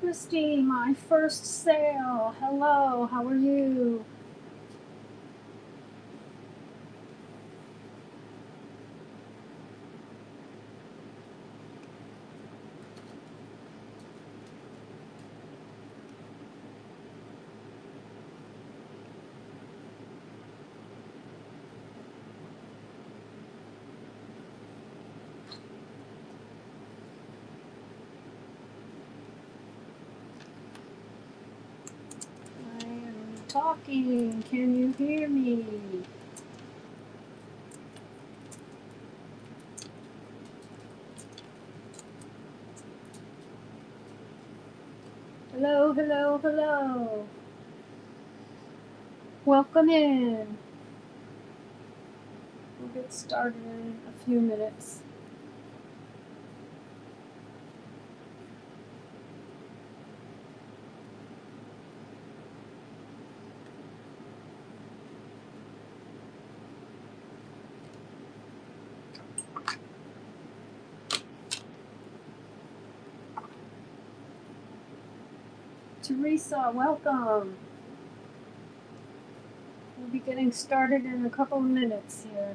Christy, my first sale. Hello, how are you? I am talking. Can you hear me? Hello, hello, hello. Welcome in. We'll get started in a few minutes. Teresa, welcome. We'll be getting started in a couple of minutes here.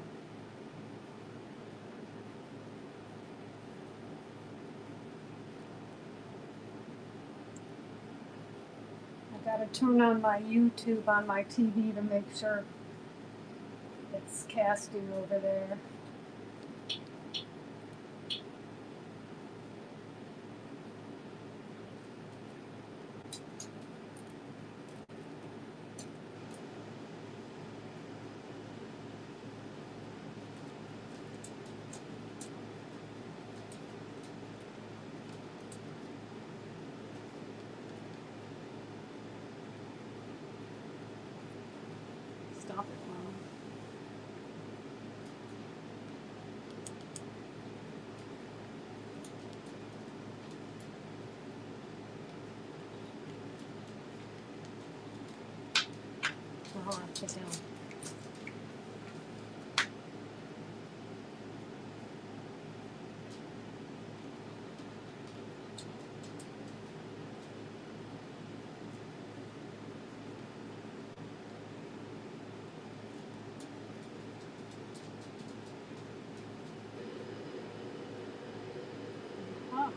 I gotta turn on my YouTube on my TV to make sure it's casting over there. Stop it, Mom. Oh, sit down. Huh.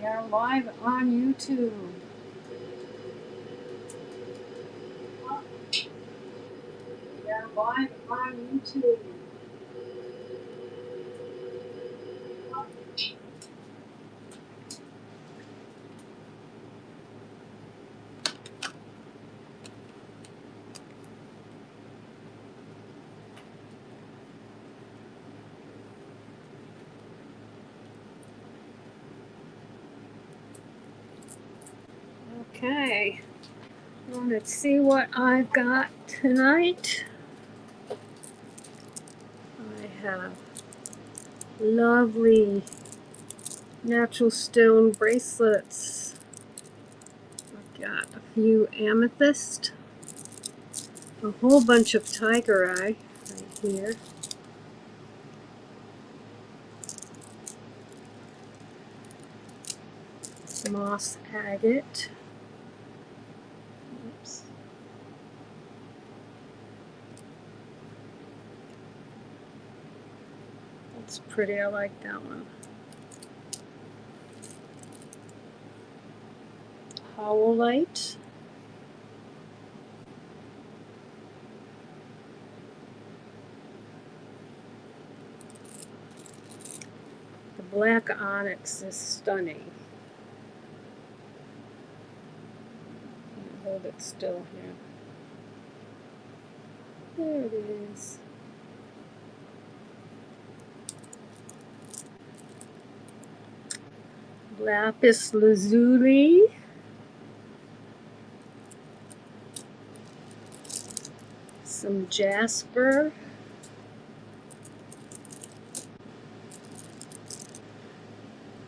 We are live on YouTube. Huh. We are live on YouTube. Huh. Okay, well, let's see what I've got tonight. I have lovely natural stone bracelets. I've got a few amethyst, a whole bunch of tiger eye right here. Moss agate. Oops. That's pretty, I like that one. Howlite. The black onyx is stunning. Hold it still here. There it is. Lapis lazuli. Some jasper.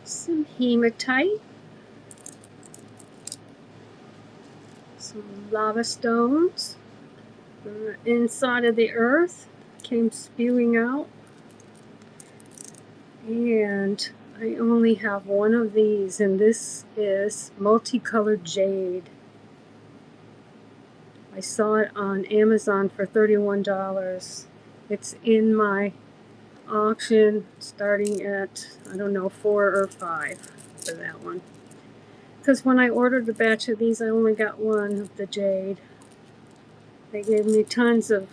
Some hematite. Some lava stones. Inside of the earth came spewing out. And I only have one of these, and this is multicolored jade. I saw it on Amazon for $31. It's in my auction starting at, I don't know, 4 or 5 for that one. Because when I ordered a batch of these, I only got one of the jade. They gave me tons of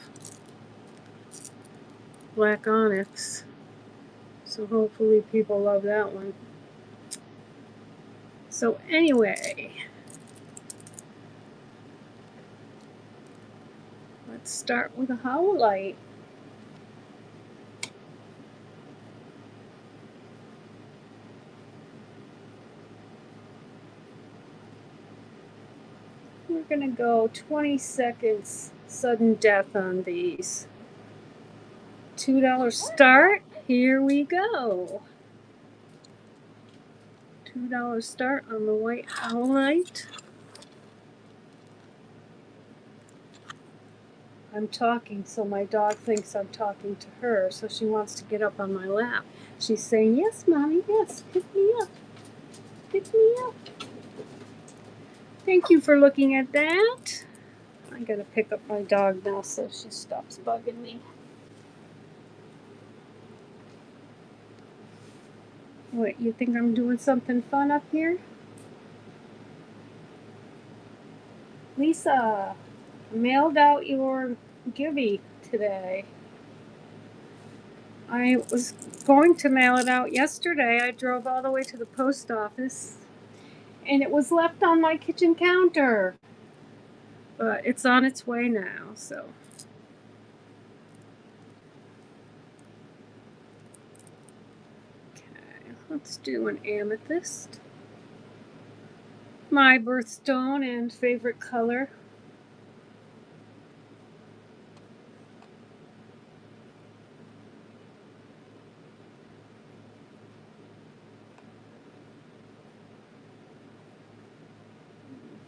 black onyx, so hopefully people love that one. So anyway, let's start with a howlite. We're going to go 20 seconds sudden death on these. $2 start. Here we go. $2 start on the white howlite. I'm talking, so my dog thinks I'm talking to her, so she wants to get up on my lap. She's saying, "Yes, Mommy, yes, pick me up. Pick me up." Thank you for looking at that. I gotta pick up my dog now so she stops bugging me. What, you think I'm doing something fun up here? Lisa, mailed out your givey today. I was going to mail it out yesterday. I drove all the way to the post office, and it was left on my kitchen counter. But it's on its way now, so. Okay, let's do an amethyst. My birthstone and favorite color.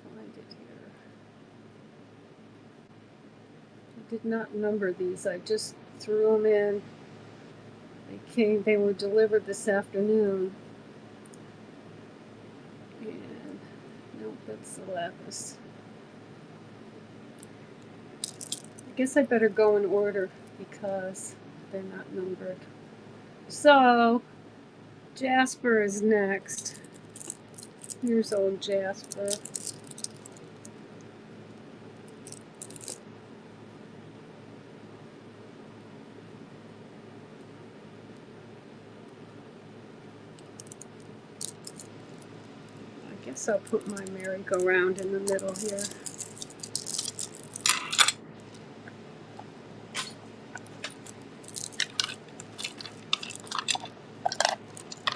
Find it here. I did not number these. I just threw them in. They were delivered this afternoon. And nope, that's the lapis. I guess I better go in order because they're not numbered. So, Jasper is next. Here's old Jasper. I guess I'll put my merry-go-round in the middle here.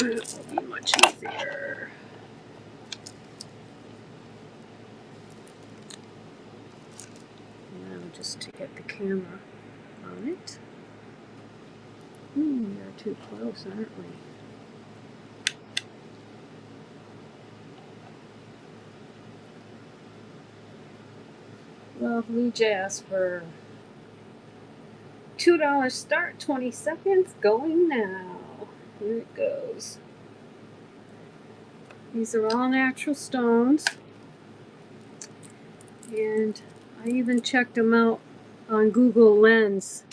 It will be much easier. Now just to get the camera on it. We are too close, aren't we? Lovely Jasper. $2 start, 20 seconds, going now. Here it goes. These are all natural stones. And I even checked them out on Google Lens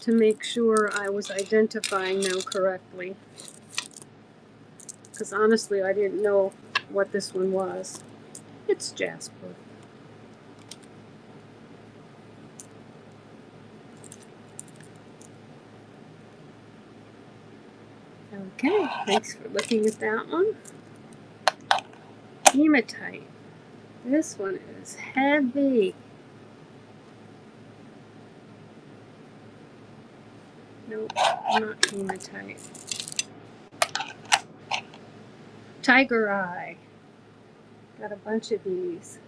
to make sure I was identifying them correctly. Because honestly, I didn't know what this one was. It's Jasper. Okay, thanks for looking at that one. Hematite. This one is heavy. Nope, not hematite. Tiger eye. Got a bunch of these.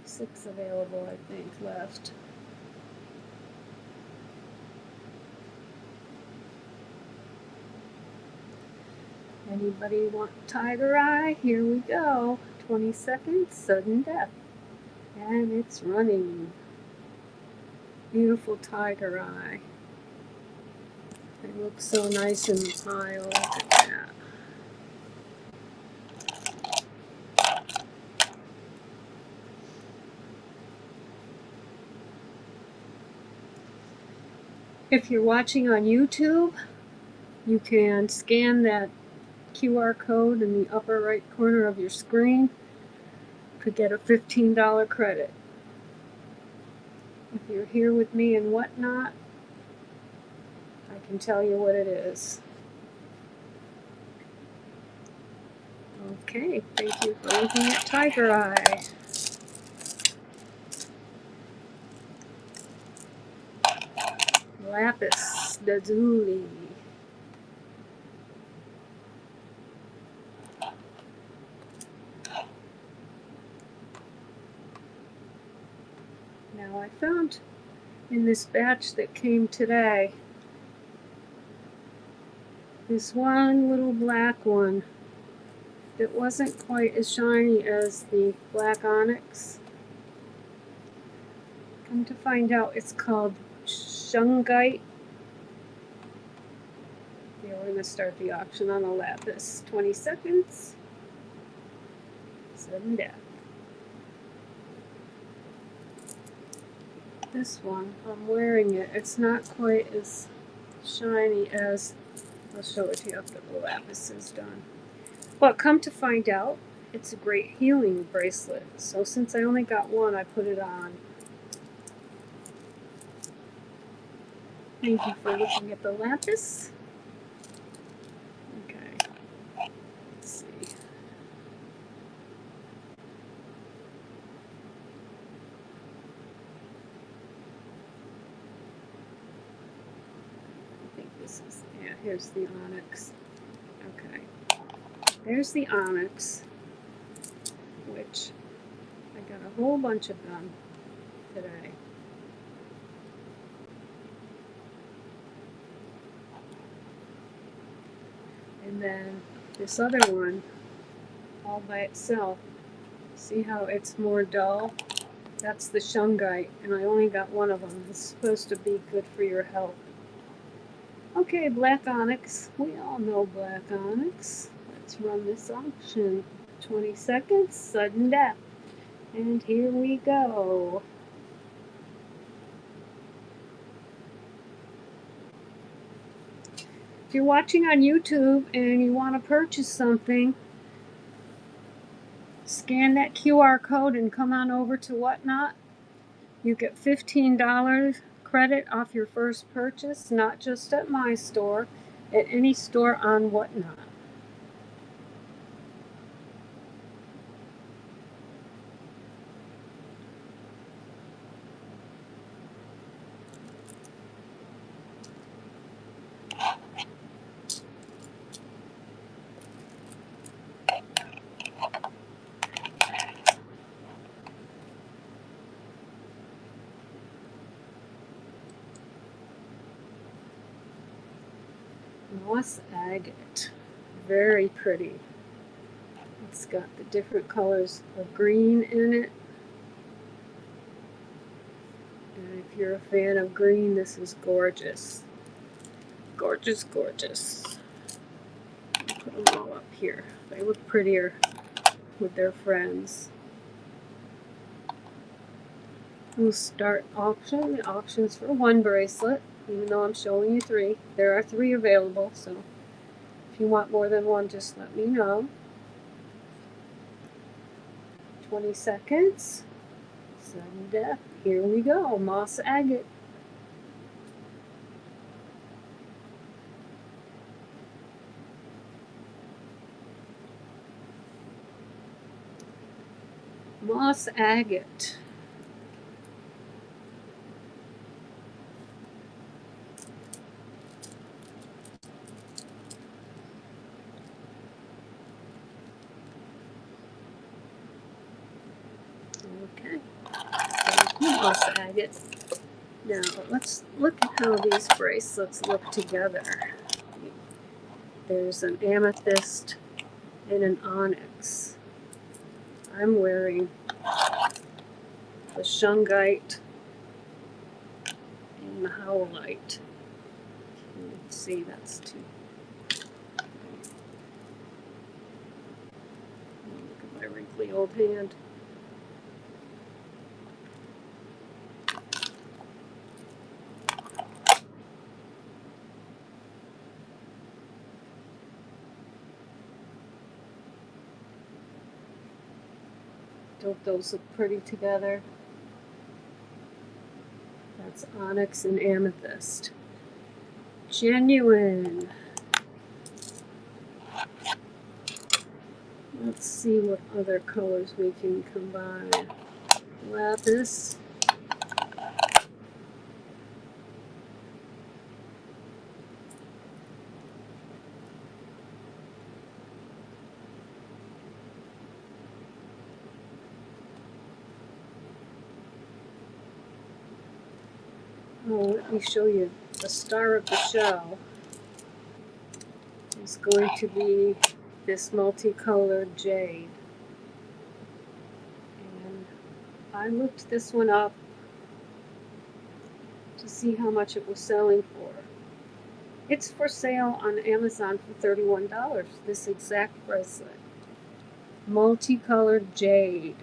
6 available, I think, left. Anybody want tiger eye? Here we go. 20 seconds, sudden death. And it's running. Beautiful tiger eye. They look so nice in the pile. Look at that. If you're watching on YouTube, you can scan that QR code in the upper right corner of your screen to get a $15 credit. If you're here with me and whatnot, I can tell you what it is. Okay, thank you for looking at Tiger Eye. Lapis Lazuli. Now I found in this batch that came today, this one little black one that wasn't quite as shiny as the black onyx. Come to find out, it's called shungite. Yeah, we're going to start the auction on a lapis. 20 seconds. Sudden death. This one, I'm wearing it. It's not quite as shiny as, I'll show it to you after the lapis is done. But come to find out, it's a great healing bracelet. So since I only got one, I put it on. Thank you for looking at the lapis. Okay, let's see. I think this is, yeah, here's the onyx. Okay, there's the onyx, which I got a whole bunch of them today. And then this other one, all by itself. See how it's more dull? That's the shungite, and I only got one of them. It's supposed to be good for your health. Okay, black onyx. We all know black onyx. Let's run this auction. 20 seconds, sudden death. And here we go. If you're watching on YouTube and you want to purchase something, scan that QR code and come on over to Whatnot. You get $15 credit off your first purchase, not just at my store, at any store on Whatnot. Moss agate, very pretty. It's got the different colors of green in it. And if you're a fan of green, this is gorgeous. Gorgeous, gorgeous. I'll put them all up here. They look prettier with their friends. We'll start auction. The auction's for one bracelet, even though I'm showing you three. There are 3 available, so if you want more than one, just let me know. 20 seconds. Sudden death. Here we go. Moss agate. Moss agate. Okay. Thank you, moss agate. Now let's look at how these bracelets look together. There's an amethyst and an onyx. I'm wearing the shungite and the howlite. Let's see, that's too. Look at my wrinkly old hand. Don't those look pretty together? That's onyx and amethyst. Genuine. Let's see what other colors we can combine. Lapis. Oh, let me show you. The star of the show is going to be this multicolored jade. And I looked this one up to see how much it was selling for. It's for sale on Amazon for $31, this exact bracelet. Multicolored jade.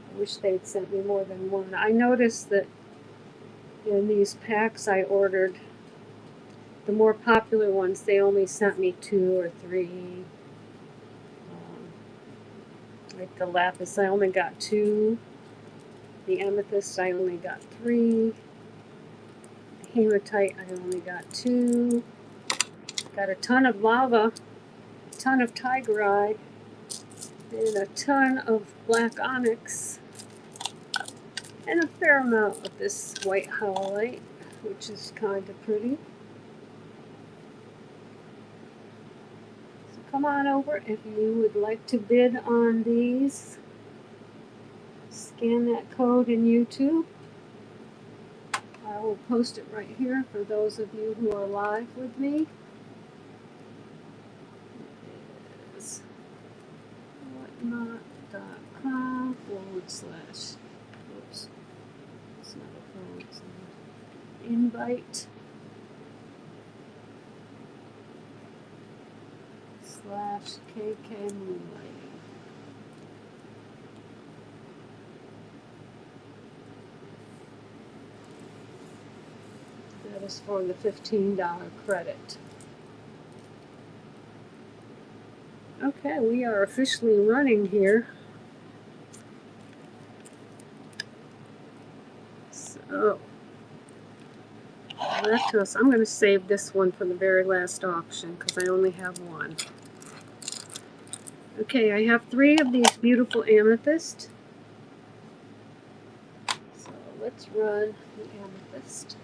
I wish they'd sent me more than one. I noticed that in these packs I ordered, the more popular ones, they only sent me 2 or 3. Like the lapis, I only got 2. The amethyst, I only got 3. The hematite, I only got 2. Got a ton of lava, a ton of tiger eye, and a ton of black onyx, and a fair amount of this white howlite, which is kind of pretty. So come on over if you would like to bid on these. Scan that code in YouTube. I will post it right here for those of you who are live with me. It is whatnot.com / oops, it's not a phone, it's an invite / KK Moonlighting. That is for the $15 credit. Okay, we are officially running here. So, left to us. I'm going to save this one for the very last auction because I only have one. Okay, I have 3 of these beautiful amethyst. So let's run the amethyst.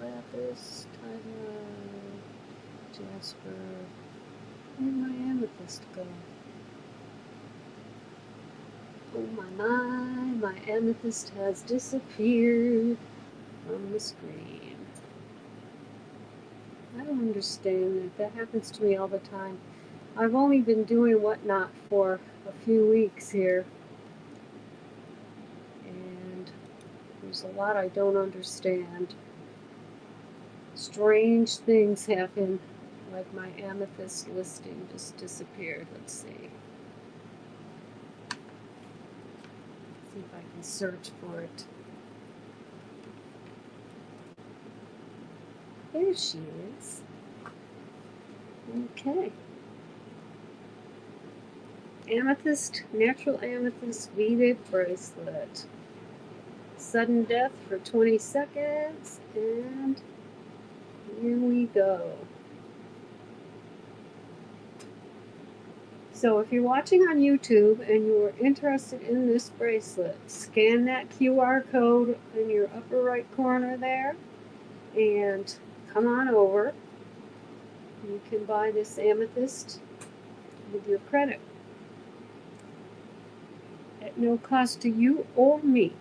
Lapis, tiger, jasper, where'd my amethyst go? Oh my amethyst has disappeared from the screen. I don't understand that. That happens to me all the time. I've only been doing Whatnot for a few weeks here, and there's a lot I don't understand. Strange things happen, like my amethyst listing just disappeared. Let's see. See if I can search for it. There she is. Okay. Amethyst, natural amethyst beaded bracelet. Sudden death for 20 seconds, and here we go. So if you're watching on YouTube and you're interested in this bracelet, scan that QR code in your upper right corner there and come on over. You can buy this amethyst with your credit at no cost to you or me.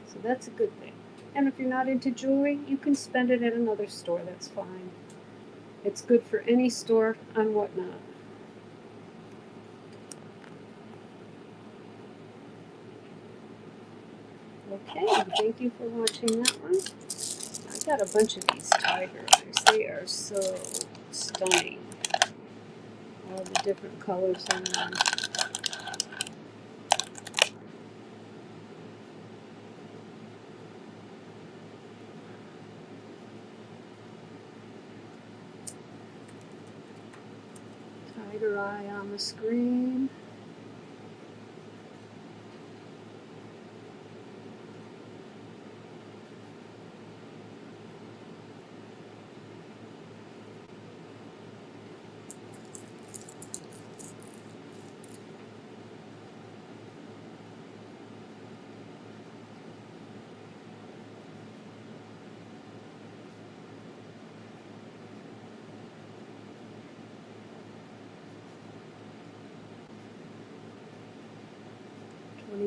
So that's a good thing. And if you're not into jewelry, you can spend it at another store. That's fine. It's good for any store on Whatnot. Okay, thank you for watching that one. I got a bunch of these tiger eyes. They are so stunning. All the different colors in them. Tiger eye on the screen.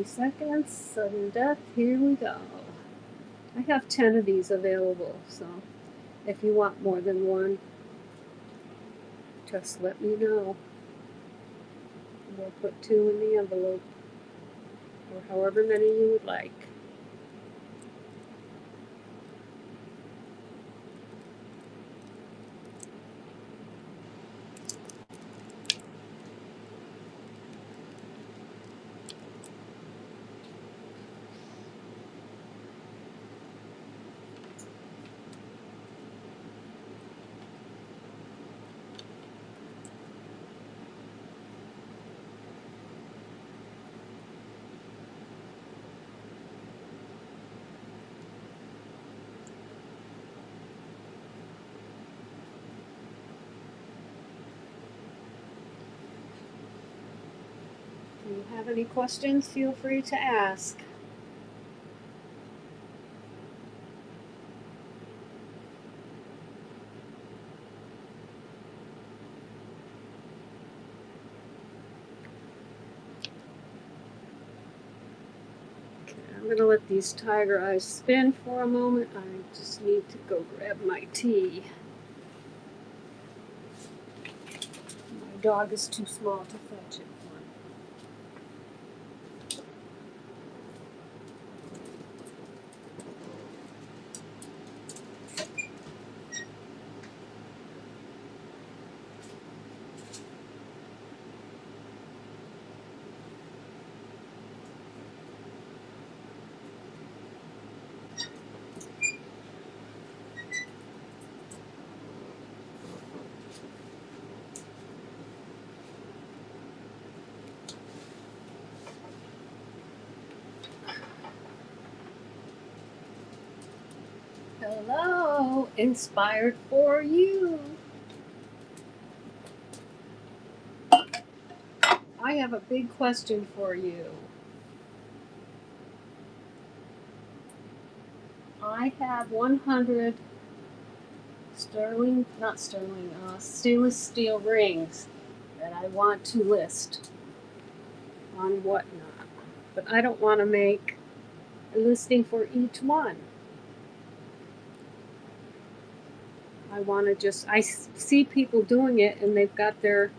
Seconds, sudden death, here we go. I have 10 of these available, so if you want more than one, just let me know. We'll put 2 in the envelope, or however many you would like. If you have any questions, feel free to ask. Okay, I'm going to let these tiger eyes spin for a moment. I just need to go grab my tea. My dog is too small to fetch it. Hello, inspired for you. I have a big question for you. I have 100 stainless steel rings that I want to list on Whatnot. But I don't want to make a listing for each one. I see people doing it and they've got their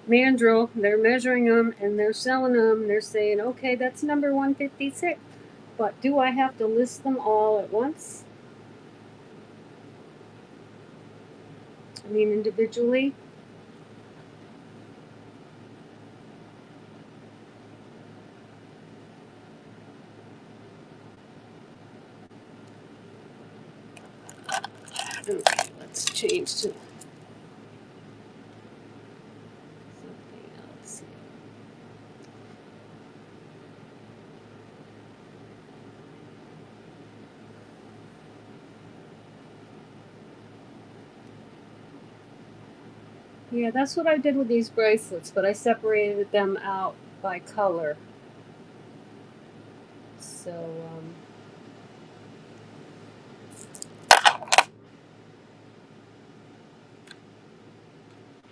mandrel, they're measuring them and they're selling them. They're saying, okay, that's number 156. But do I have to list them all at once? I mean, individually? Okay, let's change to something else. Yeah, that's what I did with these bracelets, but I separated them out by color. So,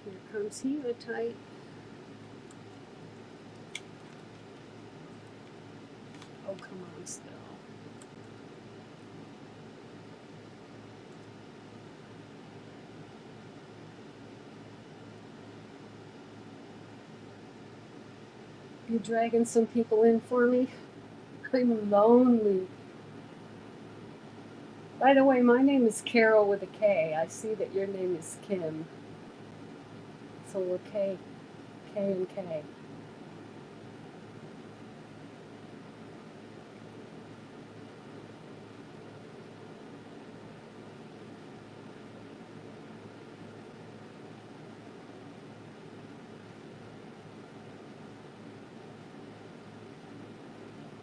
here comes hematite. Oh, come on, still. You dragging some people in for me? I'm lonely. By the way, my name is Carol with a K. I see that your name is Kim. So we're K and K.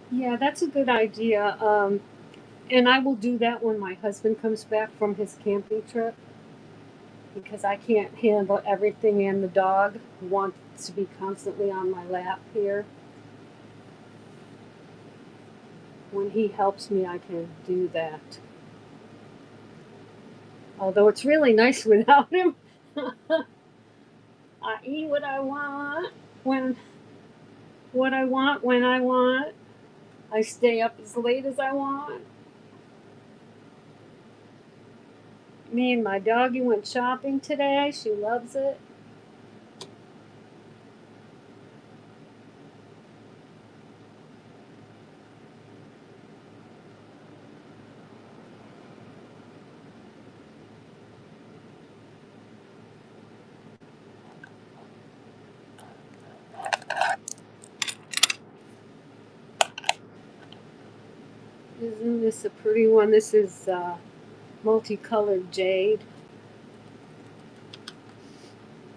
Yeah, that's a good idea. And I will do that when my husband comes back from his camping trip because I can't handle everything, and the dog wants to be constantly on my lap here. When he helps me, I can do that. Although it's really nice without him. I eat what I want when I want. I stay up as late as I want. Me and my doggie went shopping today. She loves it. Isn't this a pretty one? This is multicolored jade.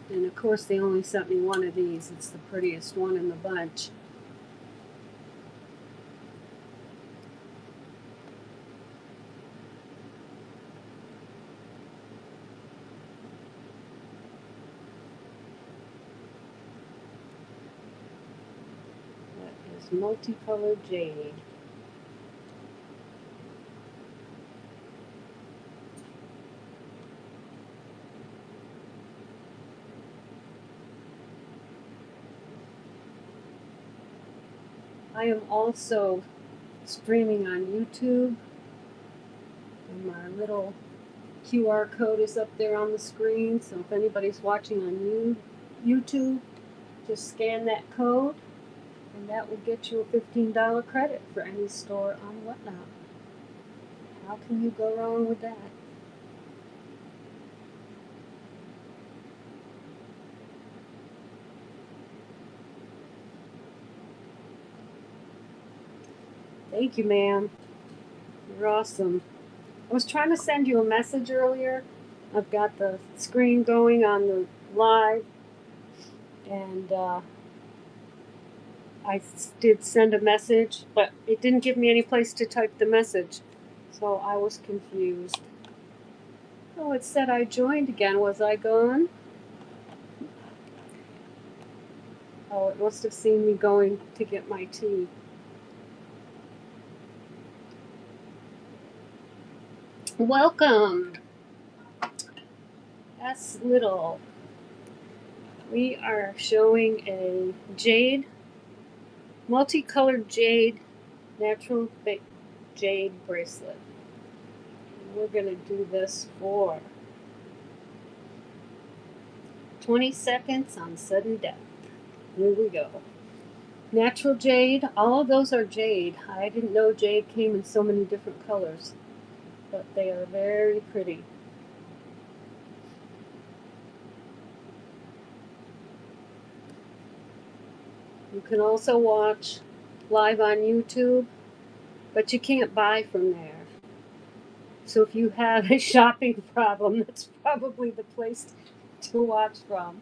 And of course they only sent me one of these. It's the prettiest one in the bunch. That is multicolored jade. I am also streaming on YouTube, and my little QR code is up there on the screen. So if anybody's watching on YouTube, just scan that code, and that will get you a $15 credit for any store on Whatnot. How can you go wrong with that? Thank you, ma'am. You're awesome. I was trying to send you a message earlier. I've got the screen going on the live, and I did send a message, but it didn't give me any place to type the message, so I was confused. Oh, it said I joined again. Was I gone? Oh, it must have seen me going to get my tea. Welcome. That's Little. We are showing a jade, multicolored jade, natural jade bracelet. And we're going to do this for 20 seconds on sudden death. Here we go. Natural jade, all of those are jade. I didn't know jade came in so many different colors, but they are very pretty. You can also watch live on YouTube, but you can't buy from there. So if you have a shopping problem, that's probably the place to watch from.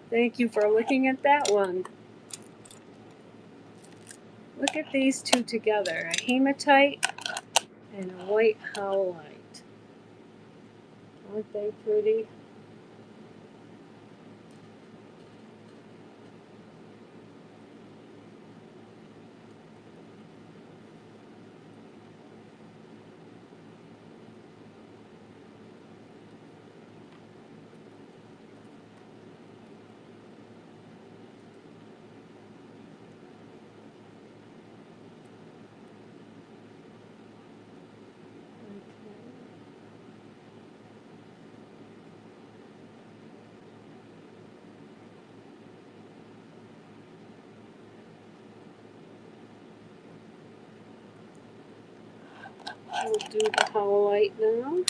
Thank you for looking at that one. Look at these two together, a hematite and a white howlite. Aren't they pretty? We'll do the highlight now.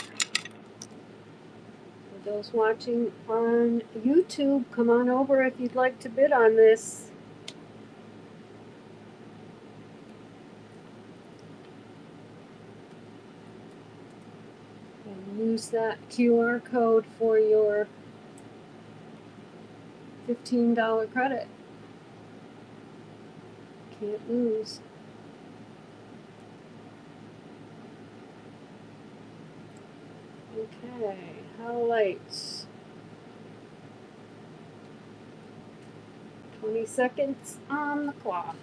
For those watching on YouTube, come on over if you'd like to bid on this. And use that QR code for your $15 credit. Can't lose. Okay, highlights. 20 seconds on the clock.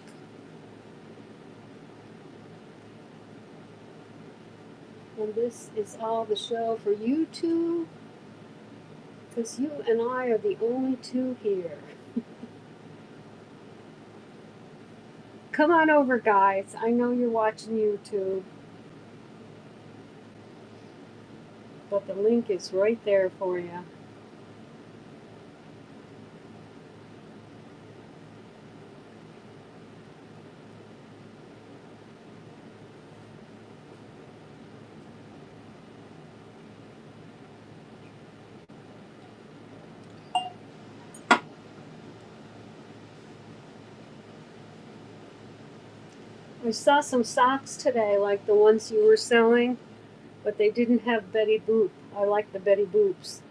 And this is all the show for you two, because you and I are the only two here. Come on over, guys. I know you're watching YouTube, but the link is right there for you. I saw some socks today, like the ones you were selling, but they didn't have Betty Boop. I like the Betty Boops.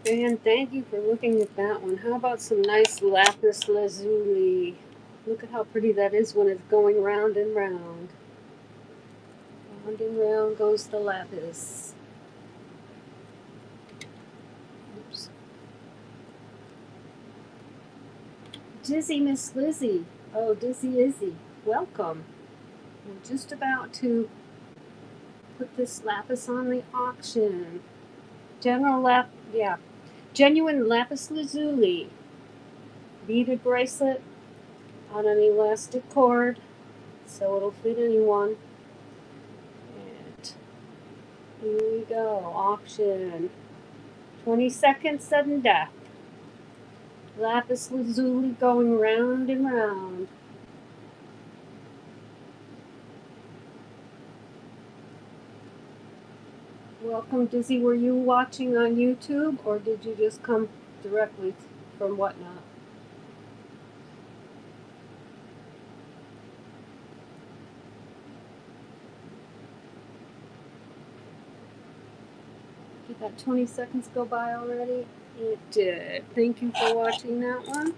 And thank you for looking at that one. How about some nice lapis lazuli? Look at how pretty that is when it's going round and round. Round and round goes the lapis. Oops. Dizzy Miss Lizzie. Oh, Dizzy Izzy. Welcome. We're just about to put this lapis on the auction. Genuine lapis lazuli. Beaded bracelet on an elastic cord, so it'll fit anyone. And here we go, auction. 20 seconds, sudden death. Lapis lazuli going round and round. Welcome, Dizzy. Were you watching on YouTube, or did you just come directly from Whatnot? Did that 20 seconds go by already? It did. Thank you for watching that one.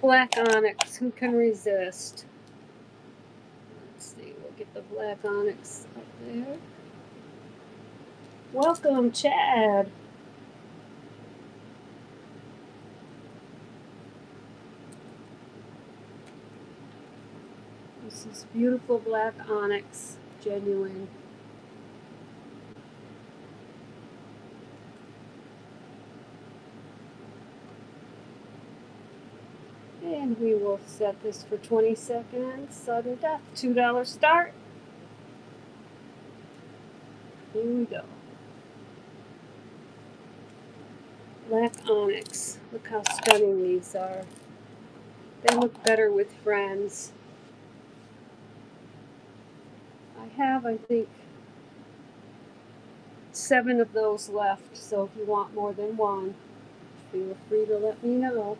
Black onyx, who can resist? Let's see, we'll get the black onyx up there. Welcome, Chad. This is beautiful black onyx, genuine. And we will set this for 20 seconds. Sudden death. $2 start. Here we go. Black onyx. Look how stunning these are. They look better with friends. I have, I think, 7 of those left. So if you want more than one, feel free to let me know.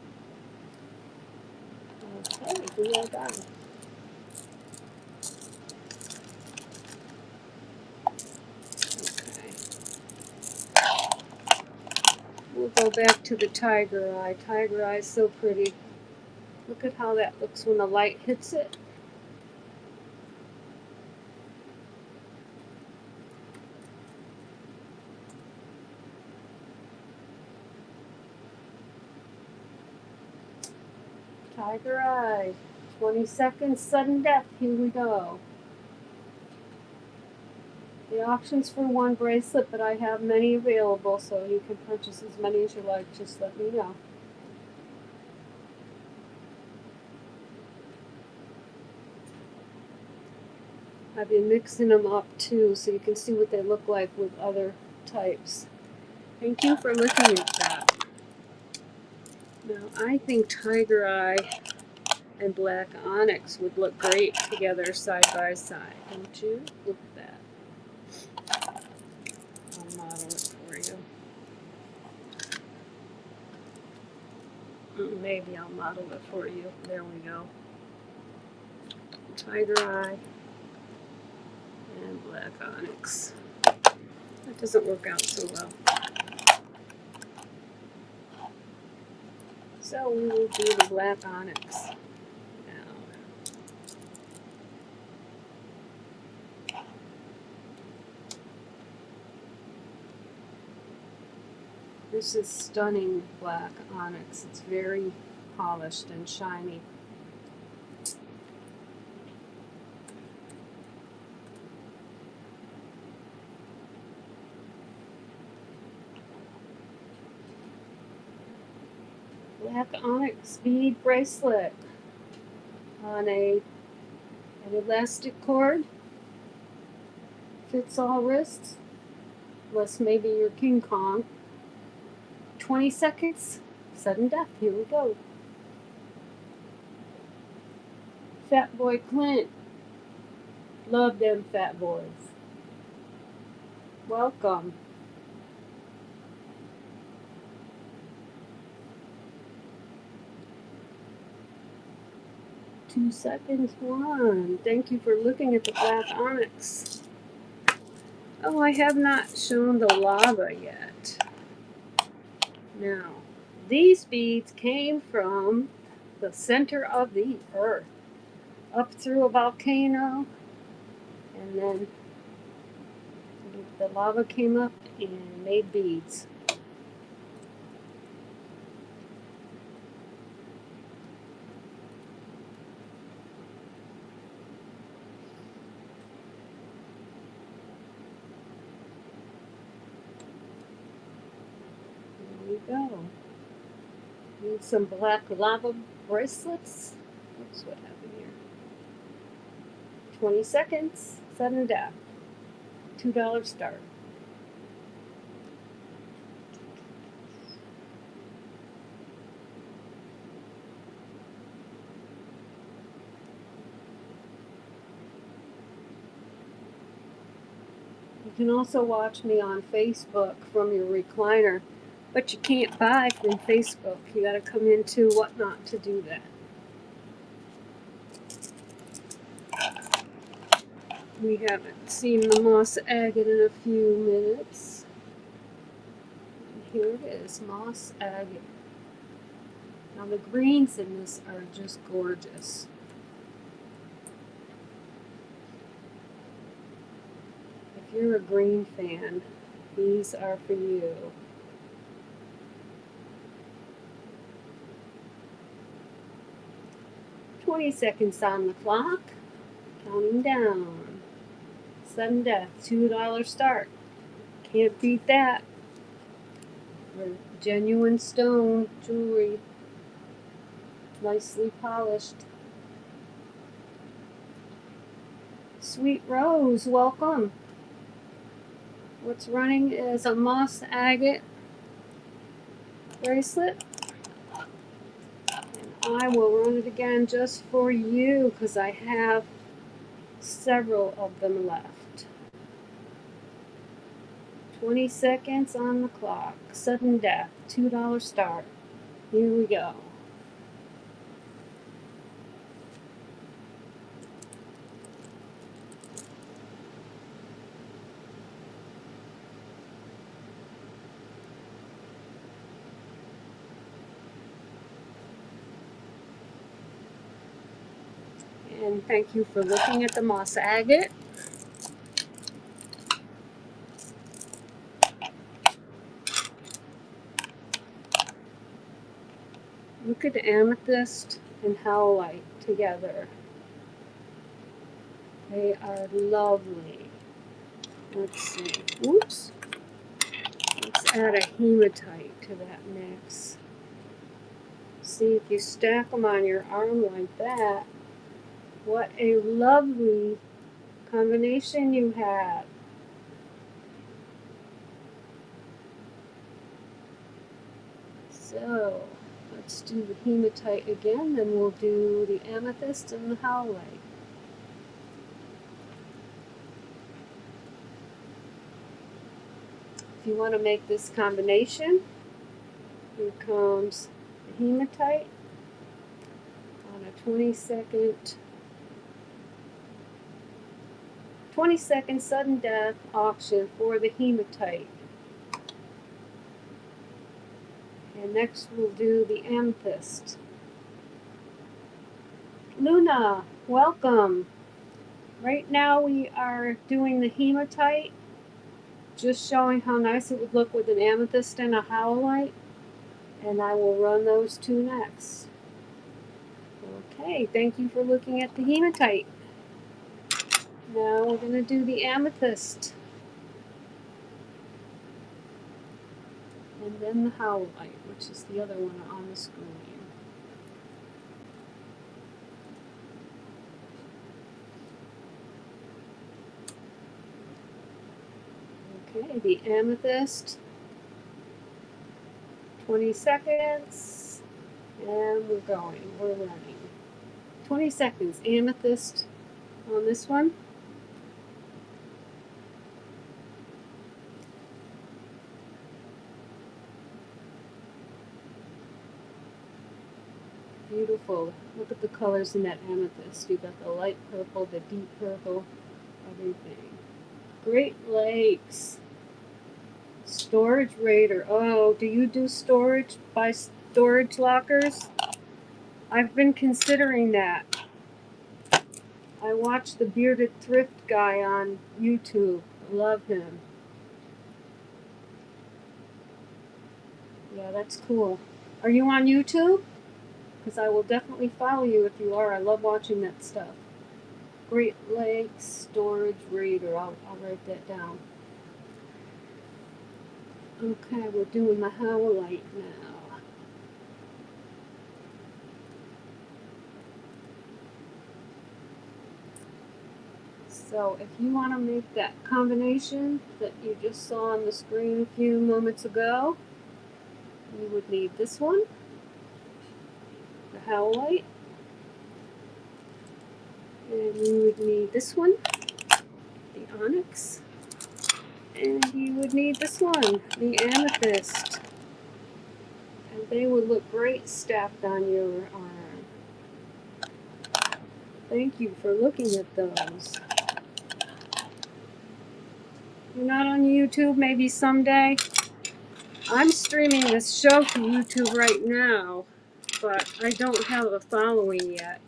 Okay, who I got? go back to the tiger eye. Tiger eye is so pretty. Look at how that looks when the light hits it. Tiger eye. 20 seconds, sudden death. Here we go. The auction's for one bracelet, but I have many available, so you can purchase as many as you like. Just let me know. I've been mixing them up too, so you can see what they look like with other types. Thank you for looking at that. Now, I think Tiger Eye and Black Onyx would look great together side by side, don't you? Look at that. I'll model it for you. Maybe I'll model it for you. There we go. Tiger Eye and Black Onyx. That doesn't work out so well. So we will do the Black Onyx now. This is stunning Black Onyx. It's very polished and shiny. Black Onyx bead bracelet on an elastic cord. Fits all wrists, unless maybe you're King Kong. 20 seconds, sudden death. Here we go. Fat Boy Clint. Love them fat boys. Welcome. Two seconds, one. Thank you for looking at the Black Onyx. Oh, I have not shown the lava yet. Now, these beads came from the center of the earth, up through a volcano, and then the lava came up and made beads. There we go. Need some black lava bracelets. Oops, what happened here? 20 seconds, sudden death. $2 start. You can also watch me on Facebook from your recliner, but you can't buy from Facebook. You gotta come into Whatnot to do that. We haven't seen the moss agate in a few minutes. And here it is, moss agate. Now the greens in this are just gorgeous. If you're a green fan, these are for you. "20 seconds on the clock, counting down. Sudden death, $2 start. Can't beat that. For genuine stone jewelry, nicely polished. Sweet Rose, welcome. What's running is a moss agate bracelet. And I will run it again just for you because I have several of them left. 20 seconds on the clock. Sudden death, $2 start. Here we go. And thank you for looking at the moss agate. Look at the amethyst and howlite together. They are lovely. Let's see. Oops. Let's add a hematite to that mix. See, if you stack them on your arm like that, what a lovely combination you have. So, let's do the hematite again, then we'll do the amethyst and the howlite. If you want to make this combination, here comes the hematite on a 20-second sudden death auction for the hematite. And next we'll do the amethyst. Luna, welcome. Right now we are doing the hematite, just showing how nice it would look with an amethyst and a howlite. And I will run those two next. Okay, thank you for looking at the hematite. Now we're going to do the amethyst. And then the howlite, which is the other one on the screen. Okay, the amethyst, 20 seconds, and we're running. 20 seconds, amethyst on this one. Beautiful. Look at the colors in that amethyst. You've got the light purple, the deep purple, everything. Great Lakes. Storage Raider. Oh, do you do storage by storage lockers? I've been considering that. I watch the bearded thrift guy on YouTube. Love him. Yeah, that's cool. Are you on YouTube? Because I will definitely follow you if you are. I love watching that stuff. Great Lakes Storage Raider. I'll write that down. Okay, we're doing the howlite now. So if you want to make that combination that you just saw on the screen a few moments ago, you would need this one, the howlite, and you would need this one, the onyx, and you would need this one, the amethyst. And they would look great stacked on your arm. Thank you for looking at those. You're not on YouTube, maybe someday? I'm streaming this show to YouTube right now, but I don't have a following yet.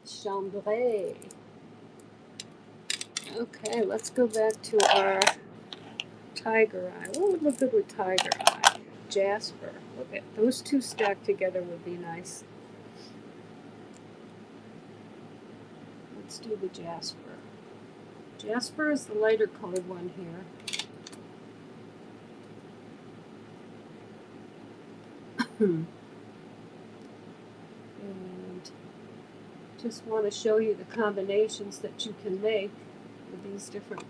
Chambray. Okay, let's go back to our tiger eye. What would look good with tiger eye? Jasper. Look at those two stacked together would be nice. Let's do the jasper. Jasper is the lighter colored one here. And just want to show you the combinations that you can make with these different.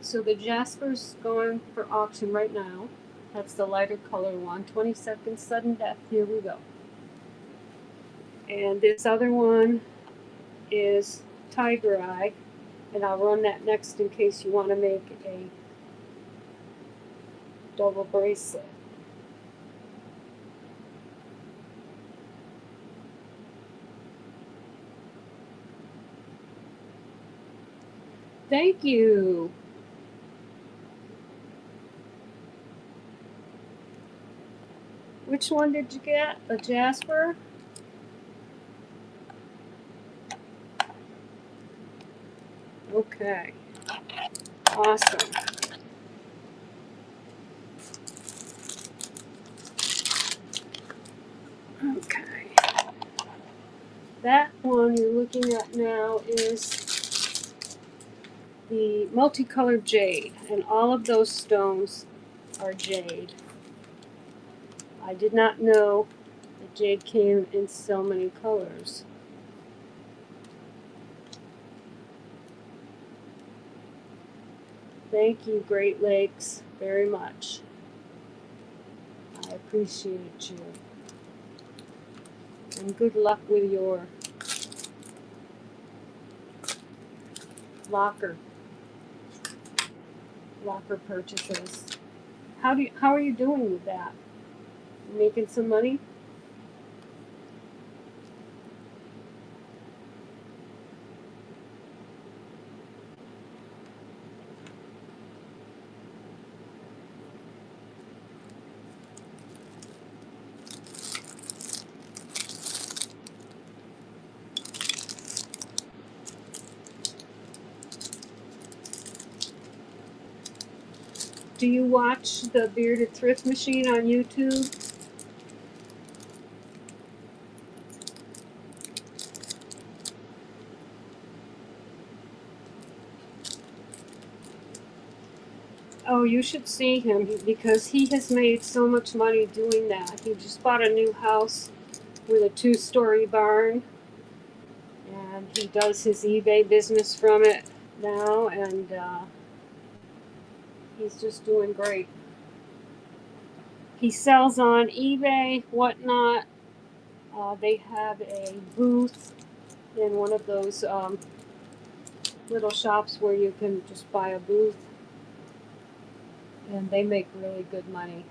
So the jasper's going for auction right now. That's the lighter color one. 20 seconds sudden death. Here we go. And this other one is tiger eye, and I'll run that next in case you want to make a double bracelet. Thank you. which one did you get? A jasper? Okay. Awesome. Okay. That one you're looking at now is the multicolored jade, and all of those stones are jade. I did not know that jade came in so many colors. Thank you, Great Lakes, very much. I appreciate you. And good luck with your locker purchases. How are you doing with that? You making some money? Do you watch the Bearded Thrift Machine on YouTube? Oh, you should see him because he has made so much money doing that. He just bought a new house with a 2-story barn, and he does his eBay business from it now, and he's just doing great. He sells on eBay, whatnot. They have a booth in one of those little shops where you can just buy a booth, and they make really good money.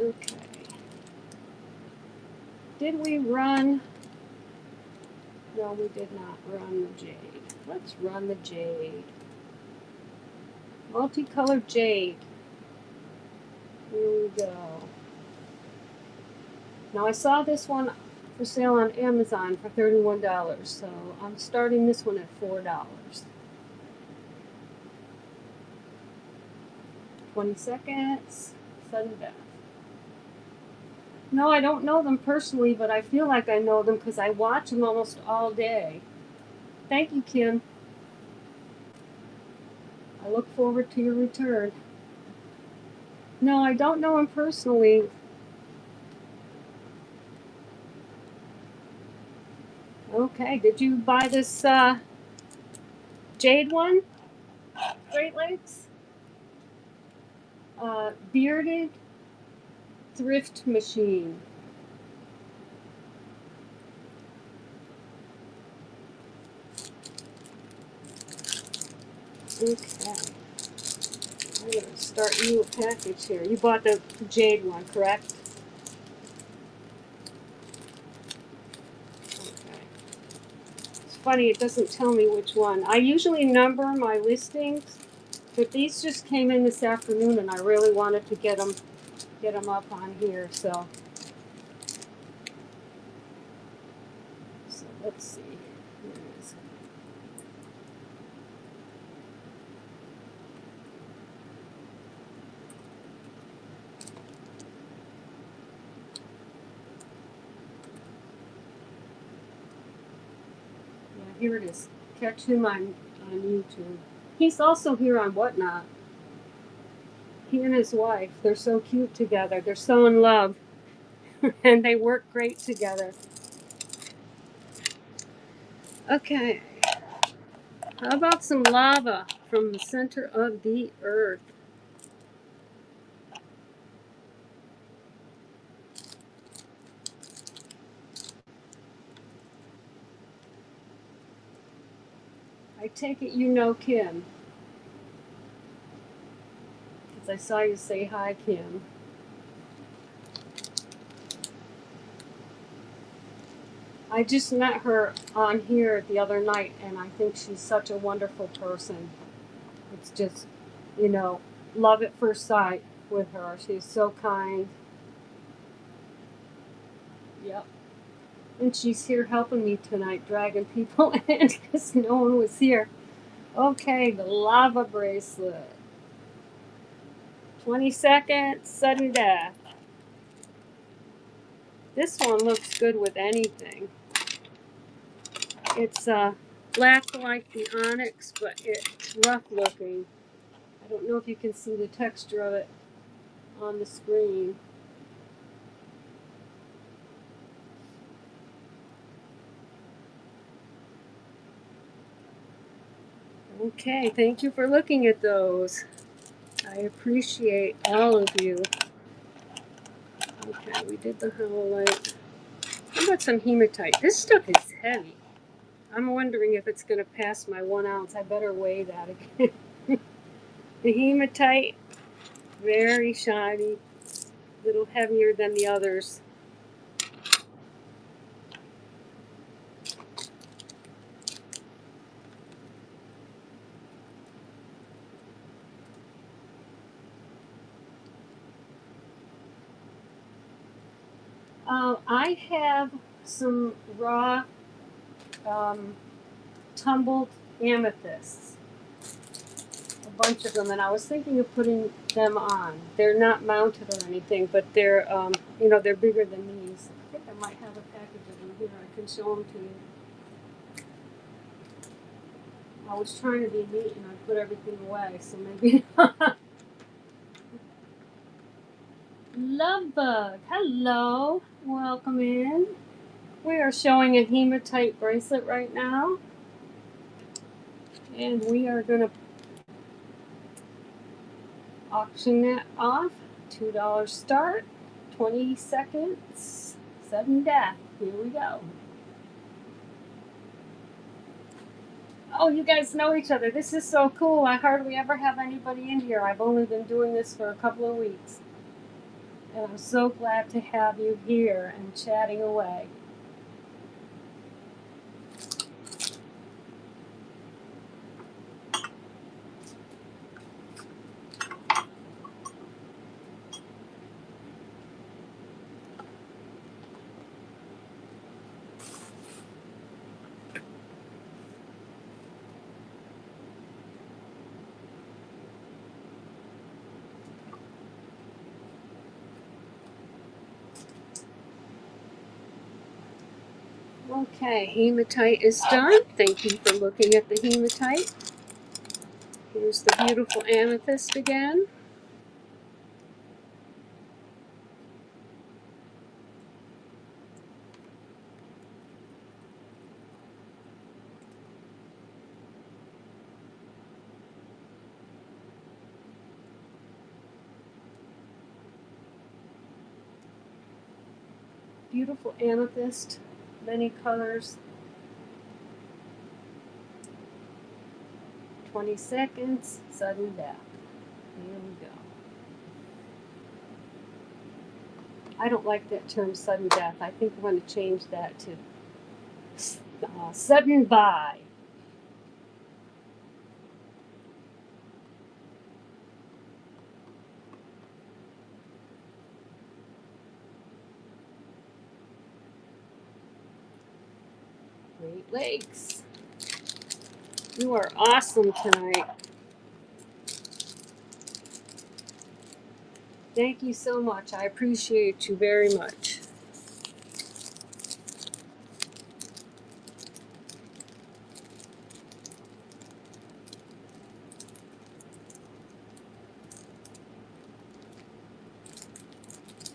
Okay. Did we run? No, we did not run the jade. Let's run the jade. Multicolored jade. Here we go. Now I saw this one for sale on Amazon for $31, so I'm starting this one at $4. 20 seconds. Sudden death. No, I don't know them personally, but I feel like I know them because I watch them almost all day. Thank you, Kim. I look forward to your return. No, I don't know him personally. Okay, did you buy this jade one? Great Lakes? Bearded Thrift Machine. Okay. I'm going to start you a package here. You bought the jade one, correct? Okay. It's funny, it doesn't tell me which one. I usually number my listings, but these just came in this afternoon and I really wanted to get them up on here, so let's see. Here it is. Yeah, here it is. Catch him on YouTube. He's also here on Whatnot. He and his wife, they're so cute together. They're so in love. And they work great together. Okay. How about some lava from the center of the earth? I take it you know Kim. Because I saw you say hi, Kim. I just met her on here the other night, and I think she's such a wonderful person. It's just, love at first sight. with her. She's so kind. Yep. And she's here helping me tonight, dragging people in because no one was here. Okay, the lava bracelet. 20 seconds, sudden death. This one looks good with anything. It's black like the onyx, but it's rough looking. I don't know if you can see the texture of it on the screen. Okay, thank you for looking at those. I appreciate all of you. Okay, we did the hololite. How about some hematite? This stuff is heavy. I'm wondering if it's going to pass my 1 ounce. I better weigh that again. The hematite, very shiny, a little heavier than the others. I have some raw tumbled amethysts, a bunch of them, and I was thinking of putting them on. They're not mounted or anything, but they're, you know, they're bigger than these. I think I might have a package of them here. I can show them to you. I was trying to be neat and I put everything away, so maybe not. Lovebug, hello, welcome in. We are showing a hematite bracelet right now, and we are going to auction that off. $2 start, 20 seconds, sudden death. Here we go. Oh, you guys know each other. This is so cool. I hardly ever have anybody in here. I've only been doing this for a couple of weeks. And I'm so glad to have you here and chatting away. Okay, hematite is done. Thank you for looking at the hematite. Here's the beautiful amethyst again. Beautiful amethyst, many colors. 20 seconds, sudden death. Here we go. I don't like that term sudden death. I think I'm going to change that to sudden buy. Great Lakes. You are awesome tonight. Thank you so much. I appreciate you very much.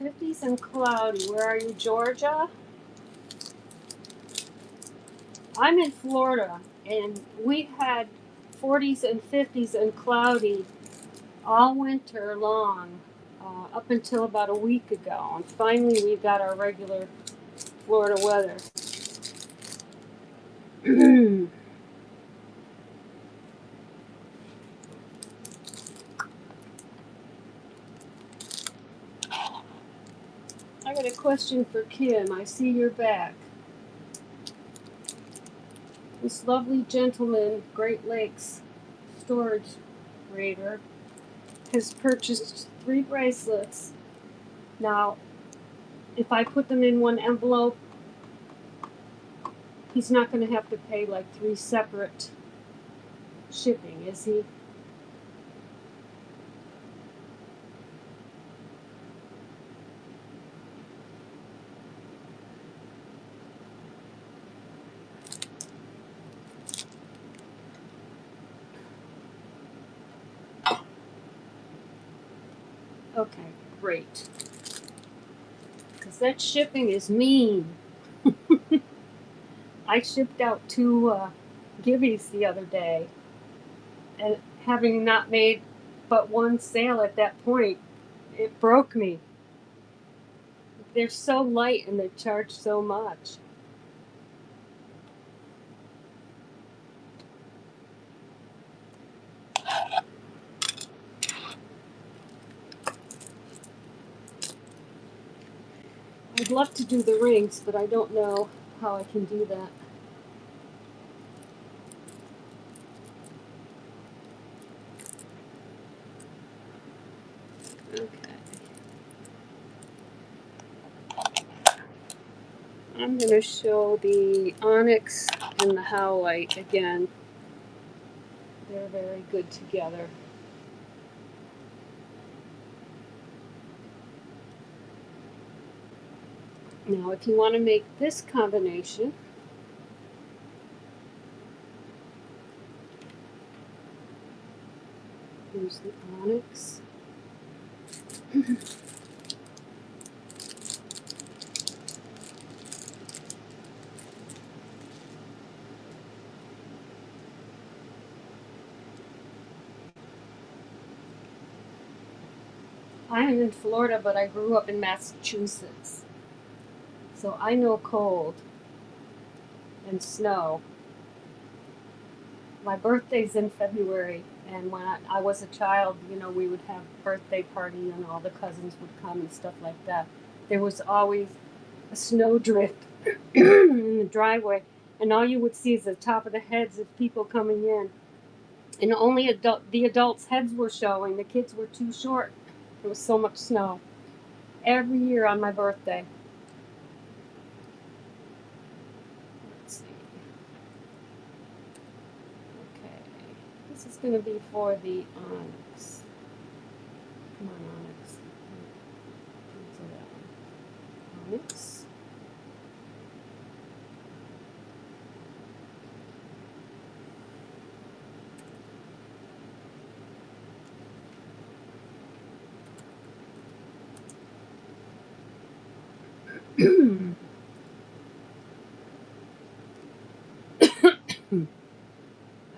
'50s and cloudy. Where are you, Georgia? I'm in Florida, and we had 40s and 50s and cloudy all winter long, up until about a week ago. And finally, we got our regular Florida weather. I got a question for Kim. I see you're back. This lovely gentleman, Great Lakes storage raider, has purchased 3 bracelets. Now, if I put them in one envelope, he's not going to have to pay like 3 separate shipping, is he? Okay, great. Because that shipping is mean. I shipped out 2 gibbies the other day, and having not made but 1 sale at that point, it broke me. They're so light and they charge so much. I'd love to do the rings, but I don't know how I can do that. Okay. I'm going to show the onyx and the howlite again. They're very good together. Now, if you want to make this combination, here's the onyx. I am in Florida, but I grew up in Massachusetts. So I know cold and snow. My birthday's in February, and when I was a child, you know, we would have a birthday party and all the cousins would come and stuff like that. There was always a snowdrift in the driveway, and all you would see is the top of the heads of people coming in. And only the adults' heads were showing. The kids were too short. There was so much snow. Every year on my birthday. Let's see. Okay. This is going to be for the onyx. Come on, onyx. Onyx.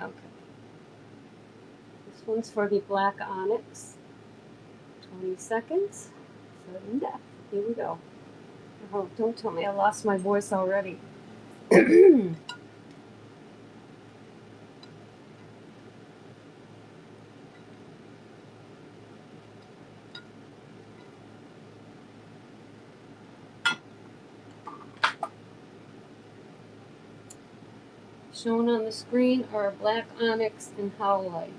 Okay. This one's for the black onyx. 20 seconds. Sudden death. Here we go. Oh, don't tell me I lost my voice already. Shown on the screen are black onyx and howlite.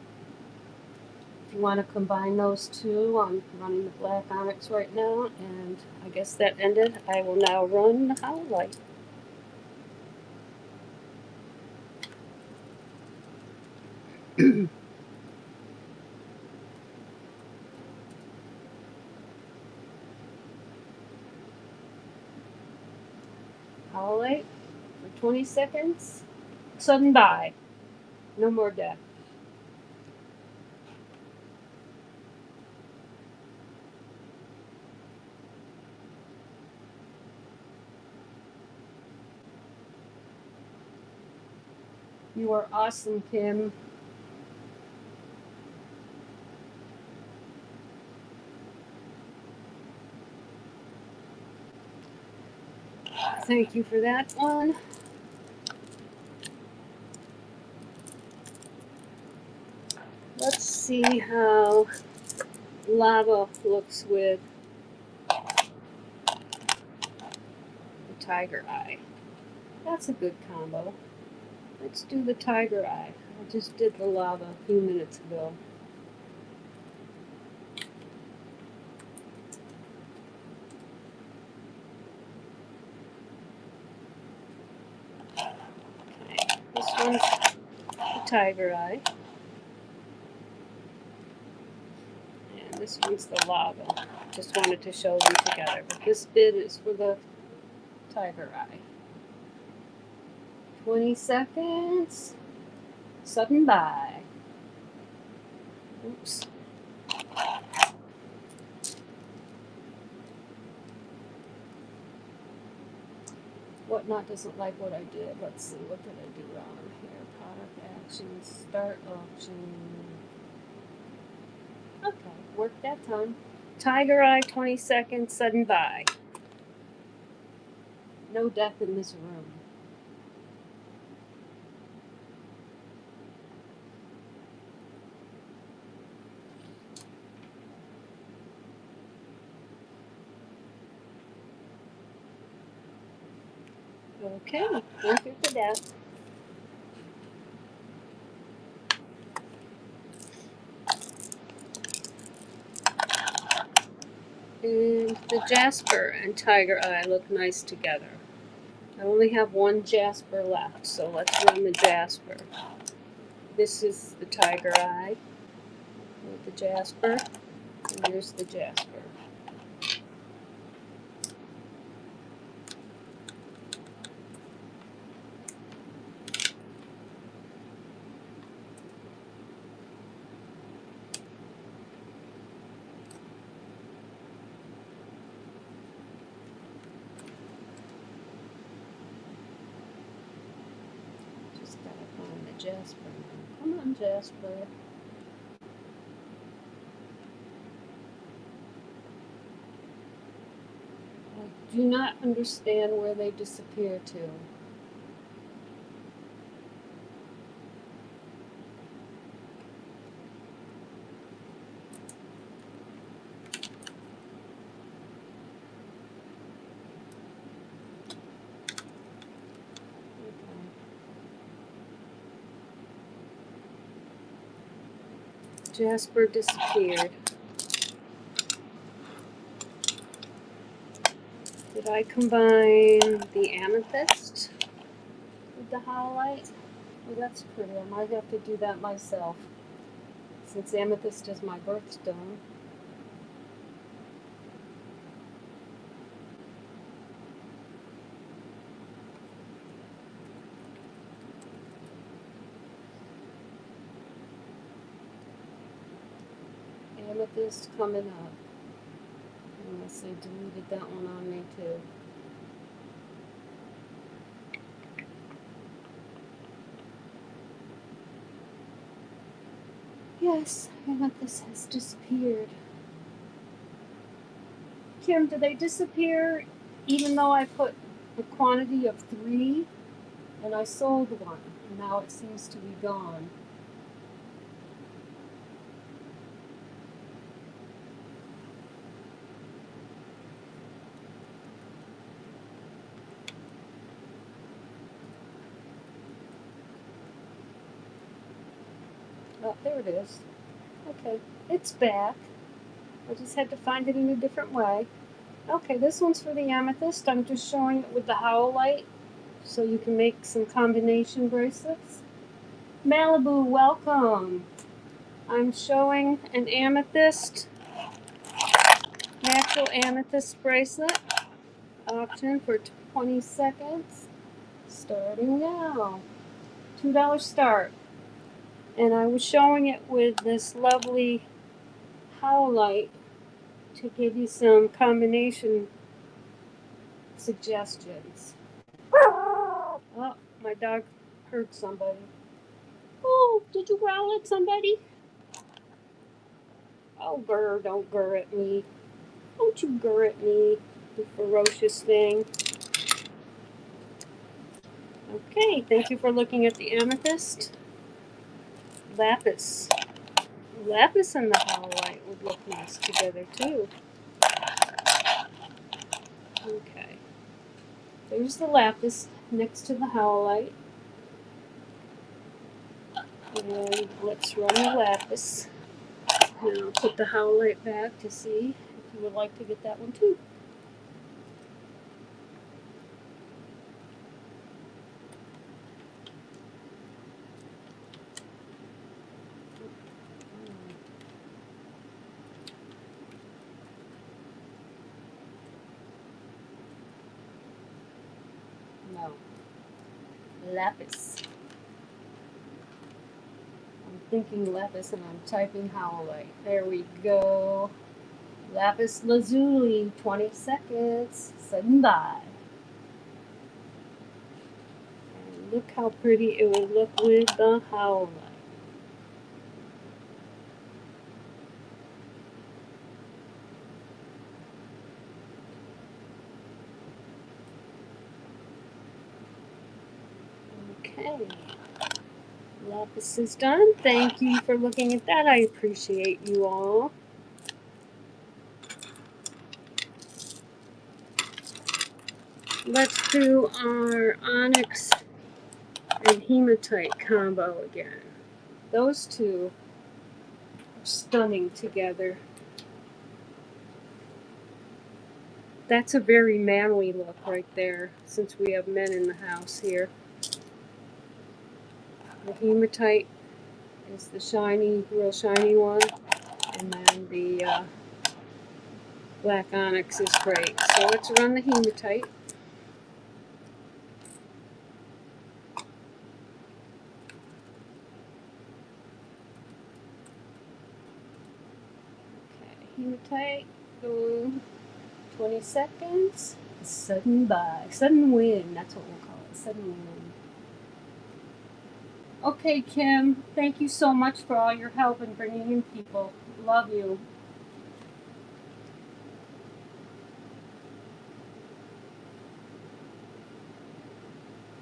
If you want to combine those two, I'm running the black onyx right now, and I guess that ended. I will now run the howlite. Howlite for 20 seconds. Sudden die. No more death. You are awesome, Kim. Thank you for that one. Let's see how lava looks with the tiger eye. That's a good combo. Let's do the tiger eye. I just did the lava a few minutes ago. one's the tiger eye. And this one's the lava. Just wanted to show them together. But this bid is for the tiger eye. 20 seconds. Sudden buy. Oops. Whatnot doesn't like what I did. Let's see, what did I do wrong here? Product actions, start auction. Okay, worked that time. Tiger eye, 20 seconds, sudden buy. No death in this room. Okay, thank you for that. And the Jasper and Tiger Eye look nice together. I only have one Jasper left, so let's run the Jasper. This is the Tiger Eye with the Jasper, and here's the Jasper. Just gotta find the Jasper now. Come on, Jasper. I do not understand where they disappear to. Jasper disappeared. Did I combine the amethyst with the howlite? Oh, that's pretty. I might have to do that myself, since amethyst is my birthstone. Amethyst coming up. Unless they deleted that one on me too. Yes, amethyst has disappeared. Kim, do they disappear even though I put a quantity of 3 and I sold one? And now it seems to be gone. Oh, there it is. Okay, it's back. I just had to find it in a different way. Okay, this one's for the amethyst. I'm just showing it with the howlite so you can make some combination bracelets. Malibu, welcome. I'm showing an amethyst, natural amethyst bracelet, auction for 20 seconds, starting now. $2 start. And I was showing it with this lovely howlite to give you some combination suggestions. Oh, my dog heard somebody. Oh, did you growl at somebody? Oh, grr, don't grr at me. Don't you grr at me, you ferocious thing. Okay, thank you for looking at the amethyst. Lapis. Lapis and the howlite would look nice together too. Okay. There's the lapis next to the howlite. And let's run the lapis. And I'll put the howlite back to see if you would like to get that one too. no. Lapis. I'm thinking lapis and I'm typing howlite. There we go. Lapis lazuli, 20 seconds. Sudden by. And look how pretty it would look with the howlite. Okay. Lapis is done. Thank you for looking at that. I appreciate you all. Let's do our onyx and hematite combo again. Those two are stunning together. That's a very manly look right there, since we have men in the house here. The hematite is the shiny, real shiny one, and then the black onyx is great. So let's run the hematite. Okay, hematite, going 20 seconds. Sudden buy, sudden win, that's what we'll call it, sudden win. Okay, Kim, thank you so much for all your help in bringing in people. Love you.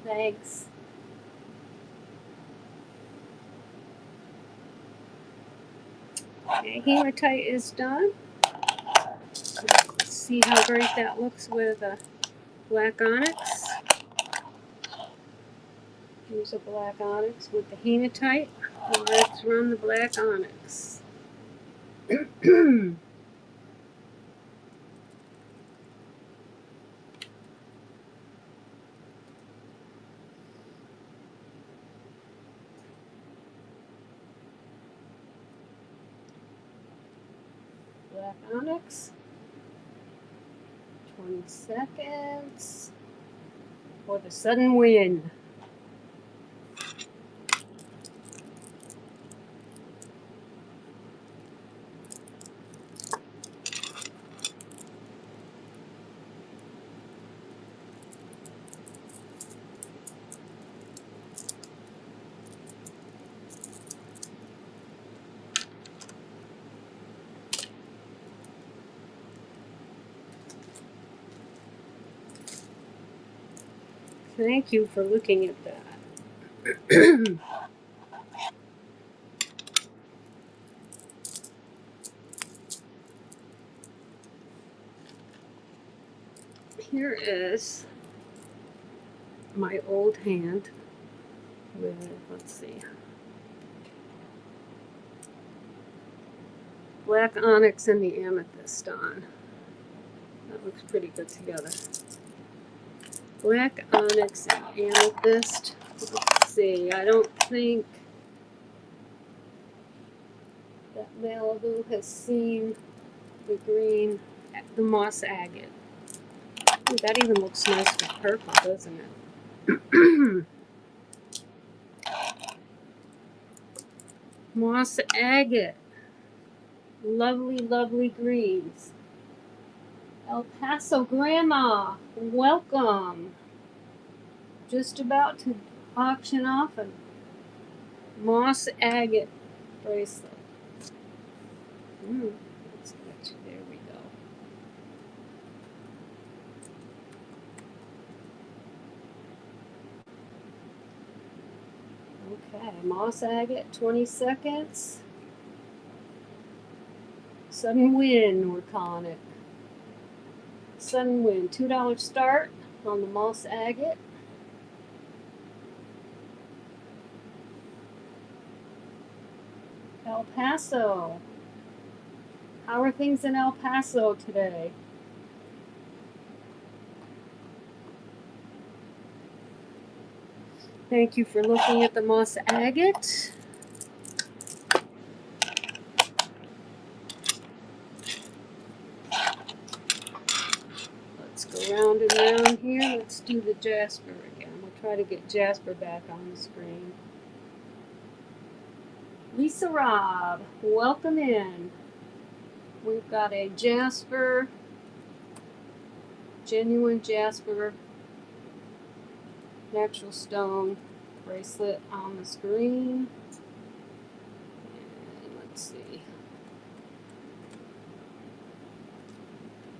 Thanks. Okay, hematite is done. Let's see how great that looks with a black onyx. Here's a black onyx with the hematite. And let's run the black onyx. Black onyx. 20 seconds for the sudden win. Thank you for looking at that. Here is my old hand with, let's see, black onyx and the amethyst on. That looks pretty good together. Black onyx and amethyst. Let's see, I don't think that Malibu has seen the green, the moss agate. Ooh, that even looks nice with purple, doesn't it? Moss agate. Lovely, lovely greens. El Paso Grandma, welcome. Just about to auction off a moss agate bracelet. Let's get you. There we go. Okay, moss agate, 20 seconds. Sudden win, we're calling it. Sudden win, $2 start on the moss agate. El Paso. How are things in El Paso today? Thank you for looking at the moss agate. Let's go round and round here. Let's do do the jasper again. We'll try to get jasper back on the screen. Lisa Robb, welcome in. We've got a jasper, genuine jasper, natural stone bracelet on the screen. And let's see.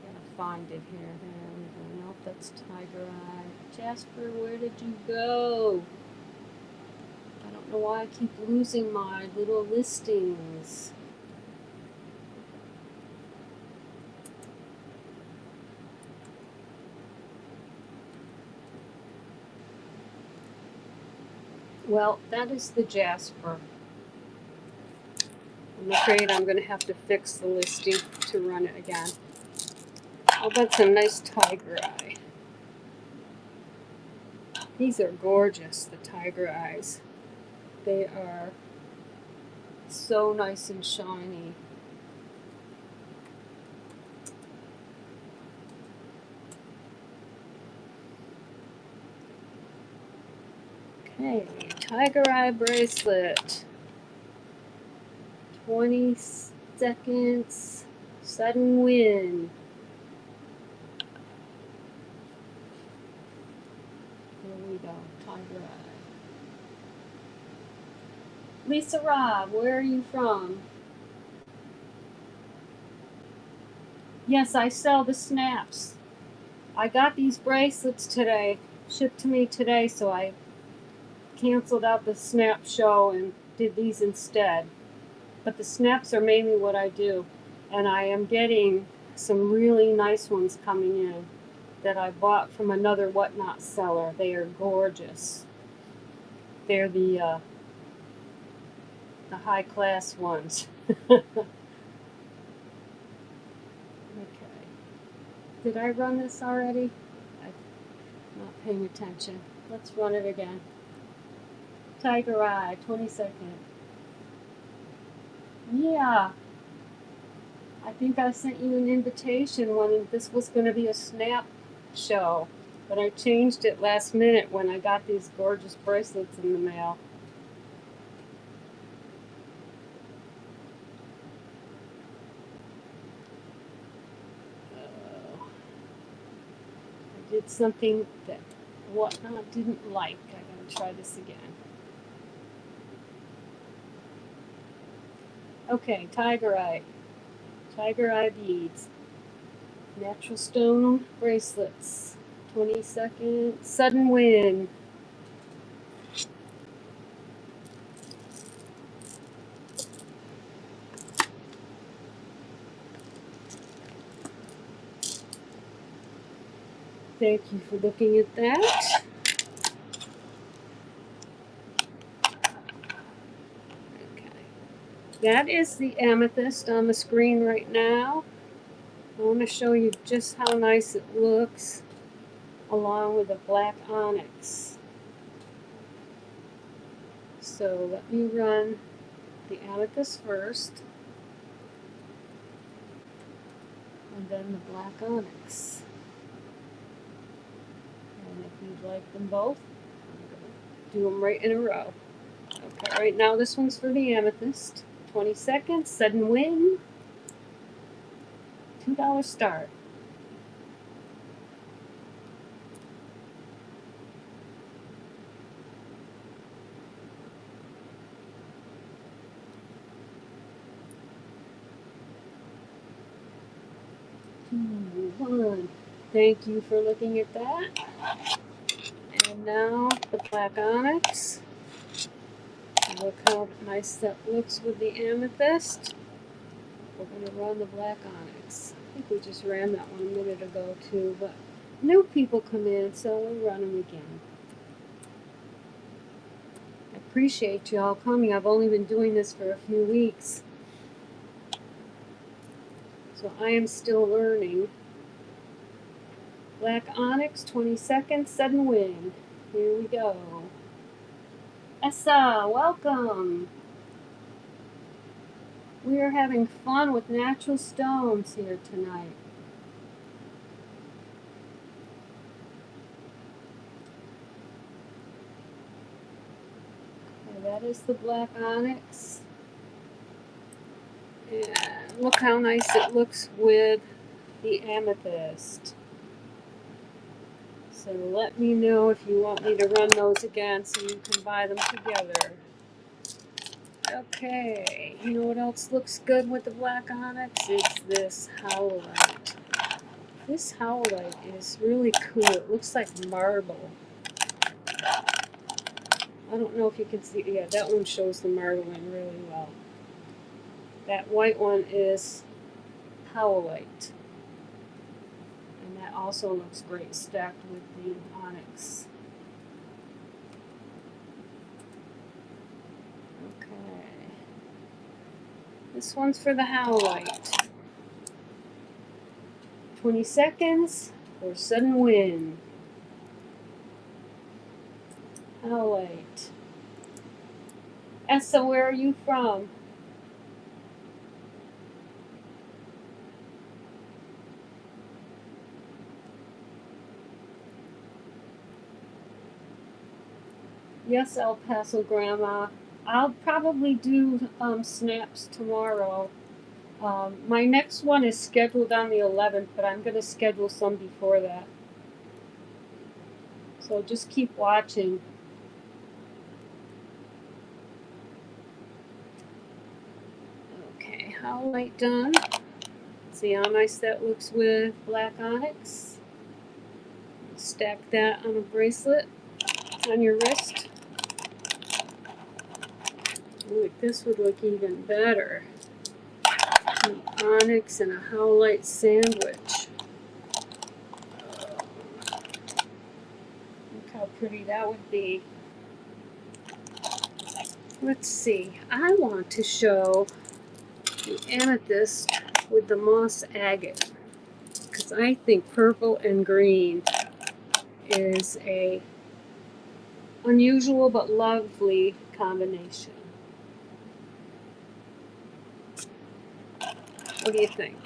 I gotta find it here. There we go. Nope, that's Tiger Eye. Jasper, where did you go? I don't know why I keep losing my little listings. Well, that is the jasper. I'm afraid I'm going to have to fix the listing to run it again. Oh, that's a nice tiger eye. These are gorgeous, the tiger eyes. They are so nice and shiny. Okay, tiger eye bracelet. 20 seconds, sudden wind. Here we go, tiger eye. Lisa Robb, where are you from? Yes, I sell the snaps. I got these bracelets today, shipped to me today, so I canceled out the snap show and did these instead. But the snaps are mainly what I do, and I am getting some really nice ones coming in that I bought from another whatnot seller. They are gorgeous. They're the high class ones. Okay. Did I run this already? I'm not paying attention. Let's run it again. Tiger Eye, 22nd. Yeah. I think I sent you an invitation when this was going to be a snap show, but I changed it last minute when I got these gorgeous bracelets in the mail. I did something that whatnot didn't like. I gotta try this again. Okay, tiger eye beads, natural stone bracelets, 20 seconds, sudden wind. Thank you for looking at that. Okay, that is the amethyst on the screen right now. I want to show you just how nice it looks along with the black onyx. So let me run the amethyst first, and then the black onyx. And if you'd like them both, I'm going to do them right in a row. Okay, right now this one's for the amethyst. 20 seconds, sudden wind, $2 start. One. Thank you for looking at that. And now the black onyx. Look how nice that looks with the amethyst. We're going to run the black onyx. I think we just ran that one a minute ago too, but new people come in, so we'll run them again. I appreciate you all coming. I've only been doing this for a few weeks, so I am still learning. Black onyx, 20 seconds, sudden wind. Here we go. Essa, welcome. We are having fun with natural stones here tonight. that is the black onyx. And look how nice it looks with the amethyst. So let me know if you want me to run those again so you can buy them together. Okay, you know what else looks good with the black onyx? Is this howlite. This howlite is really cool. It looks like marble. I don't know if you can see. Yeah, that one shows the marbling really well. That white one is howlite. And that also looks great stacked with the onyx. Okay. This one's for the howlite. 20 seconds or sudden wind. Howlite. Essa, where are you from? Yes, El Paso Grandma. I'll probably do snaps tomorrow. My next one is scheduled on the 11th, but I'm going to schedule some before that. So just keep watching. Okay, howlite done. See how nice that looks with black onyx. Stack that on a bracelet on your wrist. Ooh, this would look even better. An onyx and a howlite sandwich. Look how pretty that would be. Let's see. I want to show the amethyst with the moss agate because I think purple and green is a unusual but lovely combination. What do you think?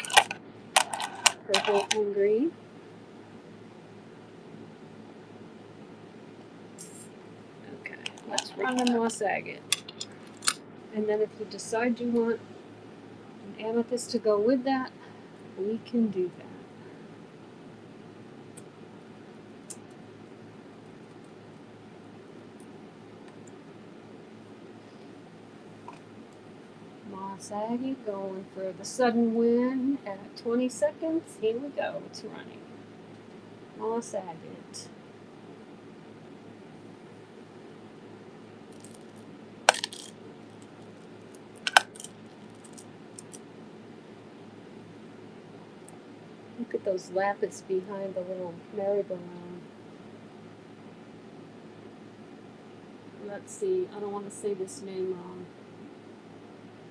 Purple and green? Okay, let's run the moss agate. And then if you decide you want an amethyst to go with that, we can do that. Moss agate going for the sudden wind at 20 seconds. Here we go, it's running. Moss agate. Look at those lapis behind the little merry-go-round. Let's see, I don't want to say this name wrong.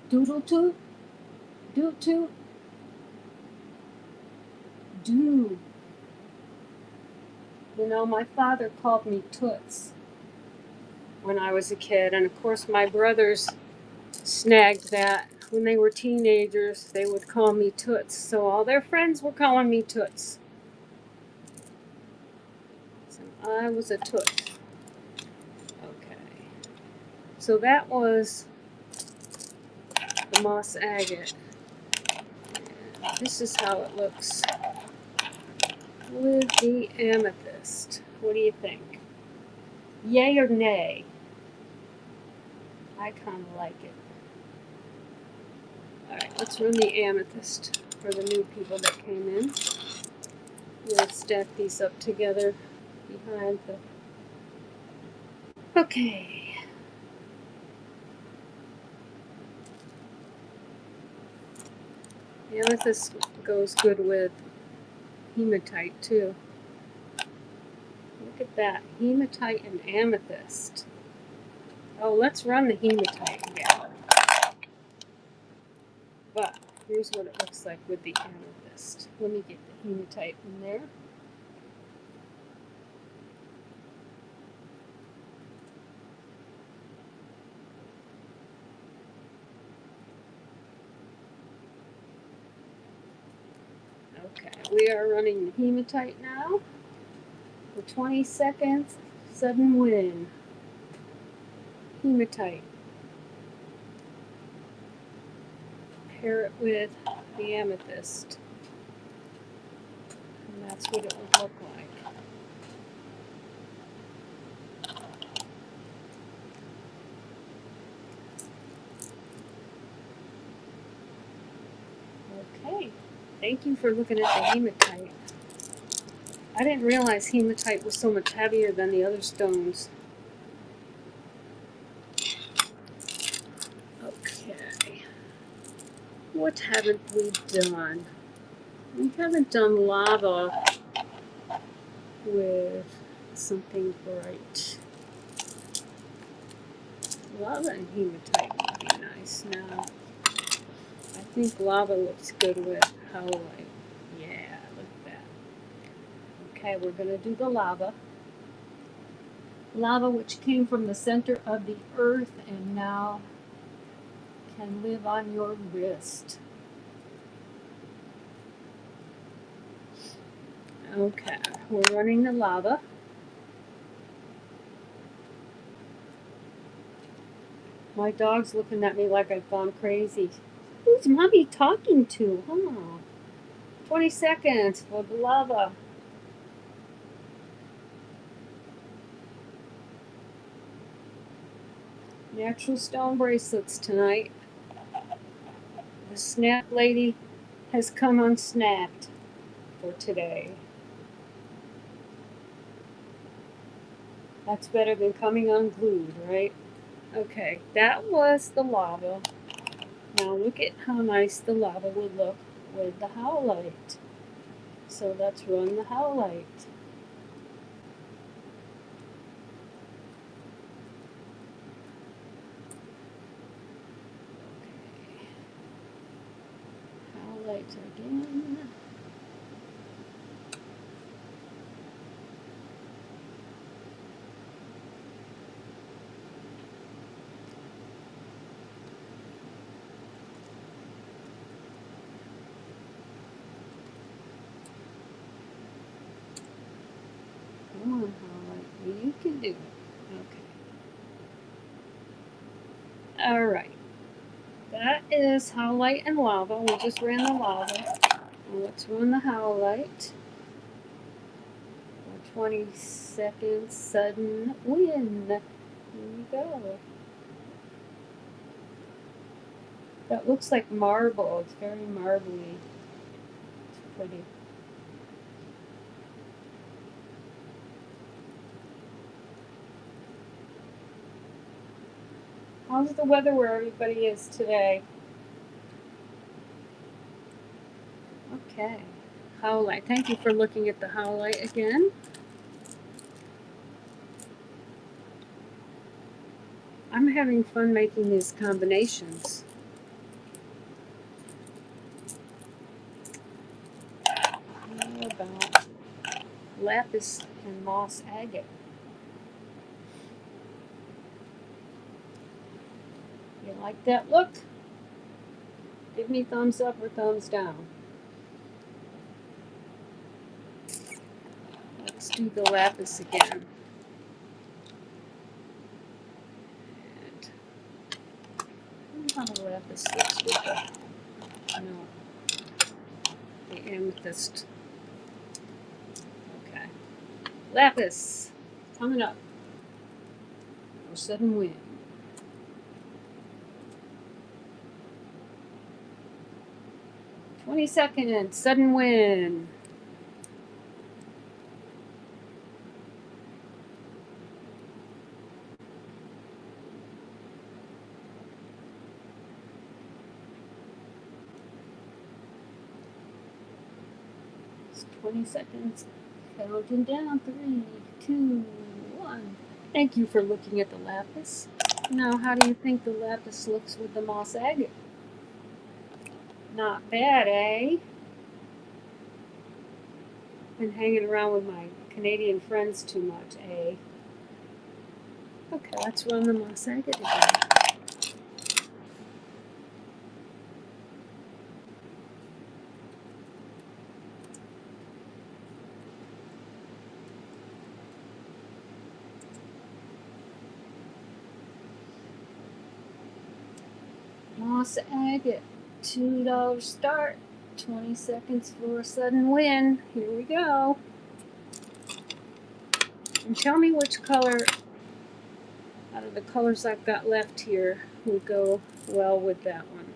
Doodle-toot? Doot-toot? Do. You know, my father called me Toots when I was a kid, and of course my brothers snagged that. When they were teenagers, they would call me Toots, so all their friends were calling me Toots. So I was a Toot. Okay. So that was the moss agate. This is how it looks with the amethyst. What do you think? Yay or nay? I kind of like it. Alright, let's run the amethyst for the new people that came in. We'll stack these up together behind the... Okay. The amethyst goes good with hematite too. Look at that, hematite and amethyst. Oh, let's run the hematite together. But here's what it looks like with the amethyst. Let me get the hematite in there. Okay, we are running the hematite now for 20 seconds. Sudden wind. hematite. Pair it with the amethyst. And that's what it would look like. Okay, thank you for looking at the hematite. I didn't realize hematite was so much heavier than the other stones. Okay, what haven't we done? We haven't done lava with something bright. Lava and hematite would be nice. Now, I think lava looks good with howlite. Yeah, look at that. Okay, we're going to do the lava. Lava which came from the center of the earth and now can live on your wrist. Okay, we're running the lava. My dog's looking at me like I've gone crazy. Who's mommy talking to? Oh, 20 seconds for the lava. Natural stone bracelets tonight. The snap lady has come unsnapped for today. That's better than coming unglued, right? Okay, that was the lava. Now look at how nice the lava would look with the howlite. So let's run the howlite. Okay. Howlite again. Come on, howlite. You can do it. Okay. Alright. That is howlite and lava. We just ran the lava. Let's run the howlite. 20 seconds, sudden wind. Here we go. That looks like marble. It's very marbly. It's pretty. How's the weather where everybody is today? Okay. Howlite. Thank you for looking at the howlite again. I'm having fun making these combinations. How about lapis and moss agate? You like that look? Give me thumbs up or thumbs down. Let's do the lapis again. And how the lapis looks with the amethyst. Okay. Lapis, coming up. Or sudden wind. 20 seconds, sudden wind. It's 20 seconds. Counting down. 3, 2, 1. Thank you for looking at the lapis. Now, how do you think the lapis looks with the moss agate? Not bad, eh? Been hanging around with my Canadian friends too much, eh? Okay, let's run the moss agate again. Moss agate, $2 start, 20 seconds for a sudden win. Here we go. And tell me which color out of the colors I've got left here would go well with that one.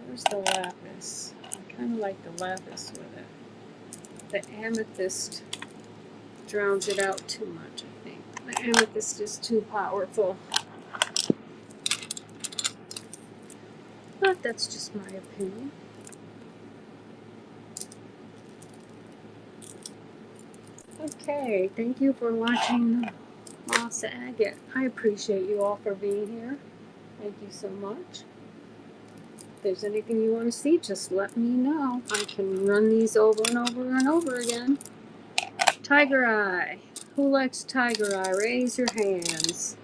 There's the lapis. I kind of like the lapis with it. The amethyst drowns it out too much, I think. The amethyst is too powerful. But that's just my opinion. Okay, thank you for watching Moss Agate. I appreciate you all for being here. Thank you so much. If there's anything you want to see, just let me know. I can run these over and over and over again. Tiger Eye. Who likes Tiger Eye? Raise your hands.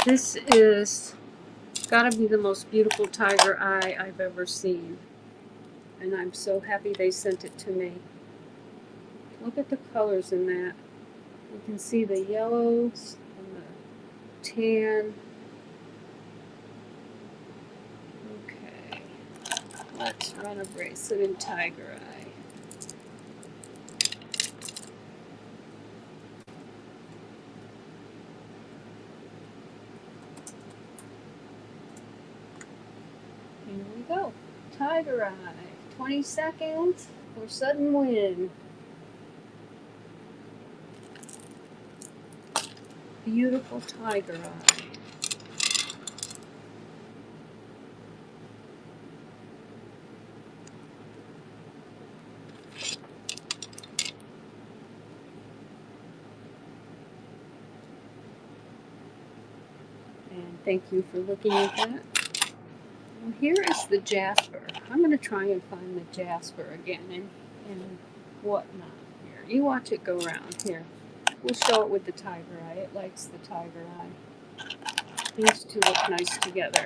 This is gotta be the most beautiful Tiger Eye I've ever seen. And I'm so happy they sent it to me. Look at the colors in that. You can see the yellows and the tan. Okay, let's run a bracelet in Tiger Eye. Here we go. Tiger Eye. 20 seconds for sudden win. Beautiful Tiger Eye. And thank you for looking at that. Well, here is the jasper. I'm going to try and find the jasper again and whatnot. Here, you watch it go around. Here, we'll show it with the Tiger Eye. It likes the Tiger Eye. These two look nice together.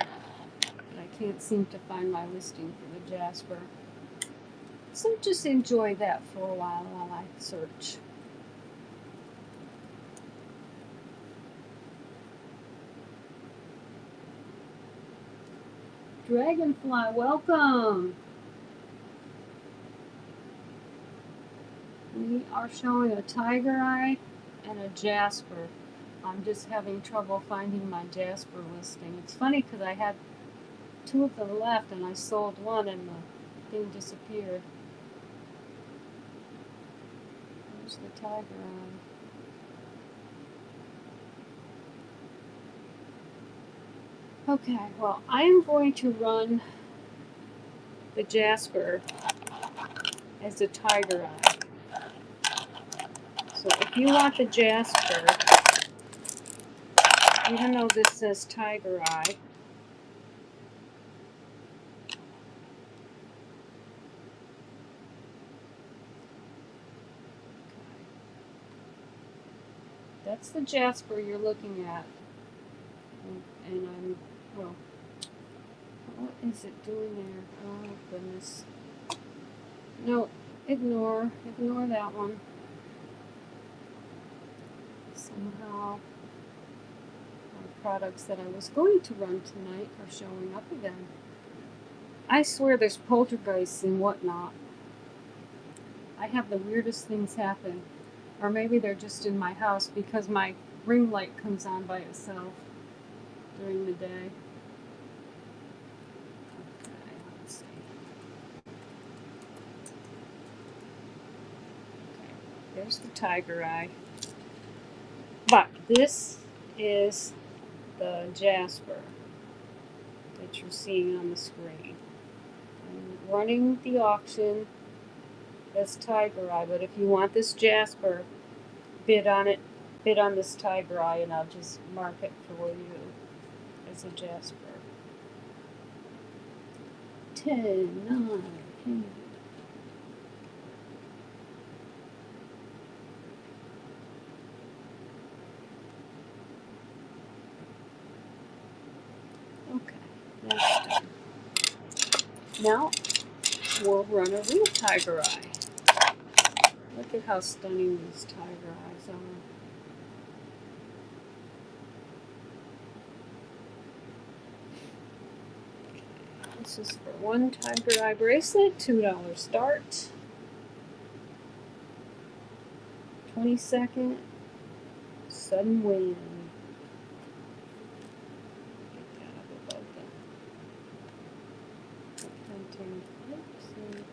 But I can't seem to find my listing for the jasper. So just enjoy that for a while I search. Dragonfly, welcome! We are showing a Tiger Eye and a jasper. I'm just having trouble finding my jasper listing. It's funny because I had two of them left and I sold one and the thing disappeared. There's the Tiger Eye. Okay, well, I am going to run the jasper as a Tiger Eye. So if you want the jasper, even though this says Tiger Eye, that's the jasper you're looking at. And I'm, well, what is it doing there? Oh, goodness. No, ignore that one. Somehow, my products that I was going to run tonight are showing up again. I swear there's poltergeists and whatnot. I have the weirdest things happen. Or maybe they're just in my house because my ring light comes on by itself during the day. Okay, let's see. Okay, there's the Tiger Eye. But this is the jasper that you're seeing on the screen. I'm running the auction as Tiger Eye, but if you want this jasper, bid on it. Bid on this Tiger Eye, and I'll just mark it for you as a jasper. 10, 9, 8. Okay, that's done. Now we'll run a real Tiger Eye. Look at how stunning these tiger eyes are. This is for one tiger eye bracelet, $2 start. 22nd, sudden wind. Get that up above the printing. Oopsie.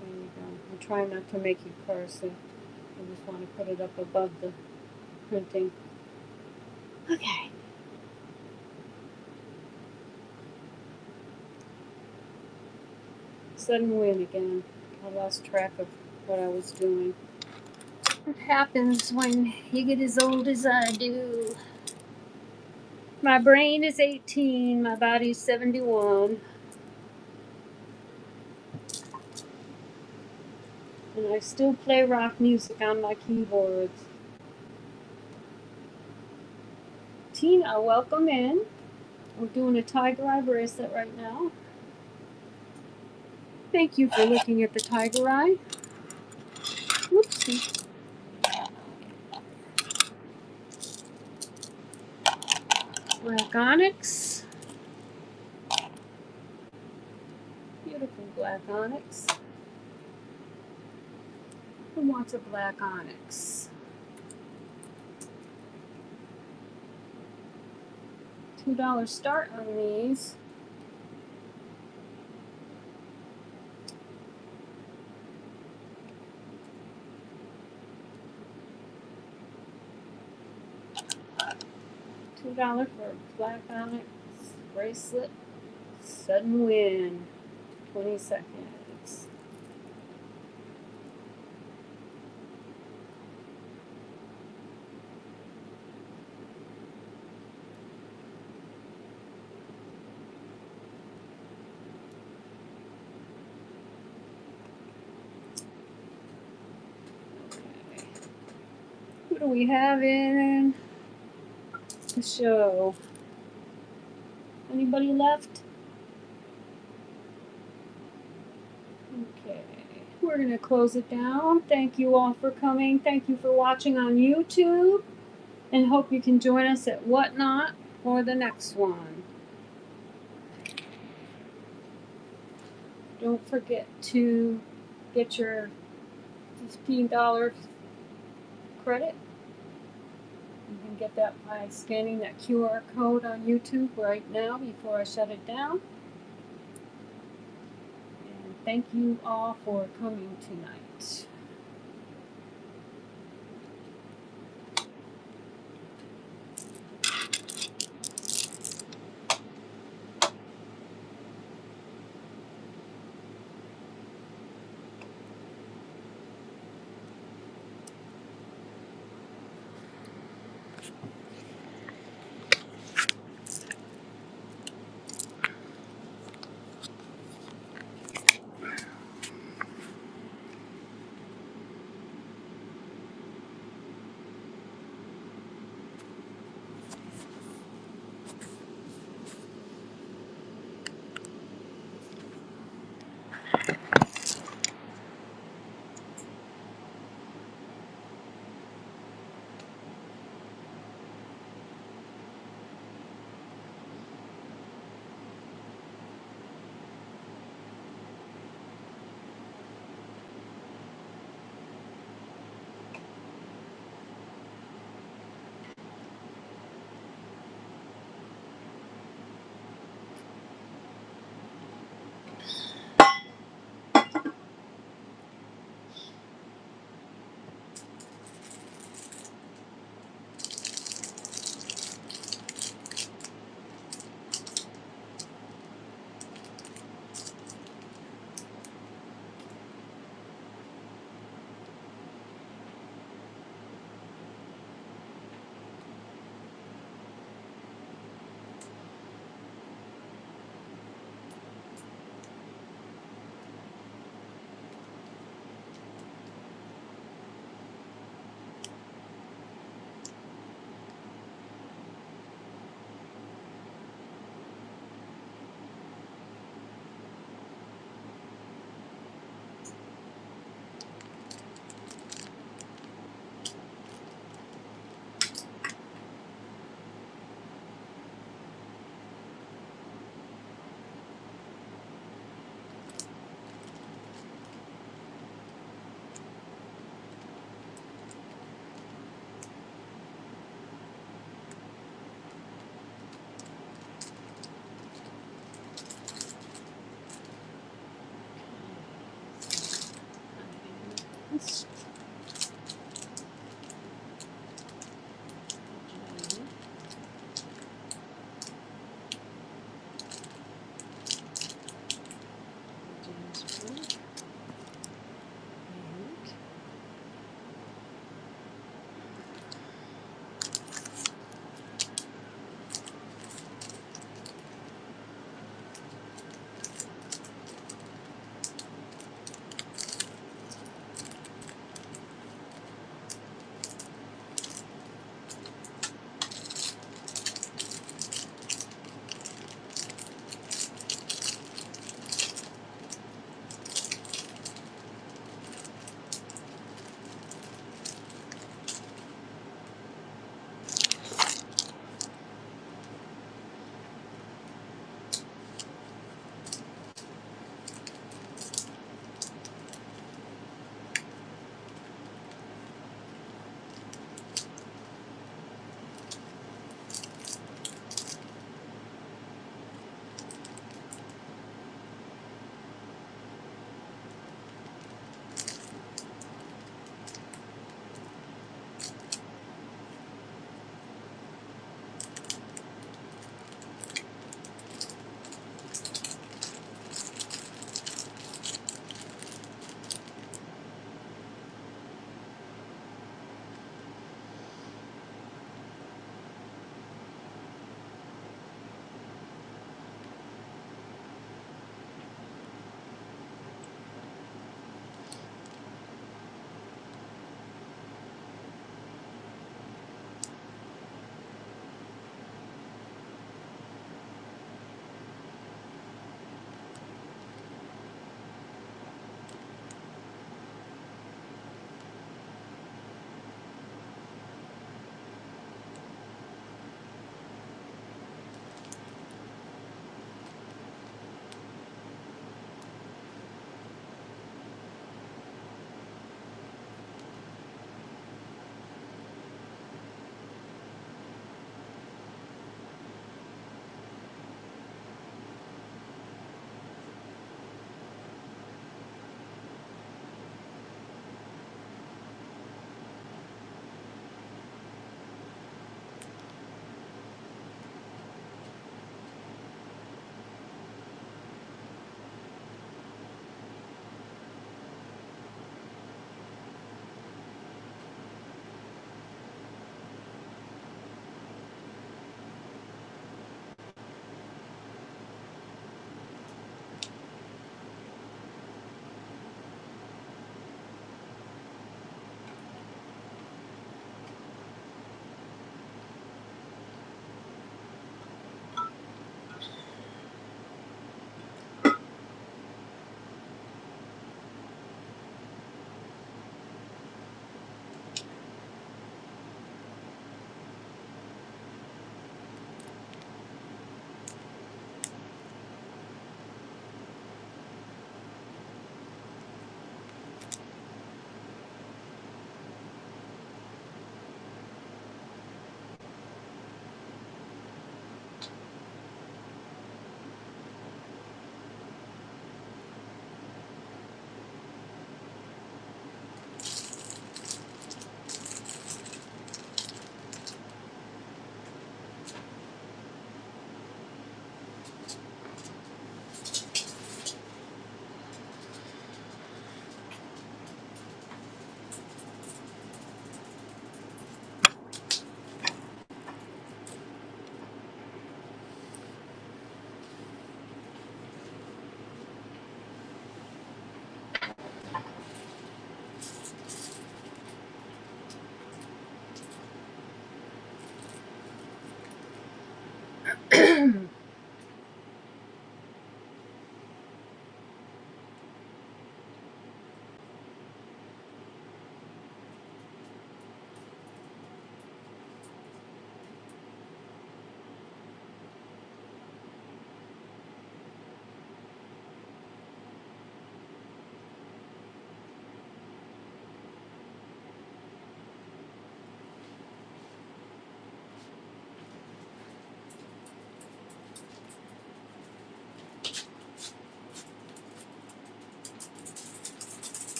There you go. I'm trying not to make you curse it. I just want to put it up above the printing. Okay. Sudden wind again. I lost track of what I was doing. What happens when you get as old as I do? My brain is 18, my body's 71. And I still play rock music on my keyboards. Tina, welcome in. We're doing a tiger eye bracelet right now. Thank you for looking at the tiger eye. Whoopsie. Black onyx. Beautiful black onyx. Who wants a black onyx? $2 start on these. $2 for a black onyx bracelet. Sudden wind. 20 seconds. Okay. Who do we have in the show? Anybody left? Okay. We're going to close it down. Thank you all for coming. Thank you for watching on YouTube. And hope you can join us at Whatnot for the next one. Don't forget to get your $15 credit. You can get that by scanning that QR code on YouTube right now before I shut it down. And thank you all for coming tonight.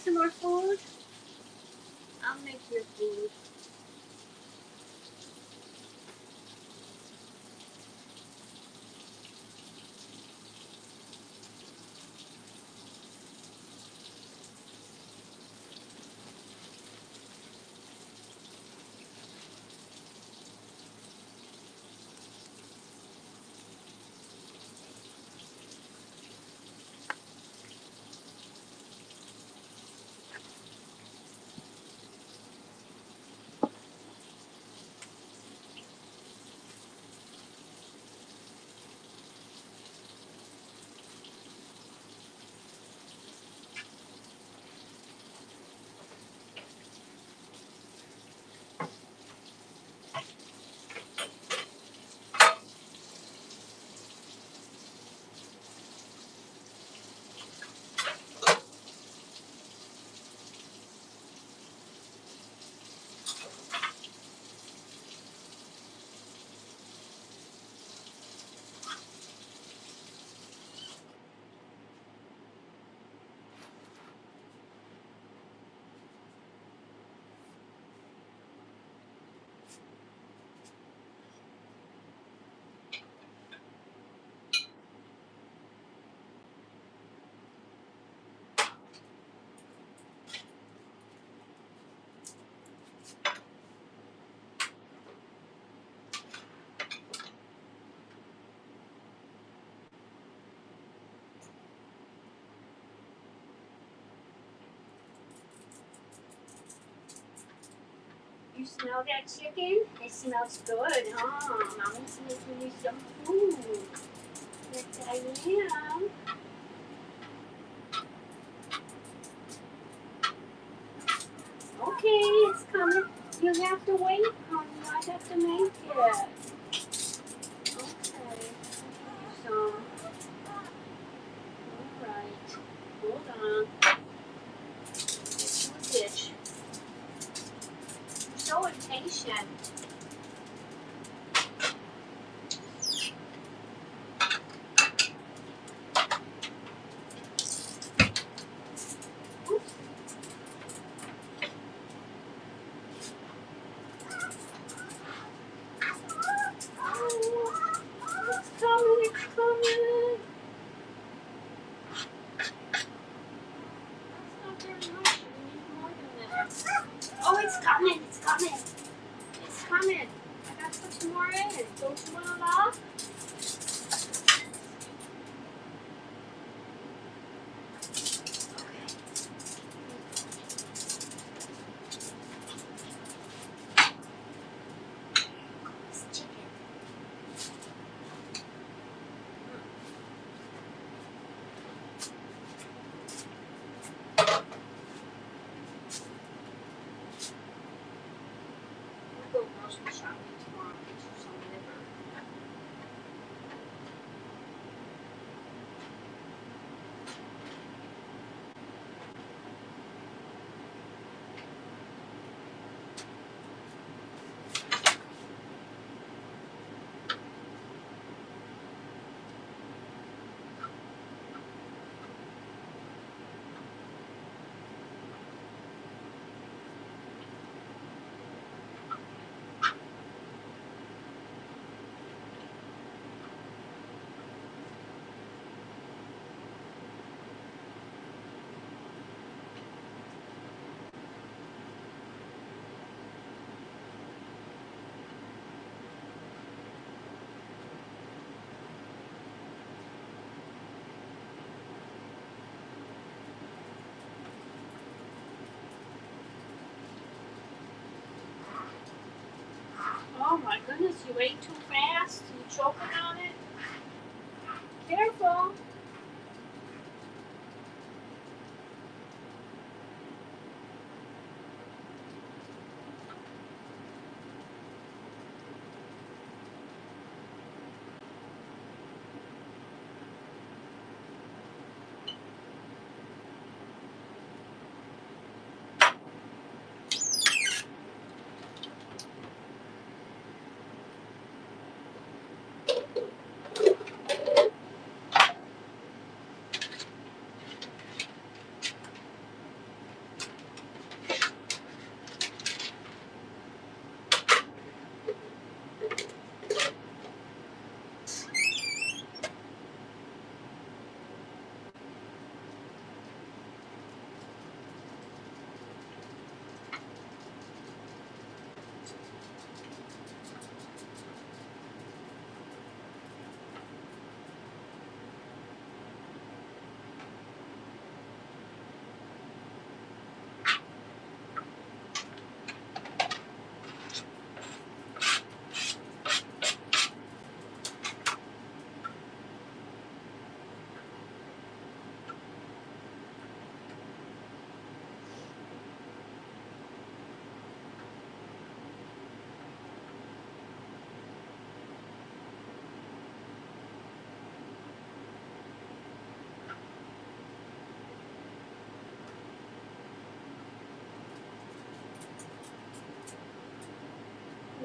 want some more food? I'll make your food. You smell that chicken? It smells good, huh? Mommy's making me some food. Yes, I am. Okay, it's coming. You have to wait, honey. I have to make it. Okay. So, alright. Hold on. Get you a dish. You're so impatient. Oops. Oh, it's coming, it's coming. That's not very much. We need more than that. Oh, it's coming, it's coming. It's coming. I gotta put some more in. Don't you want a lot? Okay. This chicken. We'll go grocery shopping tomorrow. Get you some liver. Oh my goodness, you ate too fast. You choking on it? Careful.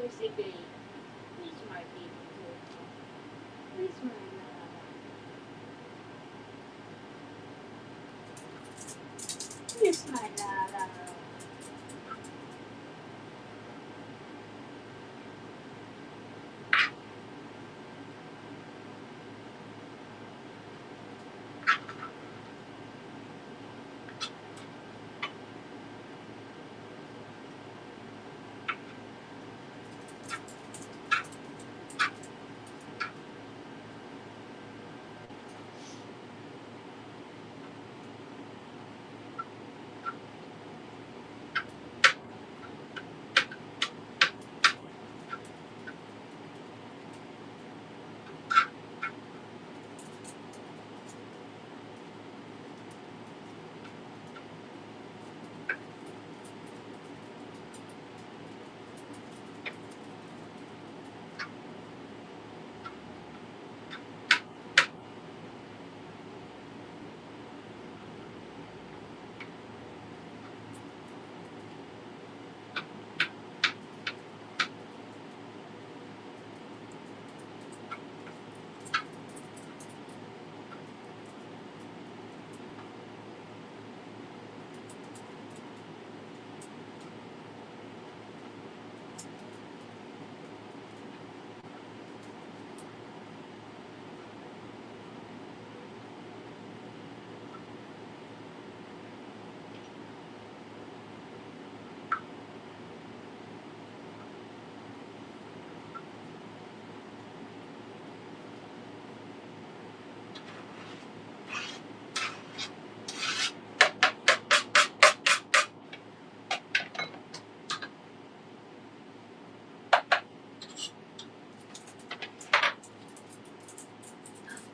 me see Bead. Where's my baby girl? Where's my Lala? Where's my Lala?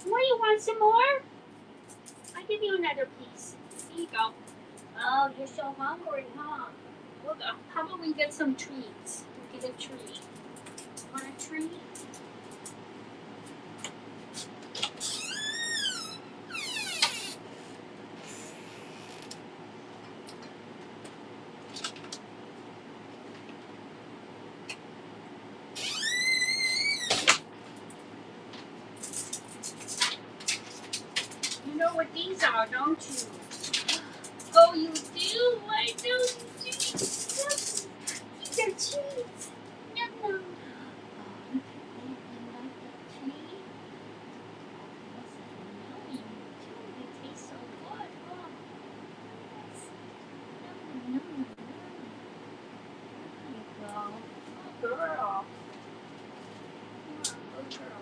What, you want some more? I'll give you another piece. Here you go. Oh, you're so hungry, huh? Well, how about we get some treats? We get a treat. Want a treat? You know what these are, don't you? Oh, you do? Why don't you do? These are treats. Yum, yum. Oh, look at that. You like that treat? Yes, I know you do. They taste so good, huh? Yes. Yum, yum, yum, yum. There you go. Good girl. Good girl.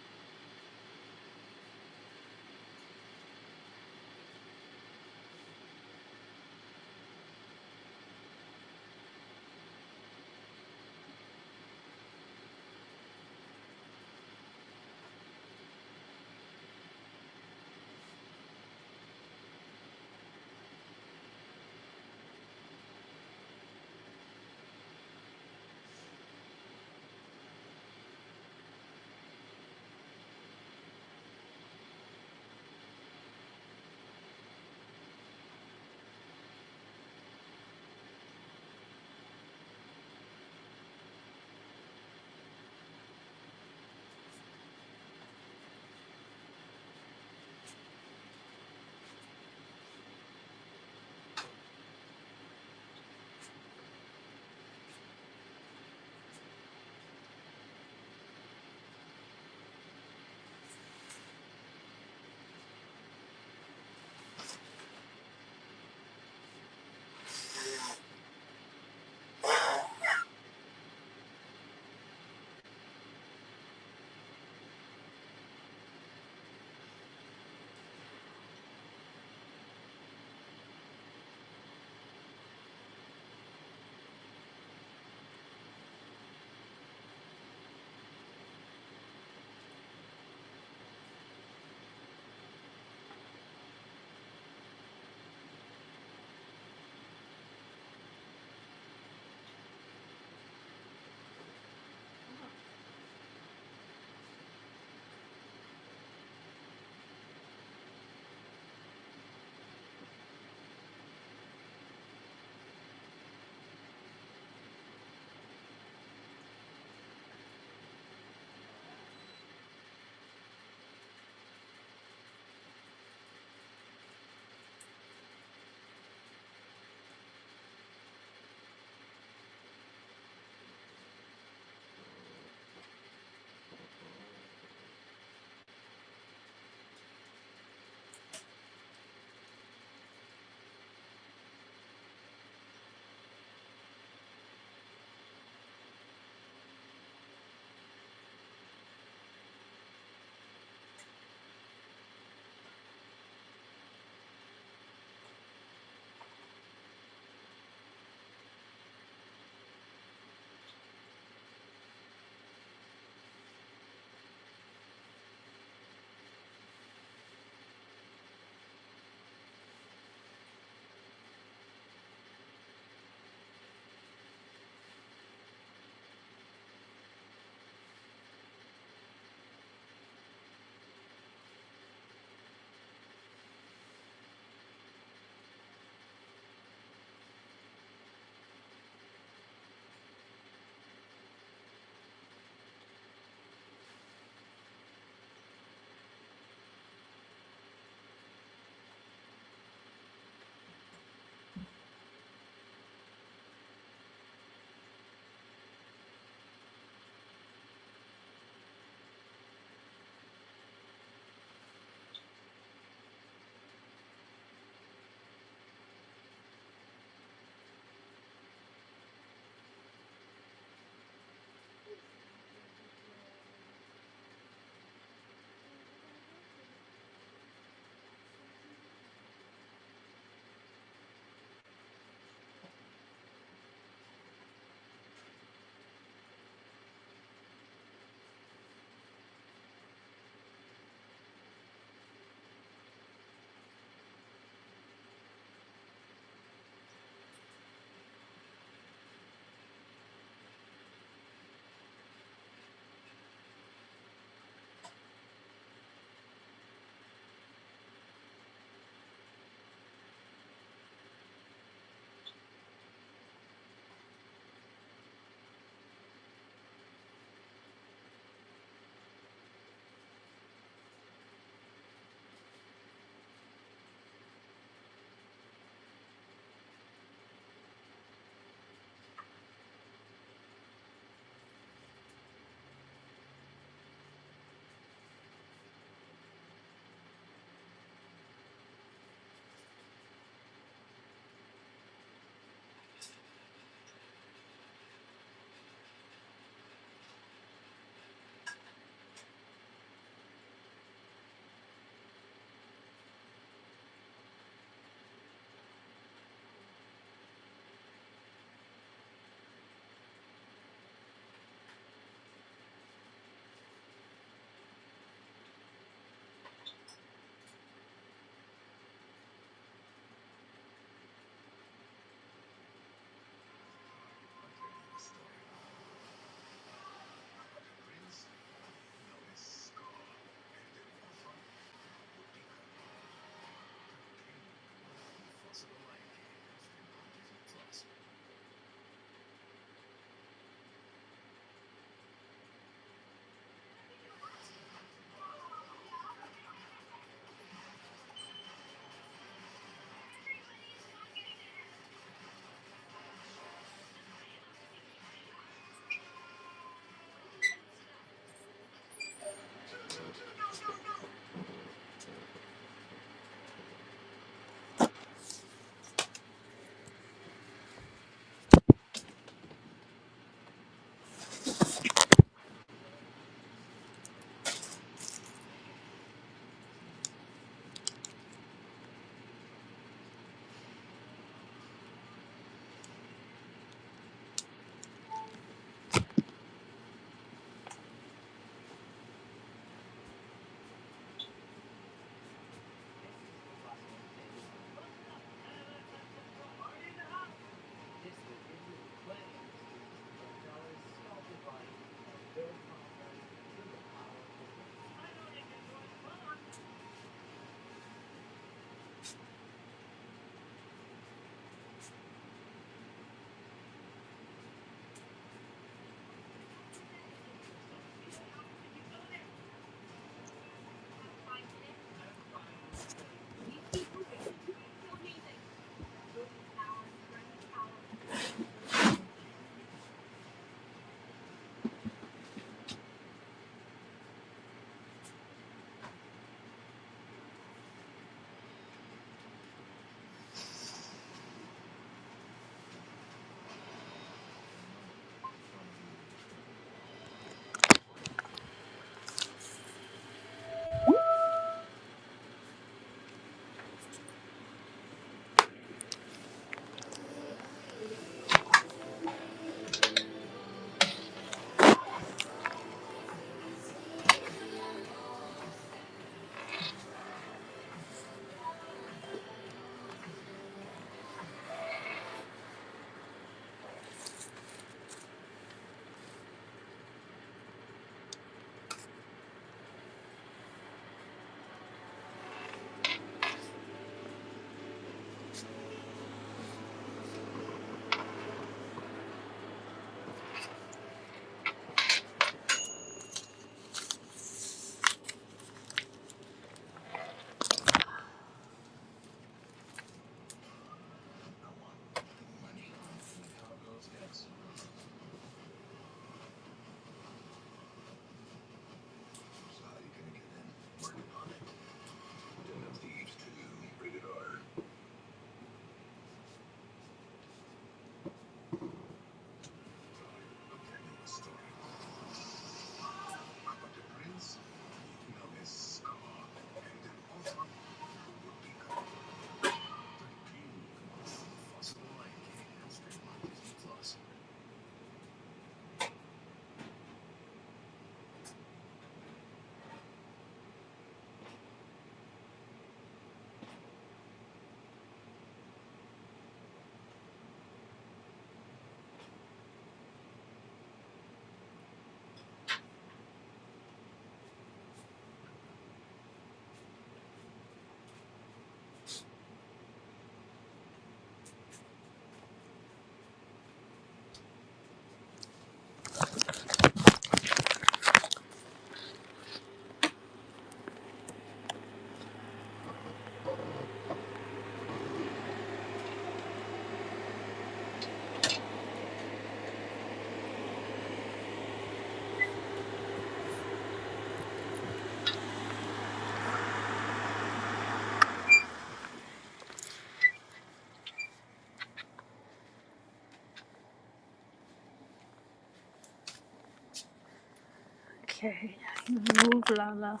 Okay, move Lala.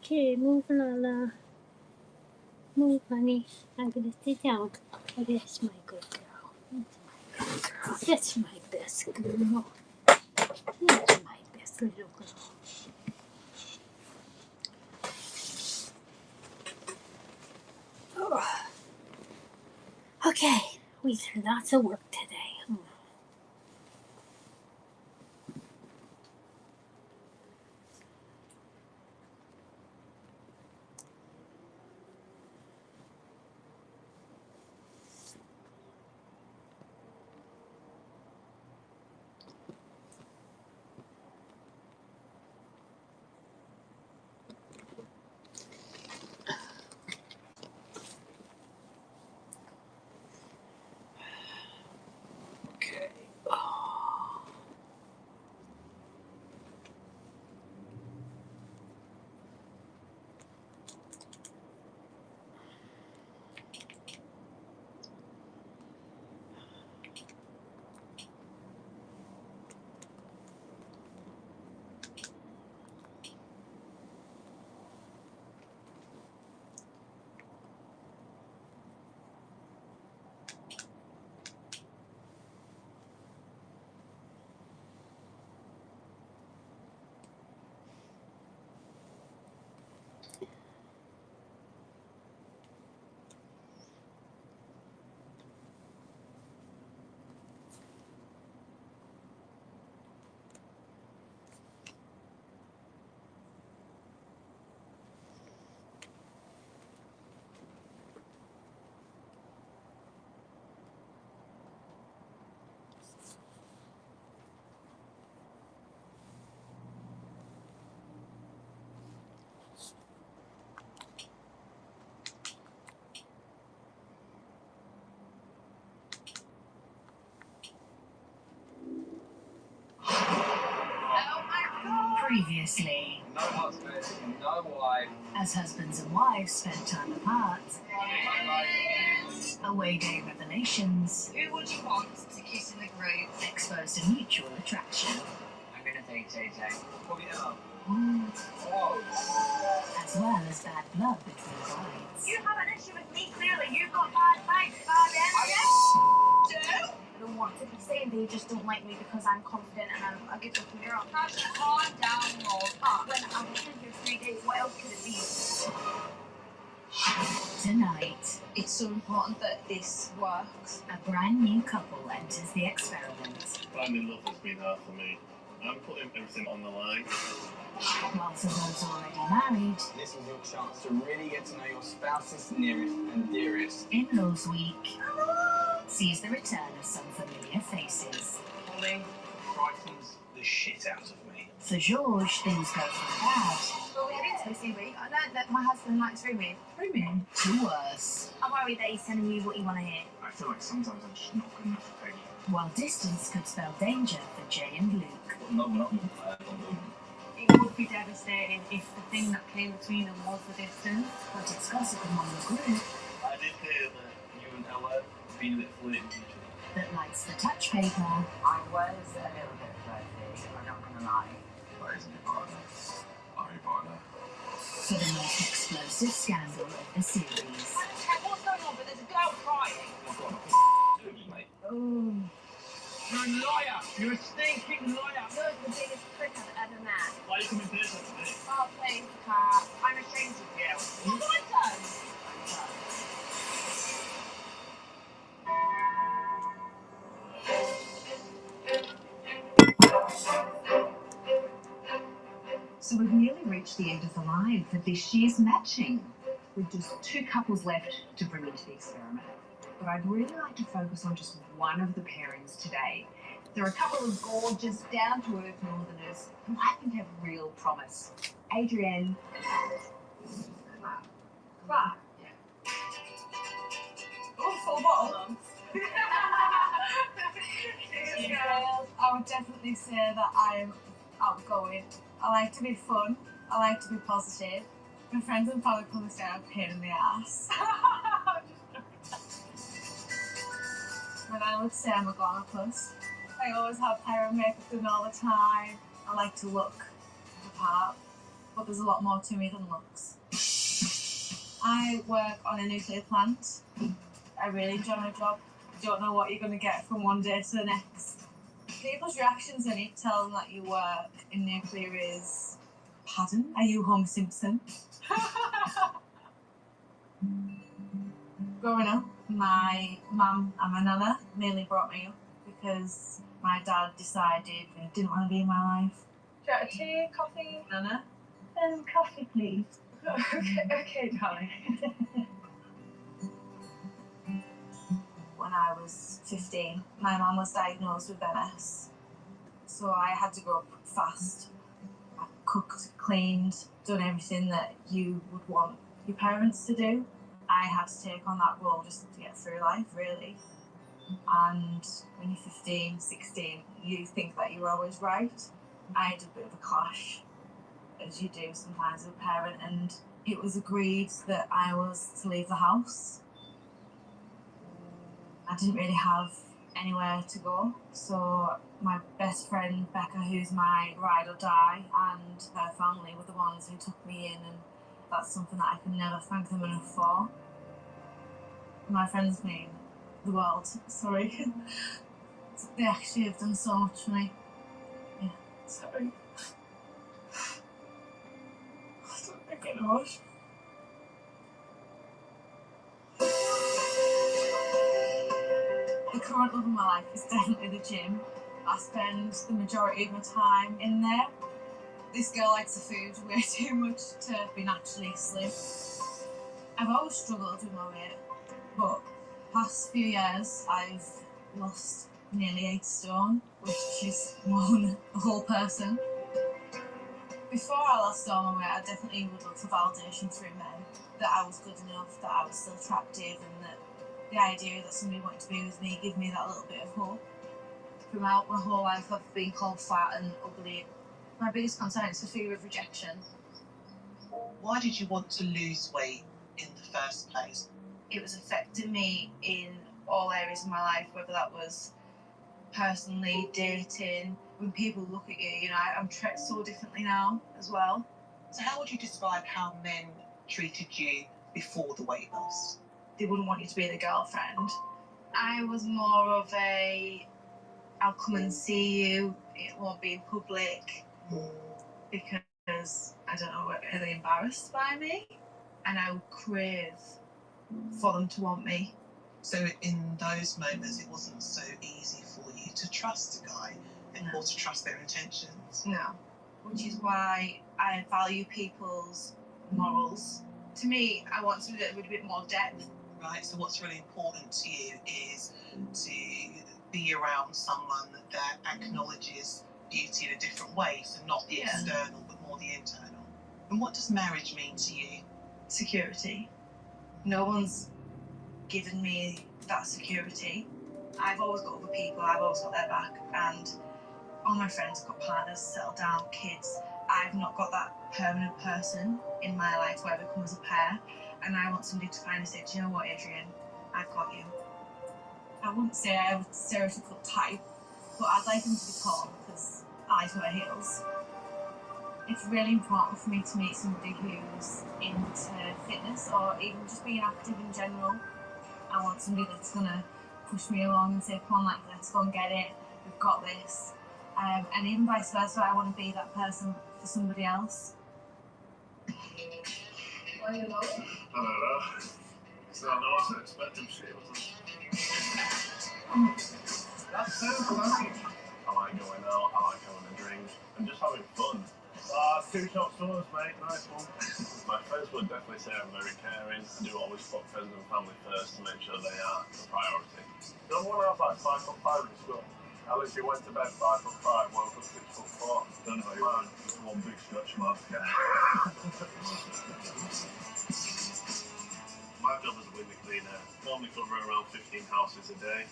Okay, move Lala. Move, honey. I'm gonna sit down. Oh, that's my good girl. That's my best girl. That's my best little girl. Oh. Okay, we did lots of work today. Okay. Previously, no husband, no wife. as husbands and wives spend time apart, away day revelations Who would you want to kiss in the group? exposed a mutual attraction, I'm gonna take JJ. Probably Emma. Whoa. as well as bad blood between brides. You have an issue with me, clearly. You've got bad faith, bad energy. Do? I don't want to be saying they just don't like me because I'm confident and I'm a good looking girl. Tasha, calm down, Lord. When I've been here 3 days, what else could it be? Tonight, It's so important that this works. a brand new couple enters the experiment, Finding love has been hard for me. I'm putting everything on the line. while for those already married, This is your chance to really get to know your spouse's nearest and dearest. in-laws week sees the return of some familiar faces. Holly frightens the shit out of me. For George, things go from bad Well, we had intimacy week. I learned that my husband likes rooming. to worse, I'm worried that he's telling you what you want to hear. I feel like sometimes I'm just not good enough for Peggy. while distance could spell danger for Jay and Luke. No, we're not moving. Don't move. It would be devastating if the thing that came between them was the distance. But it's gossip among the group I did hear that you and Ella have been a bit flirty with each other. that lights the touch paper I was a little bit flirty, I'm not gonna lie. That isn't your partner. I'm your partner. for the most explosive scandal of the series. What's going on? But there's a girl crying. I've got nothing to do, mate. Oh. You're a liar. You're a stinking liar. You're the biggest prick I've ever met. Why are you coming here today? Oh, please, Kat. I'm ashamed of you. What have I done? So we've nearly reached the end of the line for this year's matching, with just 2 couples left to bring into the experiment. But I'd really like to focus on just one of the pairings today. They're a couple of gorgeous, down-to-earth northerners who I think have real promise. Adrienne. Clark. full bottle. I would definitely say that I'm outgoing. I like to be fun. I like to be positive. My friends and family probably say I'm a pain in the ass. But I would say I'm a glamour plus. I always have hair and makeup done all the time. I like to look the part, but there's a lot more to me than looks. I work on a nuclear plant. I really enjoy my job. You don't know what you're going to get from one day to the next. People's reactions when you tell them that you work in nuclear is, pardon, are you Homer Simpson? Growing up, my mum and my nana nearly brought me up because my dad decided he didn't want to be in my life. Do you want a tea, coffee, nana? Coffee, please. Okay, darling. When I was 15, my mum was diagnosed with MS. So I had to grow up fast. I cooked, cleaned, done everything that you would want your parents to do. I had to take on that role just to get through life, really. And when you're 15, 16, you think that you're always right. I had a bit of a clash, as you do sometimes with a parent, and it was agreed that I was to leave the house. I didn't really have anywhere to go, so my best friend Becca, who's my ride or die, and her family were the ones who took me in, and that's something that I can never thank them enough for. My friends mean the world, sorry. They actually have done so much for me. Yeah, sorry. I don't think I know. The current love of my life is definitely the gym. I spend the majority of my time in there. This girl likes the food way too much to be naturally slim. I've always struggled with my weight, but past few years I've lost nearly 8 stone, which is more than a whole person. Before I lost all my weight, I definitely would look for validation through men, that I was good enough, that I was still attractive, and that the idea that somebody wanted to be with me gave me that little bit of hope. Throughout my whole life I've been called fat and ugly. My biggest concern is the fear of rejection. Why did you want to lose weight in the first place? It was affecting me in all areas of my life, whether that was personally, dating, when people look at you, I'm treated so differently now as well. So how would you describe how men treated you before the weight loss? They wouldn't want you to be the girlfriend. I was more of a, I'll come and see you, it won't be in public, because I don't know, are they embarrassed by me? And I would crave for them to want me. So in those moments, it wasn't so easy for you to trust a guy or to trust their intentions? No. Which is why I value people's morals. To me, I want something with a bit more depth. Right, so what's really important to you is to be around someone that acknowledges beauty in a different way, so not the external, but more the internal. And what does marriage mean to you? Security. No one's given me that security. I've always got other people, I've always got their back, and all my friends have got partners, settled down, kids. I've not got that permanent person in my life where we come as a pair, and I want somebody to kind of say, do you know what, Adrian, I've got you. I wouldn't say I have a stereotypical type, but I'd like them to be tall because I like to wear heels. It's really important for me to meet somebody who's into fitness or even just being active in general. I want somebody that's going to push me along and say, come on, let's go and get it, we've got this. And even vice versa, I want to be that person for somebody else. Why are you low? I don't know. So I know what to expect from shit, wasn't That's so funny. I like going out, I like having a drink, and just having fun. 2 short swimmers, mate, nice one. My friends would definitely say I'm very caring. I do always put friends and family first to make sure they are the priority. No one else like 5'5" in school. I literally went to bed 5'5", woke up 6'4". Don't know how you man, just one big stretch mark. My job as a window cleaner, normally cover around 50 litres a day.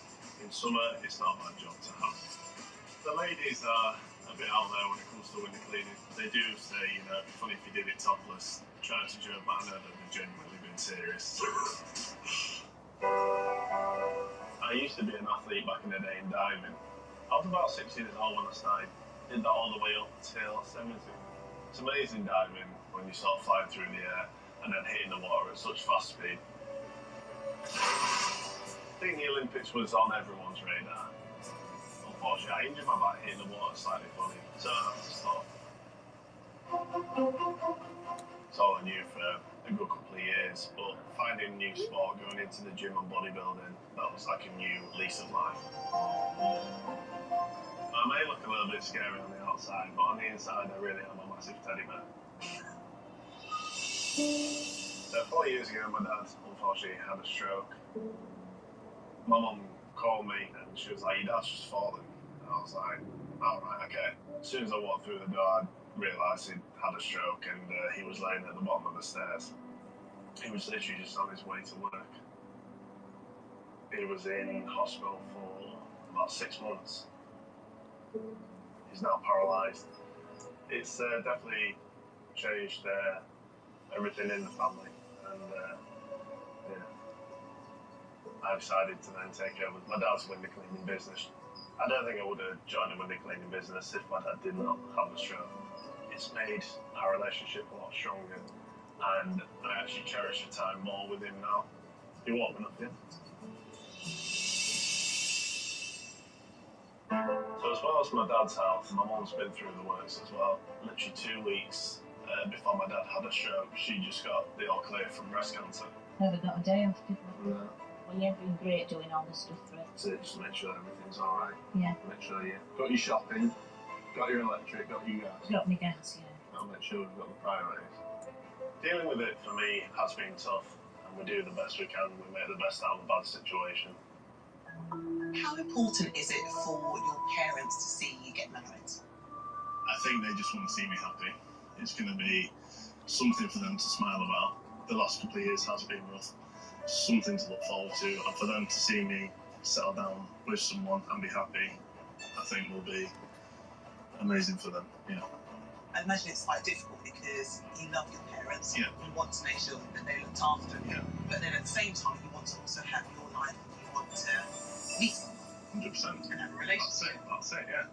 In summer, it's not a bad job to have. The ladies are a bit out there when it comes to window cleaning. They do say, you know, it'd be funny if you did it topless, trying to joke, but I know that they've genuinely been serious. I used to be an athlete back in the day in diving. I was about 6 years old when I started. Did that all the way up till 70. It's amazing diving when you start flying through the air and then hitting the water at such fast speed. I think the Olympics was on everyone's radar. Unfortunately, I injured my back hitting the water slightly funny, so I had to stop. It's all I knew for a good couple of years, but finding a new sport, going into the gym and bodybuilding, that was like a new lease of life. I may look a little bit scary on the outside, but on the inside I really am a massive teddy bear. So 4 years ago my dad unfortunately had a stroke. My mum called me and she was like, your dad's just fallen. And I was like, alright, okay. As soon as I walked through the door I realised he'd had a stroke and he was laying at the bottom of the stairs. He was literally just on his way to work. He was in hospital for about 6 months. He's now paralysed. It's definitely changed everything in the family, and yeah, I decided to then take over my dad's window cleaning business. I don't think I would have joined the window cleaning business if my dad did not have a stroke. It's made our relationship a lot stronger, and I actually cherish the time more with him now. He won't be nothing. So as well as my dad's health, my mum's been through the works as well. Literally 2 weeks before my dad had a stroke, she just got the all clear from breast cancer. Never got a day off, did we? No. Well, you've been great doing all this stuff for it. So just to make sure everything's alright. Yeah. Make sure you got your shopping, got your electric, got your gas. Got me gas, yeah. I'll make sure we've got the priorities. Dealing with it for me has been tough, and we do the best we can. We make the best out of a bad situation. How important is it for your parents to see you get married? I think they just want to see me happy. It's going to be something for them to smile about. The last couple of years has been rough. Something to look forward to, and for them to see me settle down with someone and be happy, I think will be amazing for them. Yeah. I imagine it's quite difficult because you love your parents. Yeah. You want to make sure that they looked after you. Yeah. But then at the same time, you want to also have your life. You want to meet someone 100%. and have a relationship. That's it, yeah.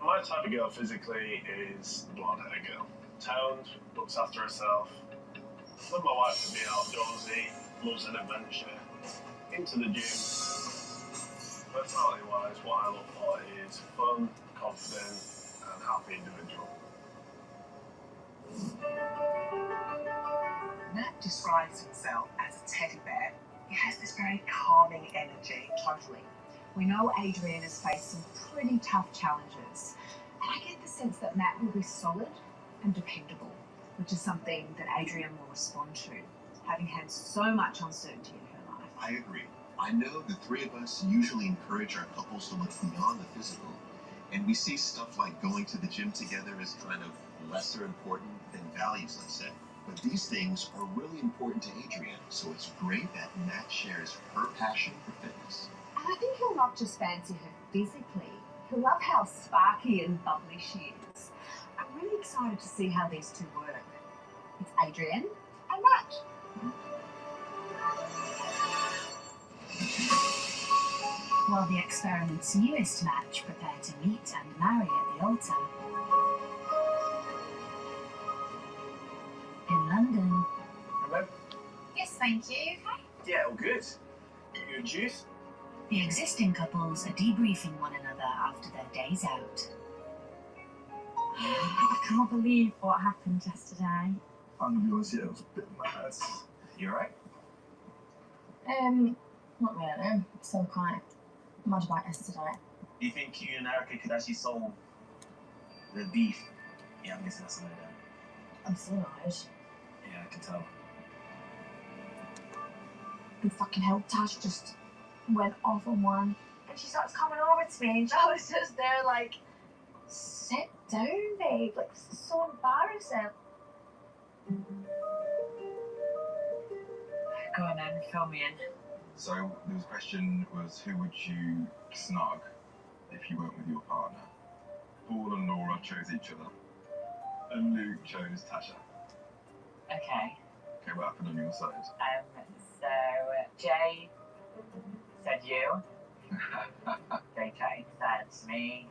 My type of girl physically is the blonde-haired girl. Toned, looks after herself. Love my wife to be outdoorsy, loves an adventure, into the gym. Personality-wise, what I look for is fun, confident, and happy individual. Matt describes himself as a teddy bear. He has this very calming energy. Totally. We know Adrian has faced some pretty tough challenges, and I get the sense that Matt will be solid and dependable, which is something that Adrian will respond to, having had so much uncertainty in her life. I agree. I know the three of us usually encourage our couples to look beyond the physical, and we see stuff like going to the gym together as kind of lesser important than values, let's say. But these things are really important to Adrian, so it's great that Matt shares her passion for fitness. And I think he'll not just fancy her physically, he'll love how sparky and bubbly she is. I'm really excited to see how these two work. It's Adrian and Matt. While the experiment's newest match prepare to meet and marry at the altar. In London. Hello? Yes, thank you. Okay. Yeah, all good. You a juice? The existing couples are debriefing one another after their days out. I can't believe what happened yesterday. I'm gonna be honest, yeah, it was a bit mad. You alright? Not really. So quite mad about yesterday. Do you think you and Erica could actually solve the beef? Yeah, I'm guessing that's something like that. I'm so annoyed. Yeah, I can tell. And fucking hell, Tash just went off on one. And she starts coming over to me and I was just there like, sit down, babe. Like, this is so embarrassing. Go on then, fill me in. So the question was, who would you snog if you weren't with your partner? Paul and Laura chose each other, and Luke chose Tasha. Okay. Okay, what happened on your side? So Jay said you. JJ said me.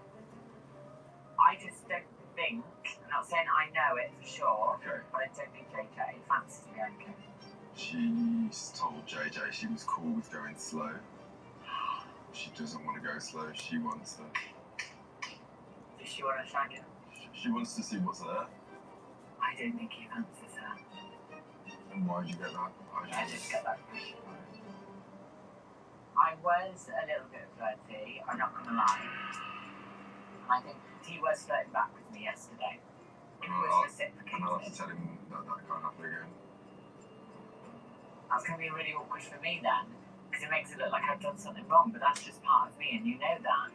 I just don't think, I'm not saying I know it for sure, Okay. but I don't think JJ fancies me. Okay. She told JJ she was cool with going slow. She doesn't want to go slow. She wants to. Does she want to shag him? She wants to see what's there. I don't think he fancies her. And why did you get that? I just get that impression. I was a little bit flirty, I'm not gonna lie. I think he was flirting back with me yesterday. It was reciprocated. And I'll have to tell him that can't happen again. That's going to be really awkward for me then, because it makes it look like I've done something wrong, but that's just part of me, and you know that.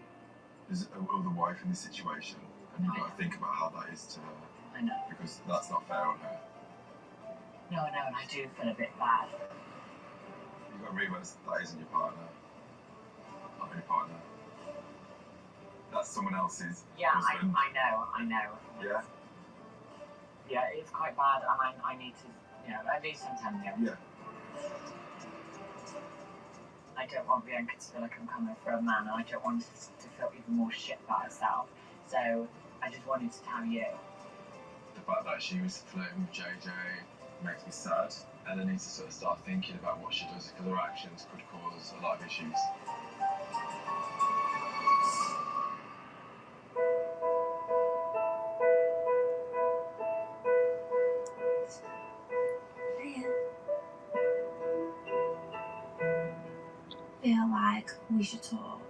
There's the wife in this situation, and you've got to think about how that is to her. I know. Because that's not fair on her. No, and I do feel a bit bad. You've got to realise that isn't your partner. Not your partner. That's someone else's husband. I know. Yeah? Yeah, it's quite bad, and I need to, at least I'm telling you. Yeah. I don't want Bianca to feel like I'm coming for a man, and I don't want her to feel even more shit about herself. So I just wanted to tell you. The fact that she was flirting with JJ makes me sad, and I need to sort of start thinking about what she does, because her actions could cause a lot of issues. Feel like we should talk.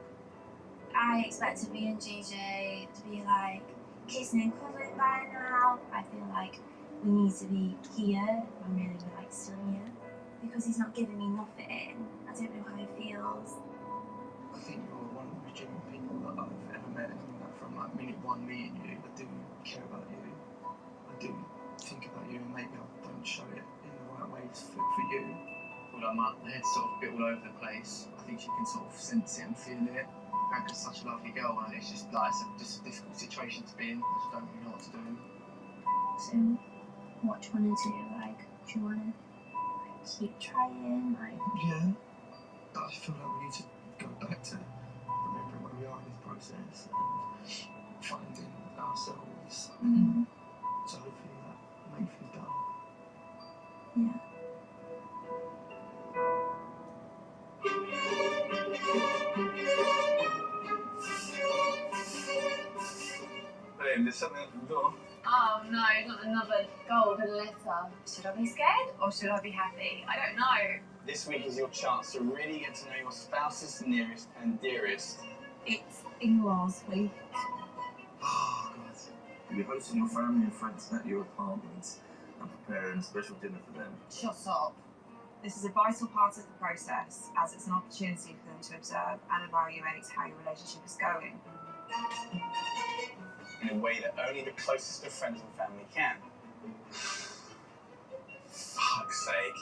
I expected me and JJ to be like kissing and cuddling by now. I feel like we need to be here. I'm really like still here because he's not giving me nothing. I don't know how he feels. I think you're one of the most genuine people that I've ever met, and that from like minute one meeting you, I do care about you. I do think about you, and maybe I don't show it in the right ways for you. Well, my head's sort of a bit all over the place. I think you can sort of sense it and feel it. Bianca's such a lovely girl, and it's just like just a difficult situation to be in. I just don't really know what to do. So, what do you want to do? Like, do you want to keep trying? Like, yeah. I feel like we need to go back to remembering where we are in this process and finding ourselves. So hopefully that makes things better. yeah. Babe, there's something at the door. Oh no, not another golden letter. Should I be scared or should I be happy? I don't know. This week is your chance to really get to know your spouse's nearest and dearest. It's in-laws week. Oh, God. You'll be hosting your family and friends at your apartment and preparing a special dinner for them. Shut up. This is a vital part of the process, as it's an opportunity for them to observe and evaluate how your relationship is going. In a way that only the closest of friends and family can. Fuck's sake.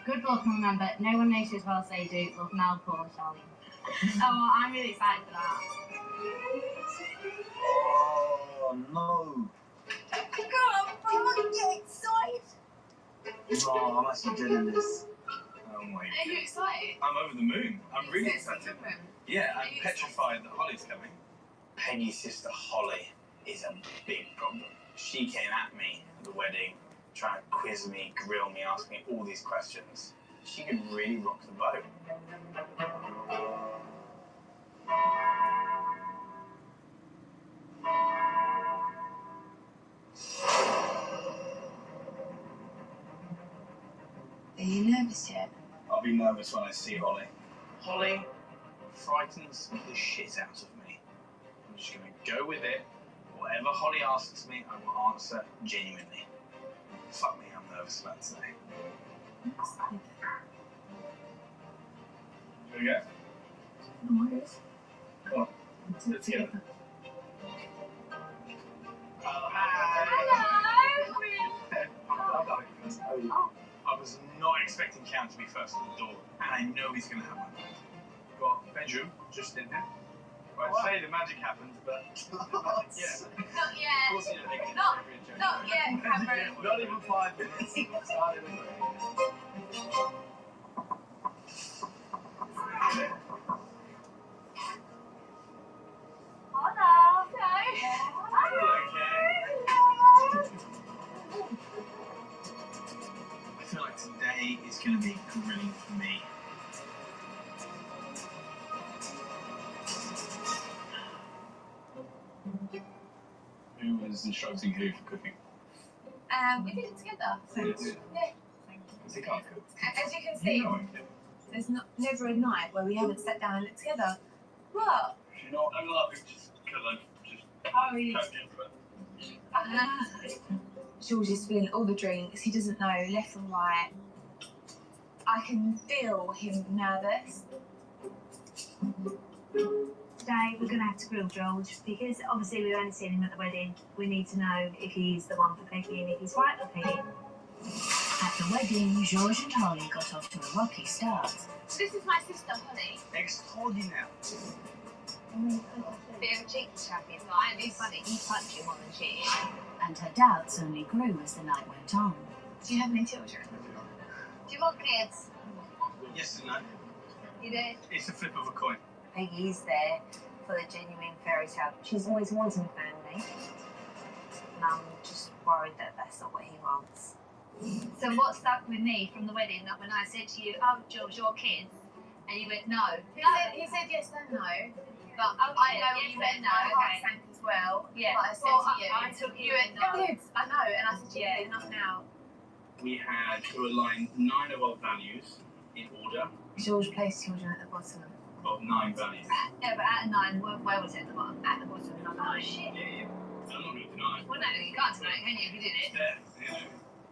Good luck, and remember, no one knows you as well as they do. Love, Mel, Paul, Charlie. Oh, I'm really excited for that. Oh, no. God, I'm fucking get excited. No, I'm actually dead in this. Oh my Are you God. excited? I'm over the moon. I'm really Is it excited. something? Yeah, I'm petrified that Holly's coming. Peggy's sister Holly is a big problem. She came at me at the wedding, trying to quiz me, grill me, ask me all these questions. She could really rock the boat. Are you nervous yet? I'll be nervous when I see Holly. Holly frightens the shit out of me. I'm just gonna go with it. Whatever Holly asks me, I will answer genuinely. Fuck me, I'm nervous about today. Here we go. No worries. Come on, let's do it together. Oh, hi. Hello. I'll go first. I'll was not expecting Cam to be first at the door, and I know he's going to have my back. Got a bedroom just in there. Well, I'd say the magic happened, but yeah. Not yet. Not yet, Cameron. Not even 5 minutes. Started with Hello. I feel like today is going to be grilling for me. Who was instructing who for cooking? We did it together. So, Yes. yeah. Because he can't cook. As you can see, there's never a night where we haven't sat down and looked together. What? You know, I'm laughing just because I'm just tucked into it. George is spilling all the drinks. He doesn't know left from right. I can feel him nervous. Today we're going to have to grill George because obviously we've only seen him at the wedding. We need to know if he's the one for Peggy and if he's right for Peggy. At the wedding, George and Holly got off to a rocky start. So this is my sister, Holly. Extraordinaire. Bit of a cheeky chappy, but I do funny. He punched you more than she. And her doubts only grew as the night went on. Do you have any children? Do you want kids? Yes and no. You do? It's a flip of a coin. Peggy's there for the genuine fairy tale. She's always wanted a family. And I'm just worried that that's not what he wants. So what stuck with me from the wedding that when I said to you, oh George, your kids, and you went no. He said yes and no. But I know yes you meant and no. no, I okay. sank as well. Yeah. But I said Well, to you, I took you went no. kids. I know, and I said to you, Yeah. not now. We had to align 9 of our values in order George placed children at the bottom. of 9 values. Yeah, but out of 9, where was it at the bottom? At the bottom, not 9. Oh shit. Yeah. I'm not going to deny it. Well, no, you can't deny it, can you, if you did it? There, you know.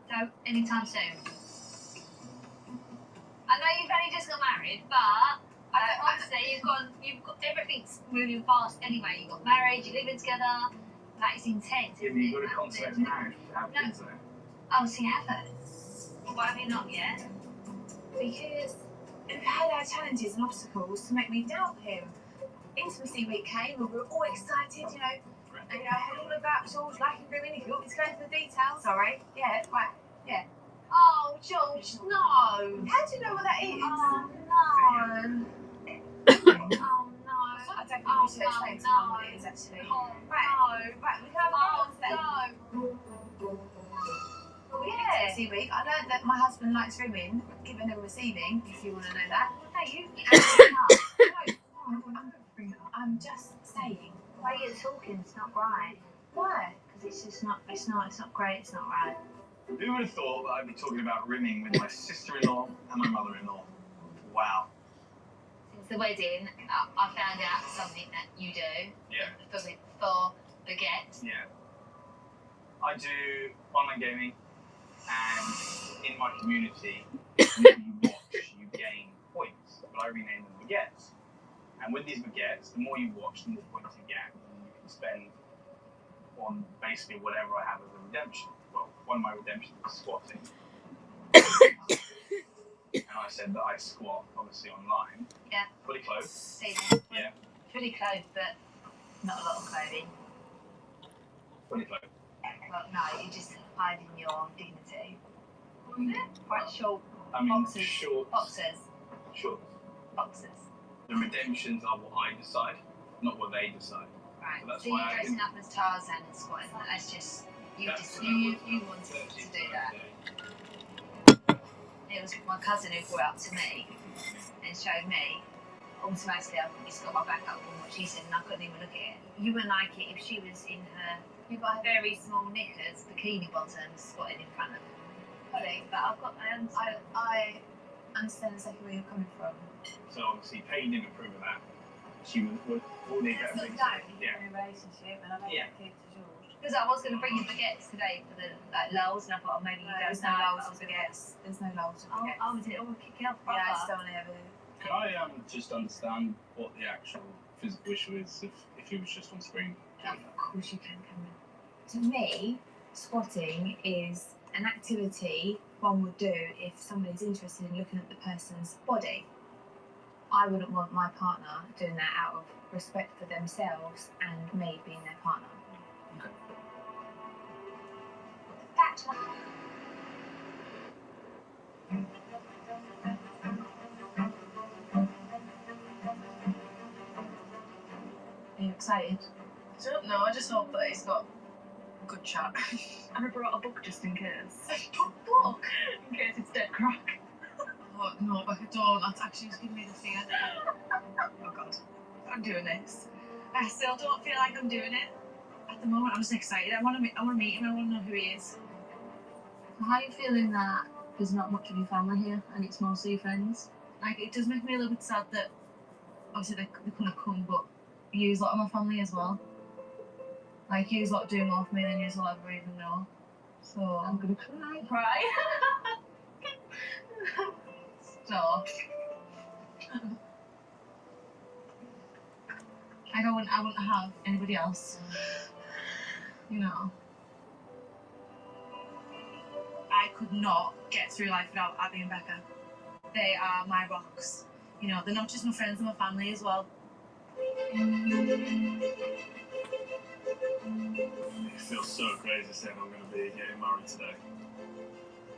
So, anytime soon. I know you've only just got married, but obviously you've got everything's moving fast anyway. You've got married, you're living together. That is intense, Yeah, isn't you've it? got to consummate marriage to have No. kids there. Oh, so you haven't? Why have you not yet? Because we've had our challenges and obstacles to make me doubt him. Intimacy week came, we were all excited, you know. And I heard all about George liking women. If you want me to go into the details, sorry. Yeah, right. Yeah. Oh, George, no. How do you know what that is? Oh, no. Oh, no. I don't think we should explain to Mum what it is actually. Oh, Right, we can have a go on today. no. Yeah. Intimacy week, I learned that my husband likes women, giving and receiving, if you want to know that. Hey, you. I'm just saying. The way you're talking, it's not right. Why? Because it's just not, it's not great, it's not right. Who would have thought that I'd be talking about rimming with my sister-in-law and my mother-in-law? Wow. Since the wedding, I found out something that you do. Yeah. For Baguette. Yeah. I do online gaming, and in my community, whenever you watch, you gain points. But I rename them baguettes. And with these baguettes, the more you watch, the more points you get. And you can spend on basically whatever I have as a redemption. Well, one of my redemptions is squatting. And I said that I squat, obviously, online. Yeah. Fully clothed. See that? Yeah. Fully clothed, but not a lot of clothing. Fully clothed. Well, no, you're just hiding your dignity. Quite short I mean, boxers. shorts. Boxers. Shorts. Boxers. The redemptions are what I decide, not what they decide. Right. So that's So why you're I dressing can- up as Tarzan and squatting. That's just you. That's Just what I you want. wanted to do 13th that. birthday. It was my cousin who brought up to me and showed me. Automatically, I just got my back up on what she said, and I couldn't even look at it. You wouldn't like it if she was in her very small knickers, bikini bottoms, squatting in front of Holly. But I've got my own. I understand exactly where you're coming from. So obviously, Payne didn't approve of that. She would need that thing. Yeah. In a relationship, and I've had Yeah. a kid to George. Because I was going to bring you baguettes today for the lulls, and I thought, oh, maybe you don't There's no know. lulls or baguettes. There's no lulls or baguettes. Oh, did it all kick off? Yeah, I just don't want to ever. Can I just understand what the actual physical issue is if he was just on screen? Of course you can, Cameron. To me, squatting is an activity one would do if somebody's interested in looking at the person's body. I wouldn't want my partner doing that out of respect for themselves and me being their partner. Okay. That's Are you excited? I don't know, I just hope that he's got a good chat. And I brought a book just in case. A book? In case it's dead crack. Oh, no, Becca, don't. That's actually just giving me the fear. Oh, God. I'm doing this. I still don't feel like I'm doing it. At the moment, I'm just excited. I want to meet him. I want to know who he is. How are you feeling that there's not much of your family here and it's mostly your friends? Like, it does make me a little bit sad that, obviously, they couldn't come, but you's lot of my family as well. Like, you's lot do more for me than you's will ever even know. So... I'm gonna cry. Cry? Stop. Like, I wouldn't have anybody else. You know. I could not get through life without Abby and Becca. They are my rocks. You know, they're not just my friends, they're my family as well. It feels so crazy saying I'm going to be getting married today.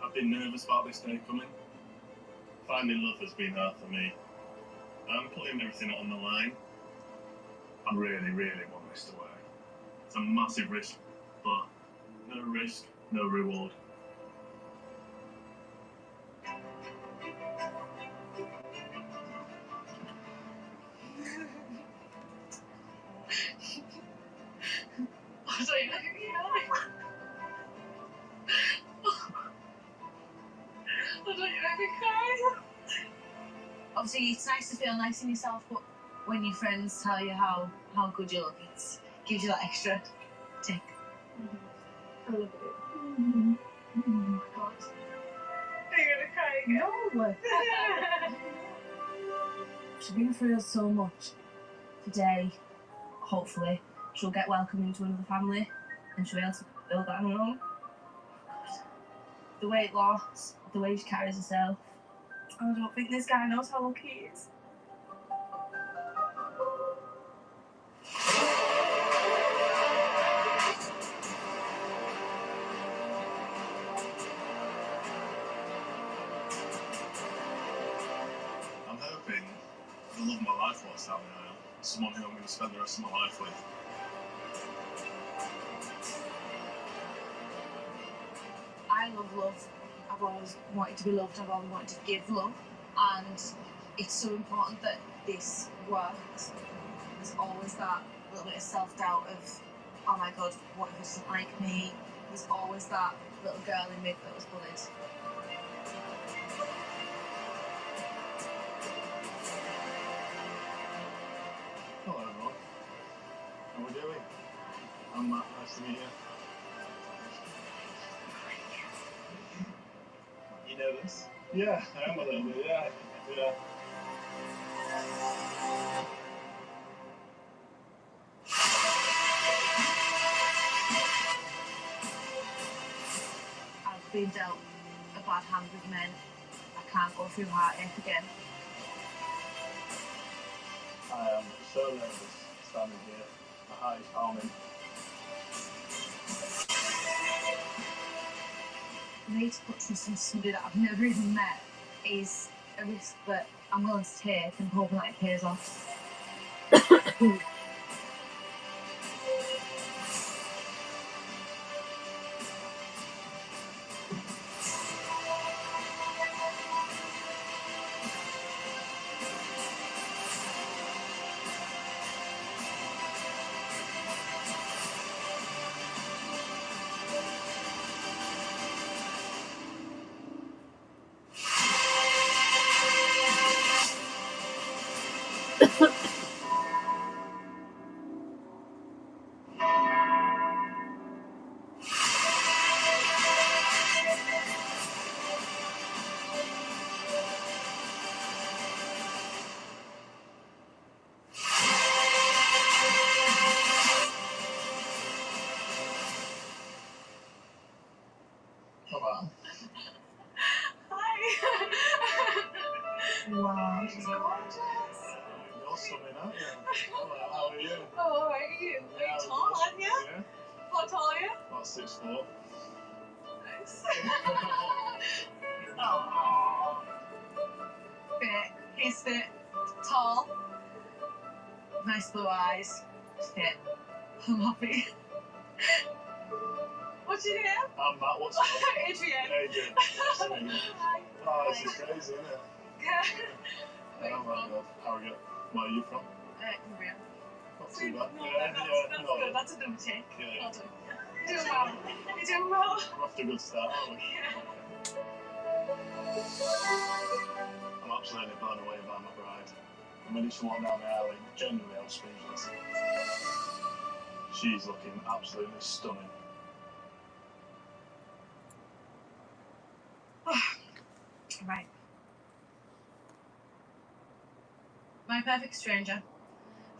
I've been nervous about this day coming. Finding love has been hard for me. I'm putting everything on the line. I really, really want this to work. It's a massive risk, but no risk, no reward. I don't even know who you are. I don't even know if you cry. Obviously, it's nice to feel nice in yourself, but when your friends tell you how good you look, it gives you that extra tick. I love it. God. Are you gonna cry again? No! She's been through so much. Today, hopefully, she'll get welcomed into another family and she'll be able to build that on her own. The weight loss, the way she carries herself. I don't think this guy knows how lucky he is. I'm hoping the love of my life walks down the aisle. Someone who I'm going to spend the rest of my life with. I love love. I've always wanted to be loved. I've always wanted to give love. And it's so important that this works. There's always that little bit of self-doubt of, oh my God, what if he doesn't like me? There's always that little girl in me that was bullied. Hello everyone. How are we doing? I'm Matt, nice to meet you. You know this? Yeah, I am a little bit, yeah. I've been dealt a bad hand with men. I can't go through heartache again. I am so nervous standing here. My heart is pounding. For me to put trust in somebody that I've never even met is a risk that I'm willing to take and hoping that it pays off. Come on. Wow, she's gorgeous. You're swimming, aren't you? Hello, how are you? Oh, alright, you. Yeah, Are you tall, aren't you? Yeah. What tall are you? About 6'4". Nice. Oh. Fit. He's fit. Tall. Nice blue eyes. Fit. I'm happy. What's your name? I'm Matt, what's your name? Adrian. Adrian. Nice to meet you. Hi. Oh, this is crazy, isn't it? Yeah. Oh my god, how are you? Where are you from? Cumbria. Not too bad. No, Yeah, that's no. good. That's a double tick. Yeah. Well done. You're doing well. You're doing well. We're off to a good start, aren't we? Yeah. I'm absolutely blown away by my bride. The minute she walked down the aisle, genuinely I was speechless. She's looking absolutely stunning. Right. My perfect stranger.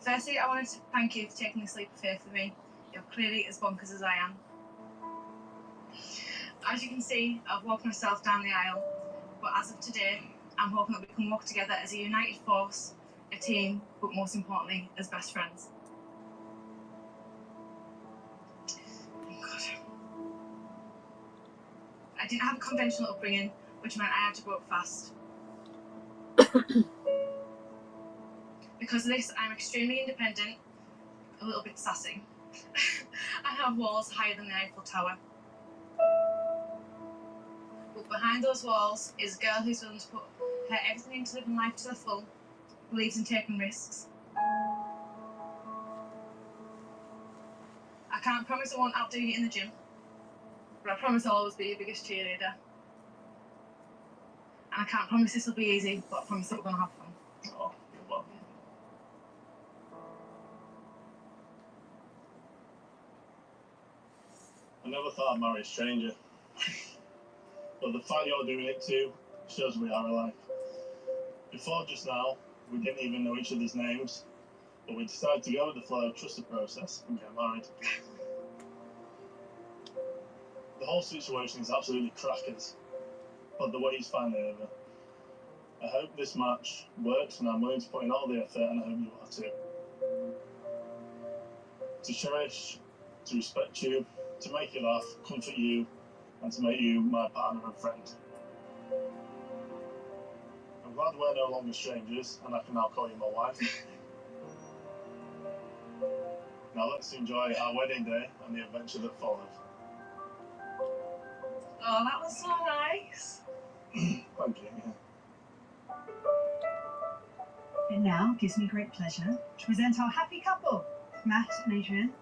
Firstly, I wanted to thank you for taking this leap of faith with me. You're clearly as bonkers as I am. As you can see, I've walked myself down the aisle, but as of today, I'm hoping that we can walk together as a united force, a team, but most importantly, as best friends. Oh God. I didn't have a conventional upbringing, which meant I had to grow up fast. Because of this, I'm extremely independent, a little bit sassy. I have walls higher than the Eiffel Tower. But behind those walls is a girl who's willing to put her everything into living life to the full, believes in taking risks. I can't promise I won't outdo you in the gym, but I promise I'll always be your biggest cheerleader. And I can't promise this will be easy, but I promise that we're going to have fun. Oh, well. I never thought I'd marry a stranger. But the fact you're doing it too shows we are alike. Before just now, we didn't even know each other's names, but we decided to go with the flow, trust the process, and get married. The whole situation is absolutely crackers, but the wait's finally over. I hope this match works, and I'm willing to put in all the effort, and I hope you are too. To cherish, to respect you, to make you laugh, comfort you, and to make you my partner and friend. I'm glad we're no longer strangers, and I can now call you my wife. Now let's enjoy our wedding day and the adventure that followed. Oh, that was so nice. Thank you. Yeah. And now it gives me great pleasure to present our happy couple, Matt and Adrian.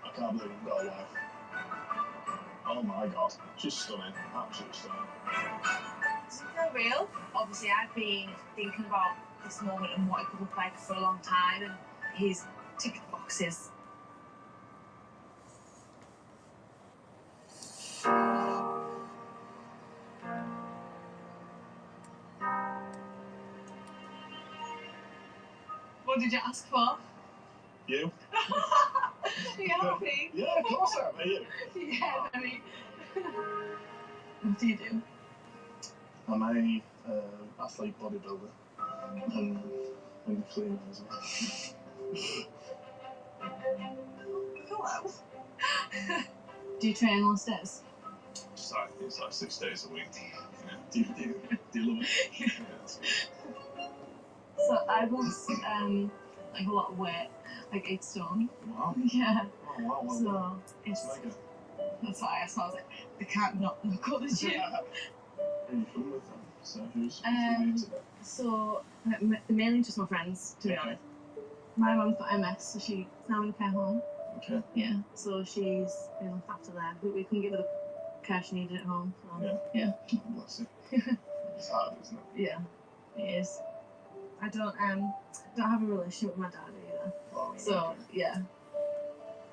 I can't believe I've got a wife. Oh my god, she's stunning, absolutely stunning. Does it feel real? Obviously, I've been thinking about this moment and what it could look like for a long time, and he's ticked the boxes. What did you ask for? You? Are you happy? Yeah, of course I am. Are you? Yeah, very. What do you do? I'm a athlete bodybuilder. And a cleaner as well. Hello. Do you train on stairs? It's like 6 days a week. Yeah. Do you love it? Yeah, that's good. So I was like a lot of weight, like 8 stone. Wow. Yeah. Oh, wow. Well, So it's mega. that's why I was like, they can't not go to the gym. Who are you from with them? So who's new to that? So mainly just my friends, to be honest. My mum's got MS, so she's now in a care home. Okay. Yeah. So she's been looked after there. We couldn't give her the care she needed at home. So. Yeah. Yeah. Bless you. It's hard, isn't it? Yeah. It is. I don't have a relationship with my dad either. Oh, So okay. yeah.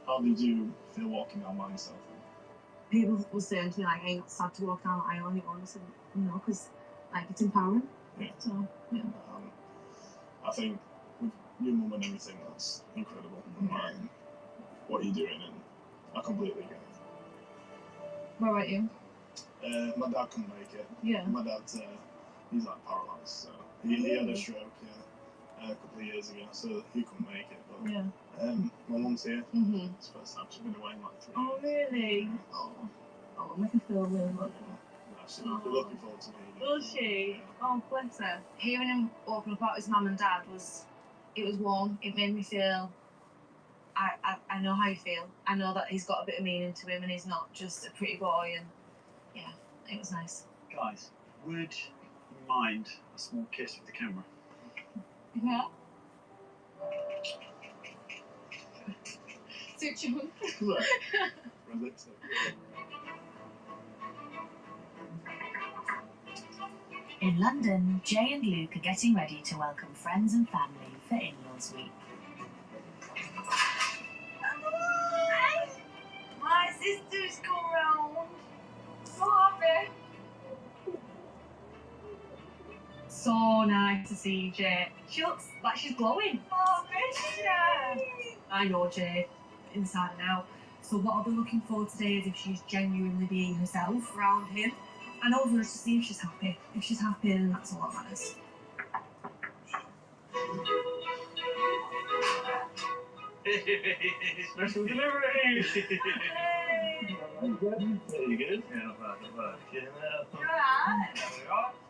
How did you feel walking down by yourself? People were saying to me like, "Hey, not sad to walk down the aisle on your own." I said, "No, because like it's empowering." Yeah. So, yeah. I think with your mum and everything, that's incredible. What you're doing, and I completely get it. What about you? My dad couldn't make it. Yeah. My dad's he's like paralysed, so he had a stroke a couple of years ago, so he couldn't make it. But Yeah. my mum's here. Mm-hmm. It's the first time she's been away in like 3 Oh, years. really? Oh, make her feel really lovely. She's looking forward to meeting you. Will she? Oh, bless her. Hearing him open about his mum and dad was warm. It made me feel. I know how you feel. I know that he's got a bit of meaning to him and he's not just a pretty boy, and yeah, it was nice. Guys, would you mind a small kiss with the camera? Yeah. Suit you. In London, Jay and Luke are getting ready to welcome friends and family for in-laws week. My sister's come round. So happy. So nice to see Jay. She looks like she's glowing. Oh, Bridget. I know Jay inside and out. So what I'll be looking for today is if she's genuinely being herself around him. And over her to see if she's happy. If she's happy, then that's all that matters. Special delivery! You good? Yeah, not bad, not bad. Yeah, there we are. It's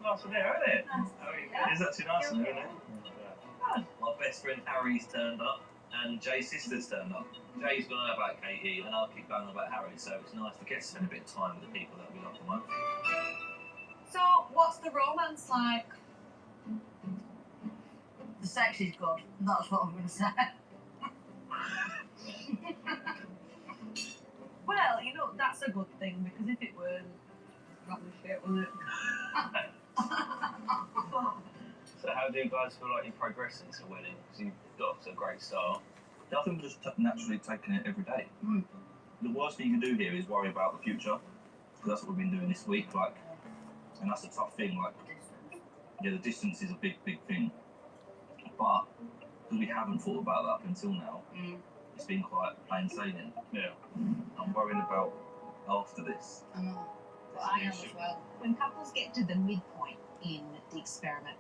nice in there, isn't it? It is actually nice in there, isn't it? My best friend Harry's turned up, and Jay's sister's turned up. Jay's gone on about Katie, and I'll keep going on about Harry, so it's nice to get to spend a bit of time with the people that we love the most. So, what's the romance like? The sex is good. That's what I'm going to say. Well, you know, that's a good thing, because if it weren't, probably shit, wouldn't it? So how do you guys feel like you're progressing to a wedding? Because you've got a great start. I think we're just naturally taking it every day. The worst thing you can do here is worry about the future, because that's what we've been doing this week. Like, and that's a tough thing. Like, yeah, the distance is a big, big thing. But because we haven't thought about that up until now, it's been quite plain sailing. Yeah. I'm worrying about after this. I know. But I am as well. When couples get to the midpoint in the experiment,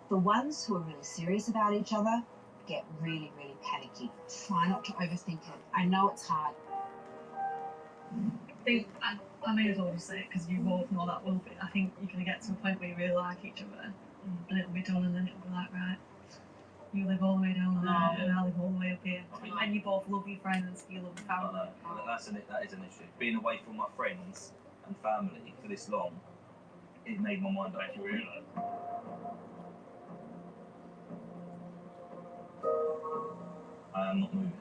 the ones who are really serious about each other get really, really panicky. Try not to overthink it. I know it's hard. I may as well just say it because you both know that will be. I think you're going to get to a point where you really like each other and it'll be done, and then it'll be like, right, you live all the way down there and I live all the way up here. And you both love your friends, you love your family. That is an issue. Being away from my friends and family for this long, it made my mind up. I am not moving.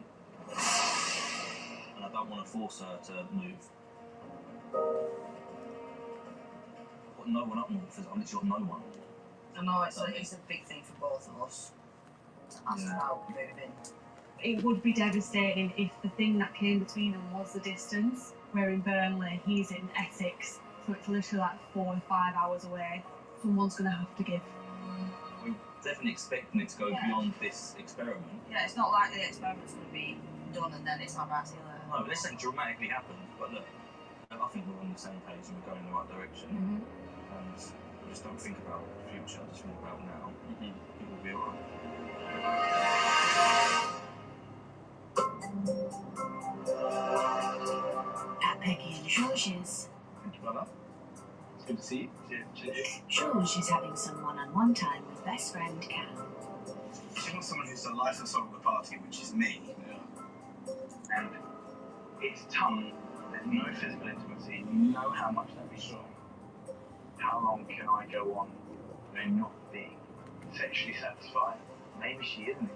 And I don't want to force her to move. I've got no one up north, I've literally got no one. I know, it's a big thing for both of us to ask about moving. It would be devastating if the thing that came between them was the distance. We're in Burnley, he's in Essex, so it's literally like 4 or 5 hours away. Someone's going to have to give. We're definitely expecting it to go beyond this experiment. Yeah, it's not like the experiment's going to be done and then it's not about to later. No, but this ain't dramatically happened, but look, I think we're on the same page and we're going in the right direction. And we just don't think about the future, just think about now. It will be alright. At Peggy and George's, Thank you, brother. It's good to see you. Cheers. George is having some one-on-one time with best friend Cam. She wants someone who's the life and soul of the party, which is me. Yeah. And it's tough. There's no physical intimacy. You know how much that'd be strong. How long can I go on, not being sexually satisfied? Maybe she isn't.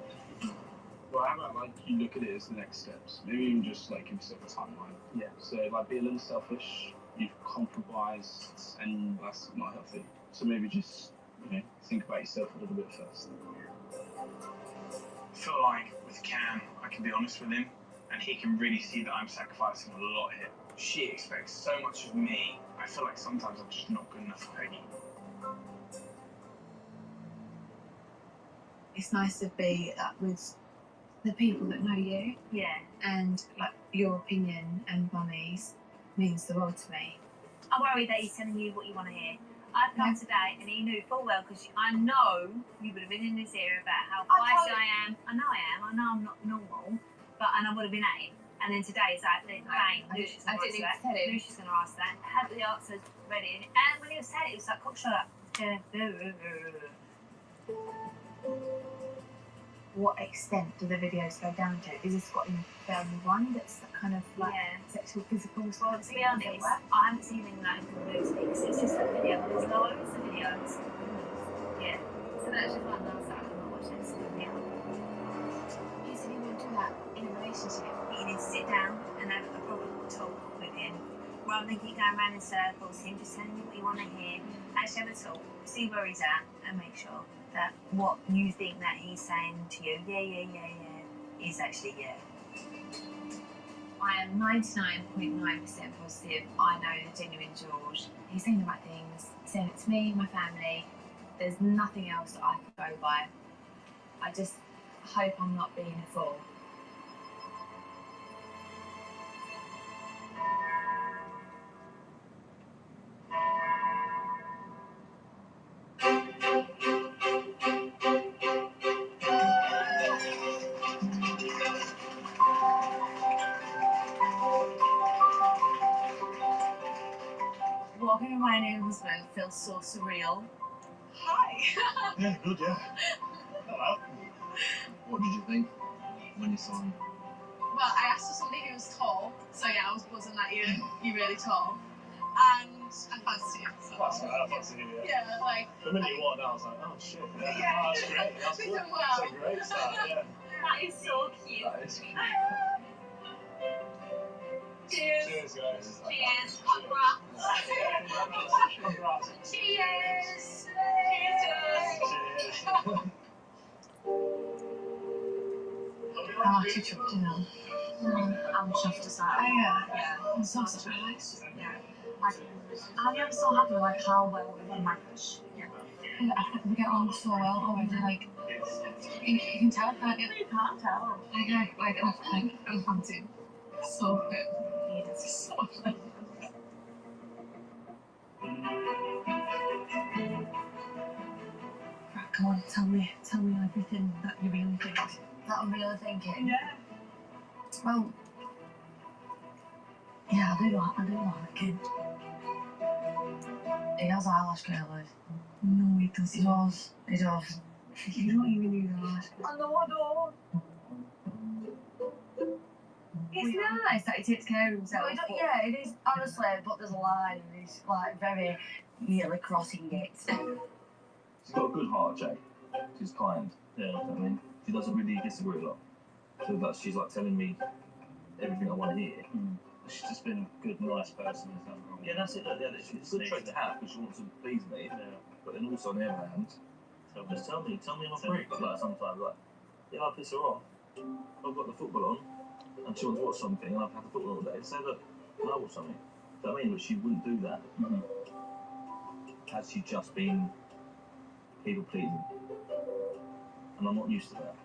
Well, how about like you look at it as the next steps? Maybe even just like give yourself a timeline. Yeah. So like be a little selfish. You've compromised, and that's not healthy. So maybe just think about yourself a little bit first. I feel like with Cam, I can be honest with him, and he can really see that I'm sacrificing a lot here. She expects so much of me. I feel like sometimes I'm just not good enough for Peggy. it's nice to be with the people that know you. Yeah. And like your opinion and Mummy's means the world to me. I worry that he's telling you what you want to hear. I've come today and he knew full well, because I know you would have been in this area about how feisty I am. I know I'm not normal, and I would have been at him. And then today it's like, bang, Lucia's going to ask that. Lucia's going to ask that. Had the answers ready. And when he was saying it was like, cock shut up. What extent do the videos go down to? Is this got in film one that's kind of like sexual, physical? Well, to be honest, I haven't seen anything like it from Lucy, because it's just a video, but there's loads of videos. Yeah. So that's just like last time I'm not watching this video. You said you wouldn't do that in a relationship. You need to sit down and have a proper talk with him, rather than keep going around in circles, him just telling you what you want to hear. Actually have a talk, see where he's at, and make sure that what you think that he's saying to you, is actually I am 99.9% positive I know the genuine George. He's saying the right things. He's saying it to me, my family. There's nothing else that I could go by. I just hope I'm not being a fool. Walking with my new husband feels so surreal. Hi! Yeah, good, yeah. Hello. What did you think when you saw him? Well, I asked for somebody who was tall, so yeah, I was buzzing that you're really tall. And I fancied you. So. That's right, I fancied you, yeah. Yeah, like... The minute you walked out, I was like, oh shit, yeah. Yeah. Oh, that's great, that's good. Well. That's a great start, yeah. That is so cute. That is cute. Cheers. Cheers, guys. Cheers. Congrats. Congrats. Cheers. Cheers. Cheers. I'm actually chuffed, you know. I'm chuffed as that. Yeah. I'm so surprised. Yeah. I'm so happy like how well we match. Yeah. We get along so well already. Like, you can tell, can't you? You can't tell. I'm fancy. So fit. So fit. Right, come on, tell me everything that you really think. That I'm really thinking. Yeah. Well, yeah, I do like him. He has eyelash curlers. No, he does. He does. He does. You don't even use eyelash curlers. I know I don't. It's nice that he takes care of himself. Well, yeah, it is, honestly, but there's a line, and he's like very nearly crossing it. She's got a good heart, Jay. She's kind. Yeah. I mean, she doesn't really disagree a lot. So that she's like telling me everything I want to hear. She's just been a good, nice person. Yeah, that's it. Yeah, it's a good trait to have because she wants to please me. Yeah. But then also on the other hand, just tell me I'm a freak. Like sometimes, like, yeah, I piss her off. I've got the football on, and she wants to watch something, and I've had the football all day. Say, look, can I watch something? Do you know what I mean? But she wouldn't do that. Has she just been people pleasing? And I'm not used to that.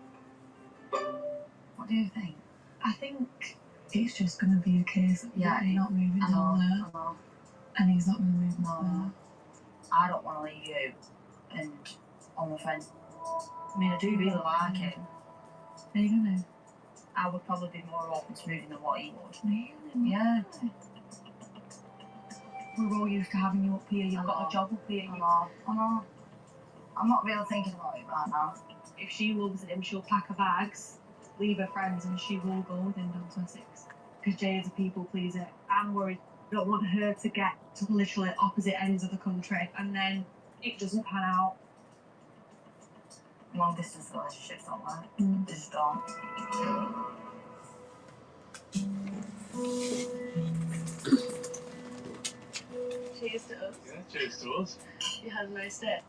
What do you think? I think it's just going to be a case of you're not moving down there, and he's not going to move down there. I don't want to leave you and all my friends. I mean, I do really like him. Are you going to? I would probably be more open to moving than what he would. Really? Yeah. We're all used to having you up here. You've got a job up here. I know. I'm not really thinking about it right now. If she loves him, she'll pack her bags, leave her friends, and she will go with him down to Essex. Because Jay is a people pleaser. I'm worried. I don't want her to get to literally opposite ends of the country, and then it doesn't pan out. Long distance relationships don't work. Just don't. Cheers to us. Yeah, cheers to us. You had a nice day.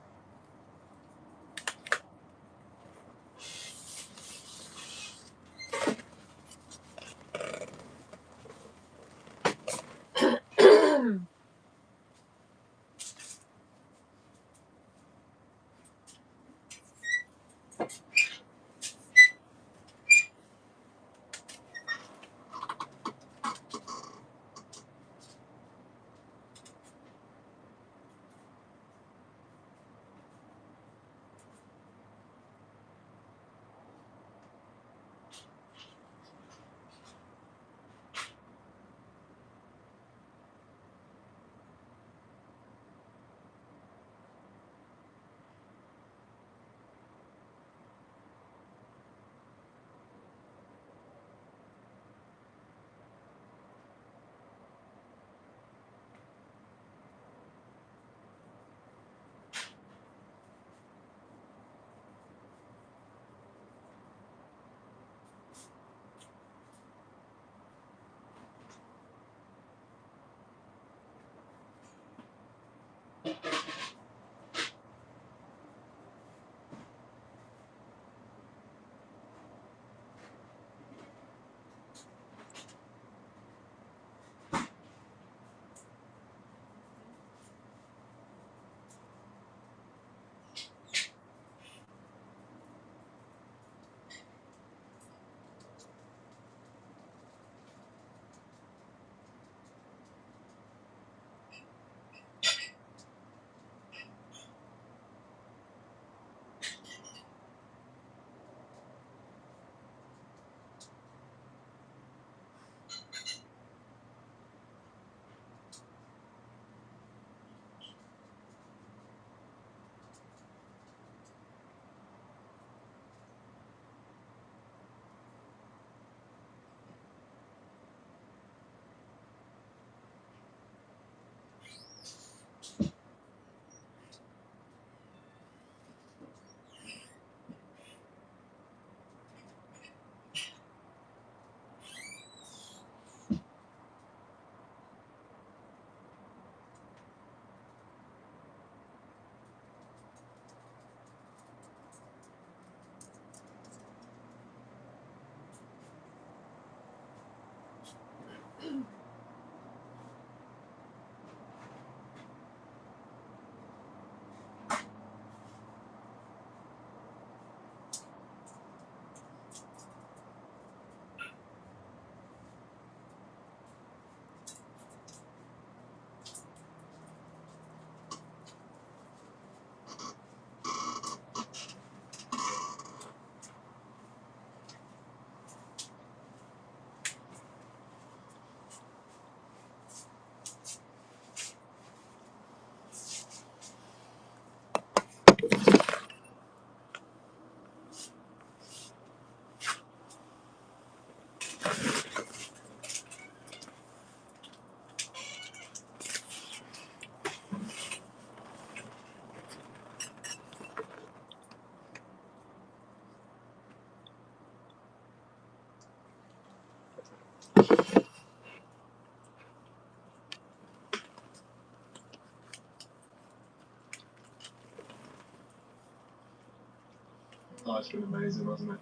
Oh, it's been amazing, hasn't it?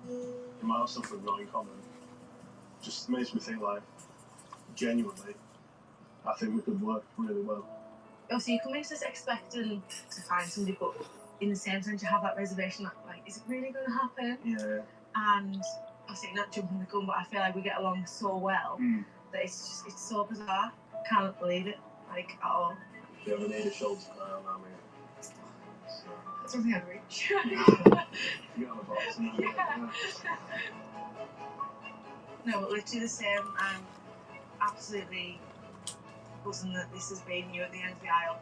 You might have something we've got in common. Just makes me think, like, genuinely, I think we could work really well. Obviously, you come into this expecting to find somebody, but in the same sense, you have that reservation that, like, is it really going to happen? Yeah. And obviously, not jumping the gun, but I feel like we get along so well that it's so bizarre. Can't believe it, like, at all. If you ever need a shoulder to cry on, I'm here. That's something I'd reach. You got the box, and Yeah. No, but literally the same. I'm absolutely buzzing that this has been you at the end of the aisle.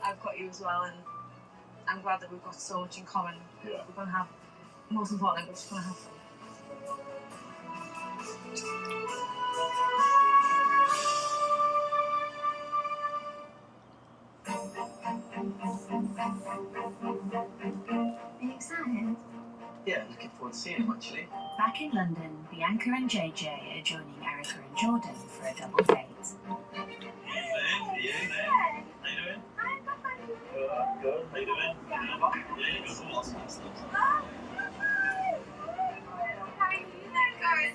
I've got you as well, and I'm glad that we've got so much in common. Yeah. We're going to have, most importantly, we're just going to have fun. Are you excited? Yeah, looking forward to seeing him actually. Back in London, Bianca and JJ are joining Erica and Jordan for a double date. How you doing? Good. How you doing? Yeah, good. Lots of stuff. How are you guys?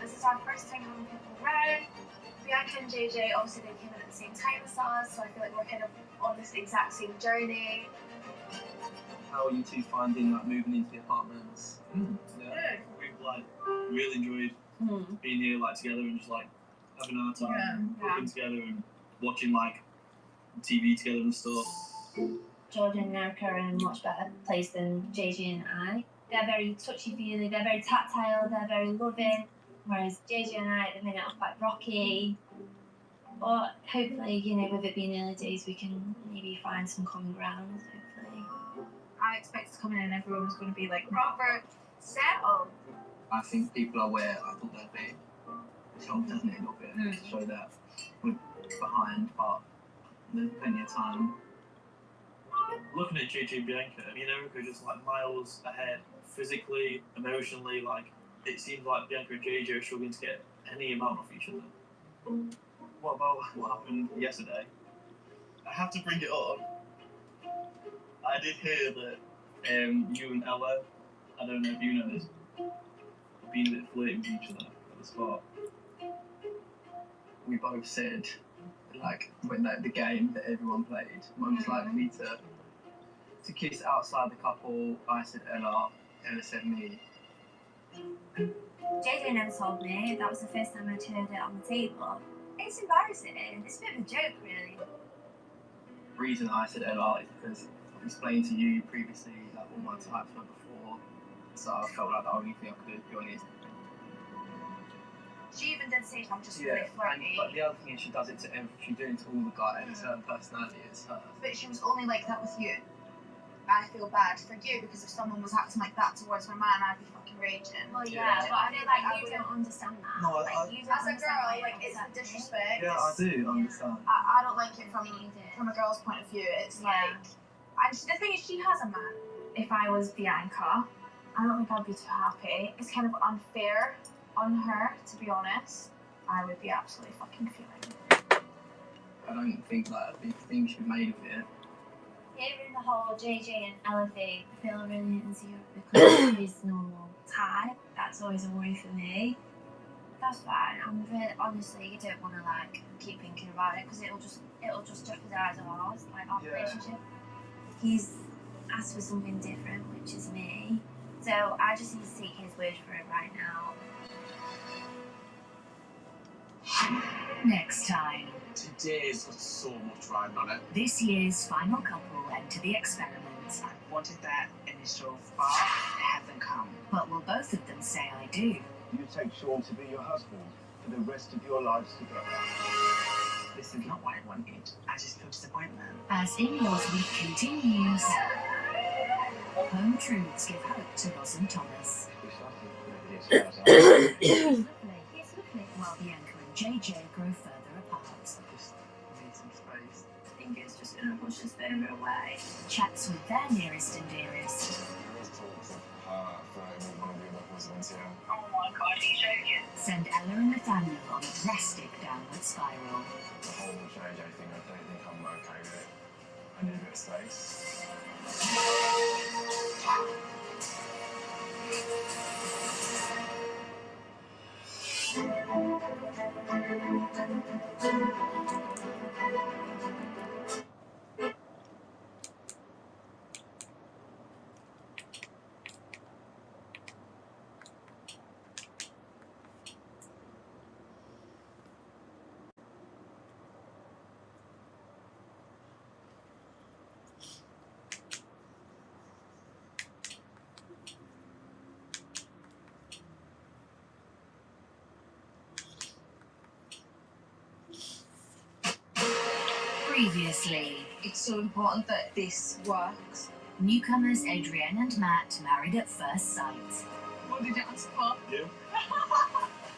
This is our first time having people around. Bianca and JJ, obviously they came in at the same time as us, so I feel like we're kind of on this exact same journey. How are you two finding like moving into the apartments? Yeah, we've like really enjoyed being here like together and just like having our time, cooking together and watching like TV together and stuff. Jordan and Erica are in a much better place than JJ and I. They're very touchy-feely, they're very tactile, they're very loving, whereas JJ and I at the minute are quite rocky. But hopefully, you know, with it being early days, we can maybe find some common ground, hopefully. I expect to come in and everyone's going to be like proper settled. I think people are where I thought they'd be. It helps, doesn't it, a little bit to show that we're behind, but there's plenty of time. Looking at JJ and Bianca, me and Erica are just like miles ahead, physically, emotionally. Like it seems like Bianca and JJ are struggling to get any amount of each other. What about what happened yesterday? I have to bring it up. I did hear that you and Ella, I don't know if you know this, have been a bit flirty with each other at the start. We both said, like, when the game that everyone played, most likely to kiss outside the couple, I said Ella said me. JJ never told me. That was the first time I'd heard it on the table. It's embarrassing. It's a bit of a joke, really. The reason I said Ella is because I've explained to you previously like what my types were before, so I felt like the only thing I could do, to be honest. She even did say I'm just really flirty. But the other thing is she does it to she do it to all the guys. Her personality is her. But she was only like that with you. I feel bad for you because if someone was acting like that towards my man, I'd be fucking raging. Well, yeah, but I feel like you don't understand that. No, like, you don't as a understand girl, why like you're it's upset. the disrespect. Yeah, I do understand. I don't like it from a girl's point of view. It's like, and the thing is, she has a man. If I was Bianca, I don't think I'd be too happy. It's kind of unfair on her, to be honest. I would be absolutely fucking fuming. I don't think like a big thing should be made of it. Hearing the whole JJ and Ella thing, I feel really insecure because of his normal type. That's always a worry for me. That's fine. I'm really, honestly, you don't want to like keep thinking about it because it'll just jeopardize ours, like our relationship. He's asked for something different, which is me. So I just need to take his word for it right now. Next time. Today's got so much riding on it. This year's final couple enter the experiment. I wanted that initial spark, it hasn't come. But will both of them say I do? You take Sean to be your husband for the rest of your lives together. This is not what I wanted. I just feel disappointment. As In-Laws Week continues, home truths give hope to Roz and Thomas. It's lovely. While Bianca and JJ grow further apart. Just need some space. I think it's just going to push us further away. Chats with their nearest and dearest. Oh my god, are you joking? Send Ella and Nathaniel on a drastic downward spiral. The whole JJ thing, I don't think I'm okay with it. I need a bit of space. Previously, It's so important that this works. newcomers Adrienne and Matt married at first sight. What did you ask for? You?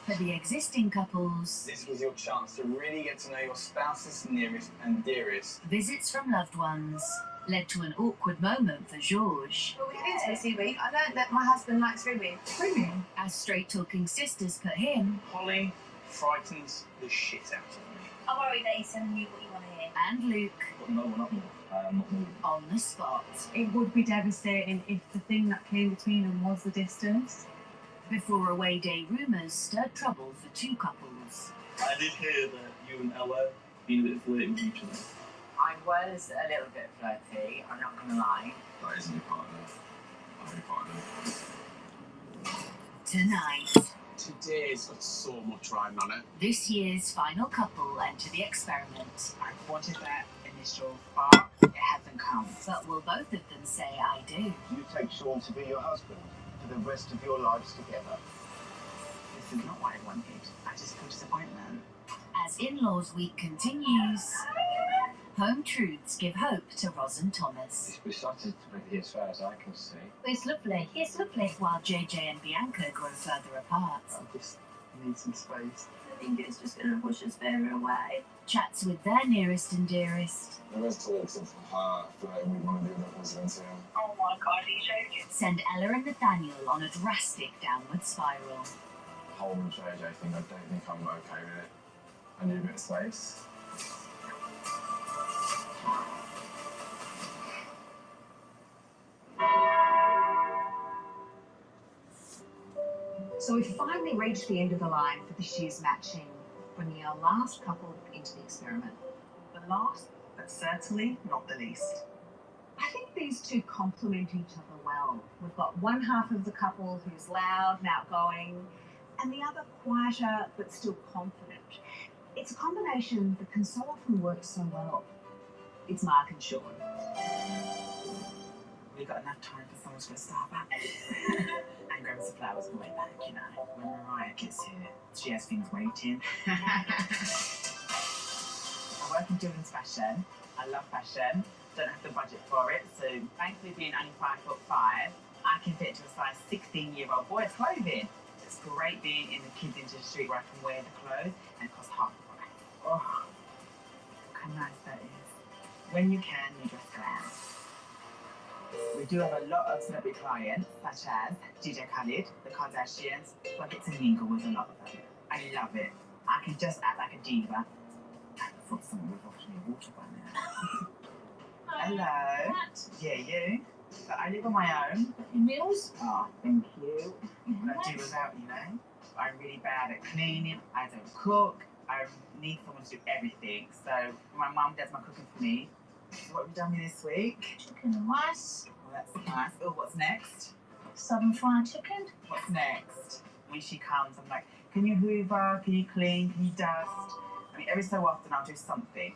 For the existing couples, This was your chance to really get to know your spouse's nearest and dearest. visits from loved ones led to an awkward moment for Georges. But we did into seaweed. I learned that my husband likes seaweed. Really? As straight-talking sisters put him Holly frightens the shit out of me. I'm worried that he's telling you what you want to hear. and Luke But no, we're not moving. I am not moving. on the spot. It would be devastating if the thing that came between them was the distance. Before away day rumours stirred trouble for two couples. I did hear that you and Ella have been a bit flirty with each other. I was a little bit flirty, I'm not gonna lie. That isn't your partner. I'm your partner. Tonight, Today's got so much riding on it. this year's final couple enter the experiment. I wanted that initial spark, it hasn't come. But will both of them say I do? You take Sean to be your husband for the rest of your lives together. This is not what I wanted. I just feel disappointment. As In-Laws Week continues, home truths give hope to Roz and Thomas. We're starting to pretty as far as I can see. It's lovely. It's lovely. While JJ and Bianca grow further apart. I just need some space. I think it's just going to push us further away. Chats with their nearest and dearest. The rest talks of how we want to do that was into Oh my god, are you joking? Send Ella and Nathaniel on a drastic downward spiral. the whole JJ thing. I don't think I'm okay with it. I need a bit of space. So we finally reached the end of the line for this year's matching, bringing our last couple into the experiment. The last, but certainly not the least. I think these two complement each other well. We've got one half of the couple who's loud and outgoing, and the other quieter but still confident. It's a combination that can so often work so well. It's Mark and Sean. We've got enough time for someone to go Starbucks and grab some flowers on the way back, you know. When Mariah gets here, she has things waiting. I work in children's fashion. I love fashion. Don't have the budget for it, so thankfully being only 5'5", I can fit into a size 16-year-old boy's clothing. It's great being in the kids' industry where I can wear the clothes and it costs half the price. Oh, look how nice that is. When you can, you dress glam. We do have a lot of celebrity clients, such as DJ Khaled, the Kardashians, so I get to mingle with a lot of them. I love it. I can just act like a diva. I thought someone would offer me water by now. Hello. Yeah, you. But I live on my own. Your meals? Oh, thank you. I do without, you know. I'm really bad at cleaning. I don't cook. I need someone to do everything. So my mum does my cooking for me. So what have you done with me this week? Chicken and rice. Well, that's nice. Oh, what's next? Southern fried chicken. What's next? When she comes, I'm like, can you hoover? Can you clean? Can you dust? I mean, every so often I'll do something.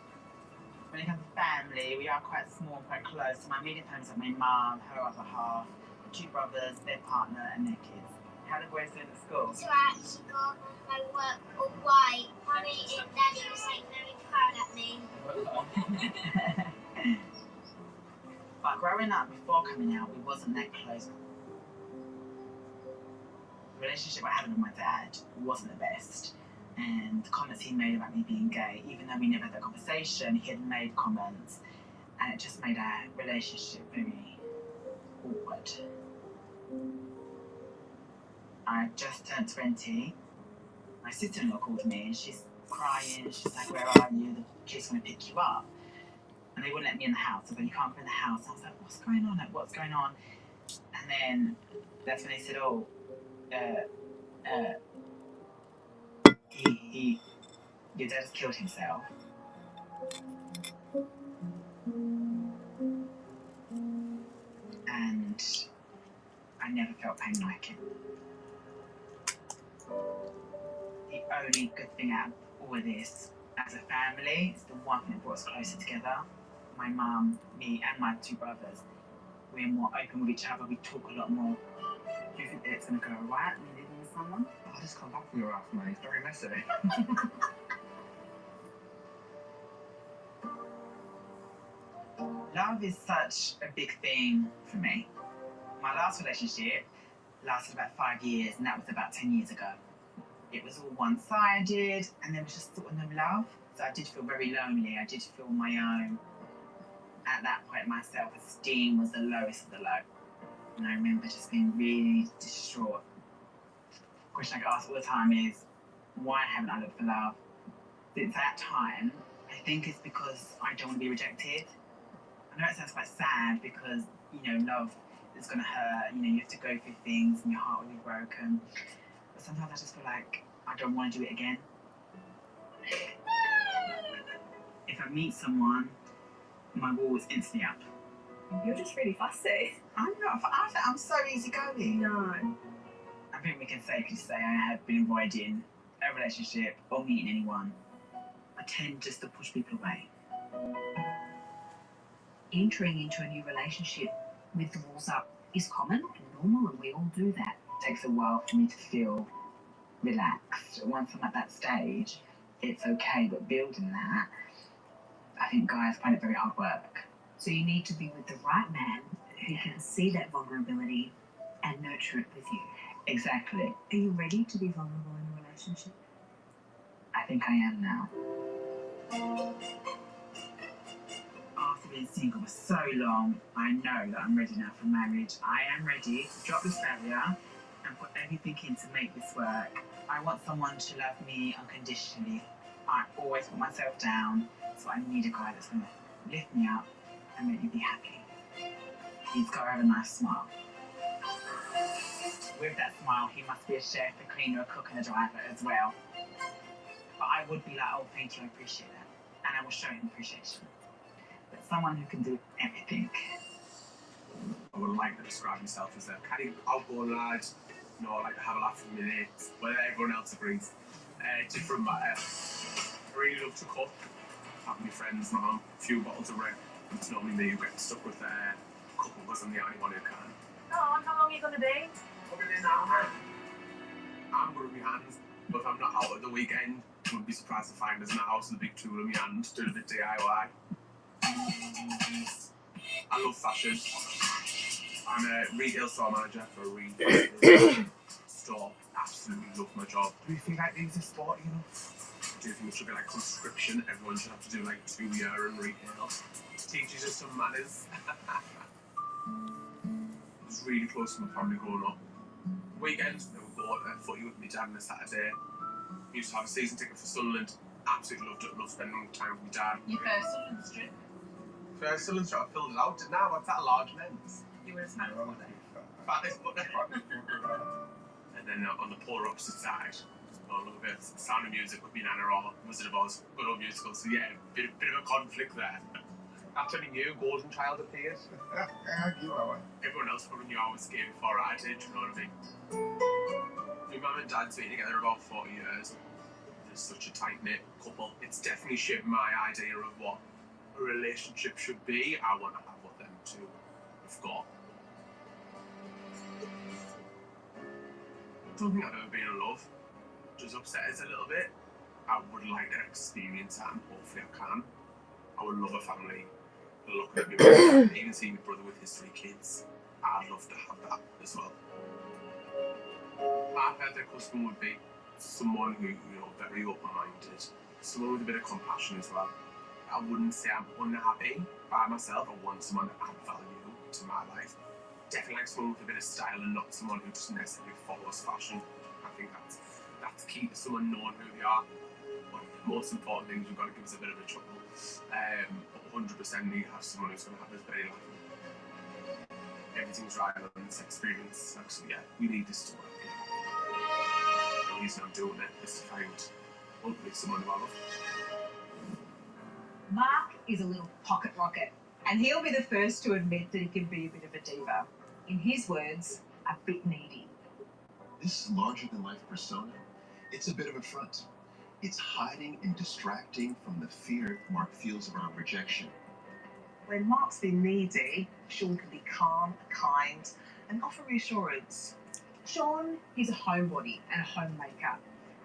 When it comes to family, we are quite small and quite close. So my immediate family is like my mum, her other half, 2 brothers, their partner, and their kids. How are the boys doing at school? So I actually got my work all white. Mommy and Daddy was like very proud at me. But growing up, before coming out, we wasn't that close. The relationship I had with my dad wasn't the best. And the comments he made about me being gay, even though we never had that conversation, he had made comments. And it just made our relationship very awkward. I just turned 20. My sister-in-law called me and she's crying. She's like, where are you? The kids want to pick you up. And they wouldn't let me in the house. So then you can't go in the house. I was like, what's going on? Like, what's going on? And then that's when they said, oh, your dad has killed himself. And I never felt pain like it. The only good thing out of all of this, as a family, it's the one thing that brought us closer together. My mum, me, and my 2 brothers. We're more open with each other. We talk a lot more. Do you think it's going to go alright when you're living with someone? I just come back from your house, mate. It's very messy. Love is such a big thing for me. My last relationship lasted about 5 years, and that was about 10 years ago. It was all one-sided, and there was just sort of no love. So I did feel very lonely. I did feel my own. At that point, my self-esteem was the lowest of the low. And I remember just being really distraught. The question I get asked all the time is, why haven't I looked for love? Since that time, I think it's because I don't want to be rejected. I know it sounds quite sad because, you know, love is going to hurt. You know, you have to go through things and your heart will be broken. But sometimes I just feel like I don't want to do it again. If I meet someone, my wall is instantly up. You're just really fussy. I'm not. I'm so easygoing. No. I think we can safely say I have been avoiding a relationship or meeting anyone. I tend just to push people away. Entering into a new relationship with the walls up is common and normal, and we all do that. It takes a while for me to feel relaxed. Once I'm at that stage, it's okay, but building that, I think guys find it very hard work. So you need to be with the right man who can see that vulnerability and nurture it with you. Exactly. Are you ready to be vulnerable in a relationship? I think I am now. After being single for so long, I know that I'm ready now for marriage. I am ready to drop this barrier and put everything in to make this work. I want someone to love me unconditionally. I always put myself down, so I need a guy that's going to lift me up, and make me be happy. He's got to have a nice smile. With that smile, he must be a chef, a cleaner, a cook, and a driver as well. But I would be like, oh, thank you, I appreciate that. And I will show him appreciation. But someone who can do everything. I would like to describe myself as a kind of outgoing lad, you know, I like to have a laugh with my mates, whether everyone else agrees. Different matter. I really love to cook, have my friends around, a few bottles of red. It's normally me who gets stuck with cooking because I'm the only one who can. Go on, how long are you going to be? Cooking in now, man. I'm good with my hands, but if I'm not out at the weekend, I wouldn't be surprised to find us in the house with a big tool in my hand, doing a bit DIY. I love fashion. I'm a retail store manager for a retail store. Absolutely love my job. Do you feel like these are sport, you know? Do you think it should be like conscription? Everyone should have to do like 2 years in retail. Teaches us some manners. I was really close to my family growing up. Weekends, they would go to footy with me dad on a Saturday. We used to have a season ticket for Sunderland. Absolutely loved it. Loved spending time with my dad. Your first Sunderland strip? First Sunderland strip, I filled it out. Now what's that, a large men's? You would have snapped on it. Fattest butter. And then on the polar opposite side, a little bit of Sound of Music with me Nana or Wizard of Oz, good old musical. So yeah, bit of a conflict there. That's when a new golden child appeared. Everyone else probably knew I was gay before I did, you know what I mean? My mum and dad's been together about 40 years. They're such a tight-knit couple. It's definitely shaped my idea of what a relationship should be. I want to have what them two have got. I don't think I've ever been in love. It does upset us a little bit. I would like to experience that and hopefully I can. I would love a family. Looking at me, even see my brother with his 3 kids. I'd love to have that as well. My perfect husband would be someone who, you know, very open-minded, someone with a bit of compassion as well. I wouldn't say I'm unhappy by myself. I want someone to add value to my life. Definitely like someone with a bit of style and not someone who just necessarily follows fashion. I think that's key to someone knowing who they are. One of the most important things, you've got to give us a bit of a chuckle. 100% need to have someone who's going to have this very life. Everything's right on this experience. Actually, yeah, we need this to work. The reason I'm doing it is to find, hopefully, someone who I love. Mark is a little pocket rocket, and he'll be the first to admit that he can be a bit of a diva. In his words, a bit needy. This larger-than-life persona, it's a bit of a front. It's hiding and distracting from the fear Mark feels around rejection. When Mark's been needy, Sean can be calm, kind, and offer reassurance. Sean, he's a homebody and a homemaker.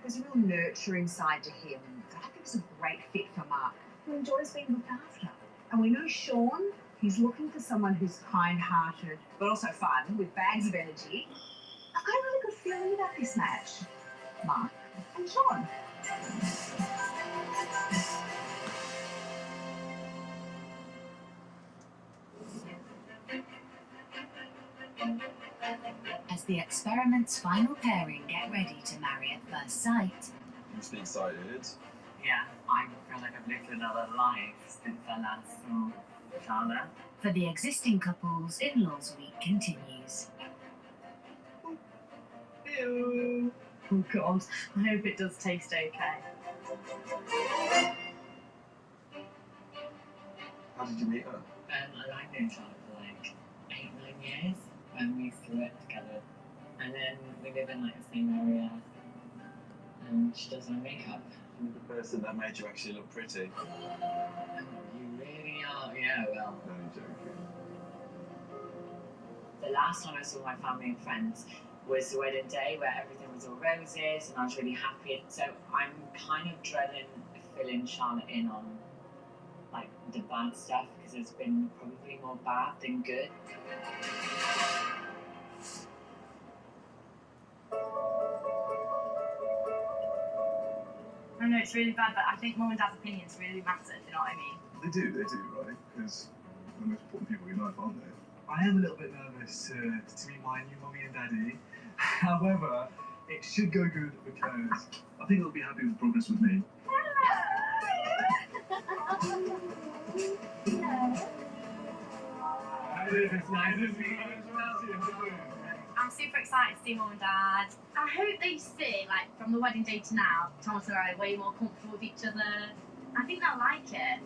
There's a real nurturing side to him that I think is a great fit for Mark, who enjoys being looked after. And we know Sean, he's looking for someone who's kind-hearted, but also fun, with bags of energy. I've got a really good feeling about this match. Mark and Sean. As the experiment's final pairing get ready to marry at first sight. You must be excited. Yeah, I feel like I've lived another life since I last saw Charlotte. For the existing couples, in-laws week continues. Ew. Oh god, I hope it does taste okay. How did you meet her? I've known Charlotte for like 8-9 years, and we used to work together. And then we live in like the same area, and she does my makeup. You're the person that made you actually look pretty. You really are, yeah, well. No, I'm joking. The last time I saw my family and friends was the wedding day where everything was all roses and I was really happy. So I'm kind of dreading filling Charlotte in on like the bad stuff because there's been probably more bad than good. I know it's really bad, but I think Mum and Dad's opinions really matter, if you know what I mean. They do, right? Because they're the most important people in your life, aren't they? I am a little bit nervous to meet my new mummy and daddy. However, it should go good because I think they'll be happy with progress with me. I'm super excited to see Mum and Dad. I hope they see, like, from the wedding day to now, Thomas and I are way more comfortable with each other. I think they'll like it.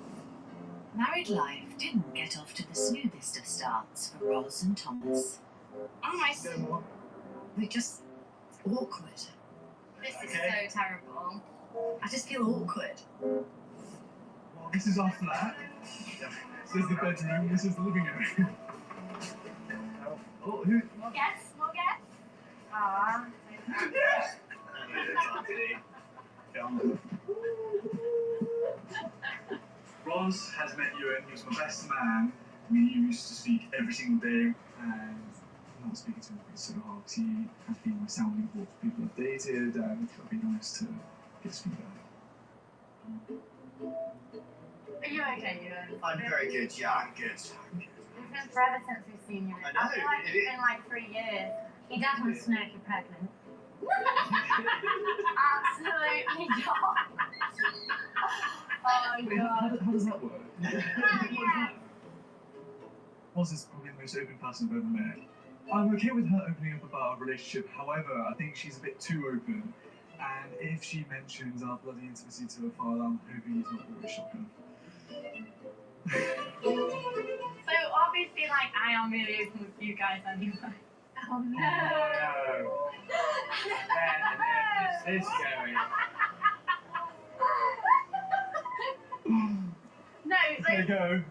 Married life didn't get off to the smoothest of starts for Roz and Thomas. Oh my... We're just awkward. This is so terrible. I just feel awkward. Well, this is our flat. This is the bedroom. This is the living area. Oh, who? More guests? More guests? Aww. Roz has met Ewan. He was my best man. We used to speak every single day, and not speaking to him has been so hard. He has been my sounding board for people I've dated, and it would be nice to get his feedback. Are you okay, Ewan? I'm very good, yeah, I'm good. It's been forever since we've seen you. I know, I feel like it it's is. been like 3 years. Your dad wants to know if you're pregnant. Absolutely not. Oh Wait, god. how does that work? Roz is probably the most open person I've ever met. I'm okay with her opening up about our relationship, however, I think she's a bit too open. And if she mentions our bloody intimacy to her father, I'm hoping he's not always shocked. So obviously, like, I am really open with you guys anyway. Oh no. No. Where is this going? No, There you like, go.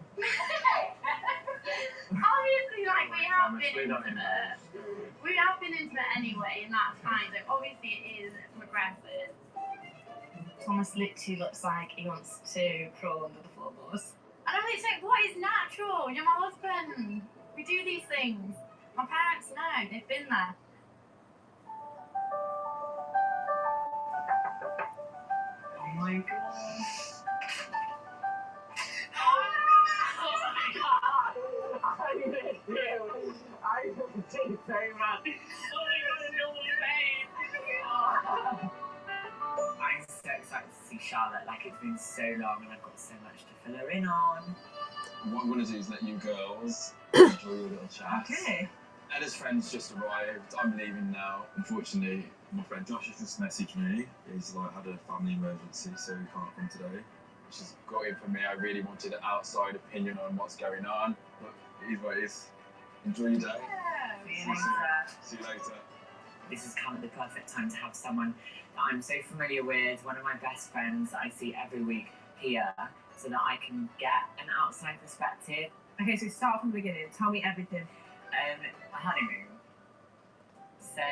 obviously, like, we have We're been not intimate. We have been intimate anyway, and that's fine. So obviously, it is progressive. Thomas literally looks like he wants to crawl under the floorboards. And I'm like, what is natural? You're my husband. We do these things. My parents know. They've been there. Oh my god. Oh my god! I miss you. I miss you so much. Oh my god, you're my babe. I'm so excited to see Charlotte. Like, it's been so long and I've got so much to fill her in on. What I'm going to do is let you girls enjoy your little chat. Okay. Ella's friend's just arrived. I'm leaving now. Unfortunately, my friend Josh has just messaged me. He's like had a family emergency, so he can't come today. She's got it for me. I really wanted an outside opinion on what's going on. But it is what it is. Enjoy your day. See you later. This has come at the perfect time to have someone that I'm so familiar with, one of my best friends that I see every week here, so that I can get an outside perspective. Okay, so start from the beginning. Tell me everything. A honeymoon. So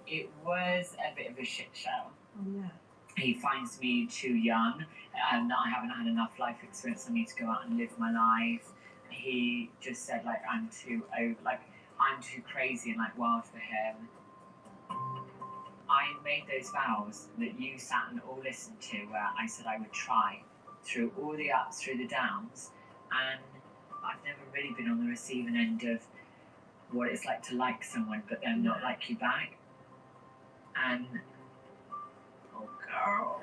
it was a bit of a shit show. Oh yeah. He finds me too young and that I haven't had enough life experience. I need to go out and live my life. He just said like I'm too crazy and like wild for him. I made those vows that you sat and all listened to, where I said I would try through all the ups, through the downs, and I've never really been on the receiving end of what it's like to like someone but then not like you back. And oh girl,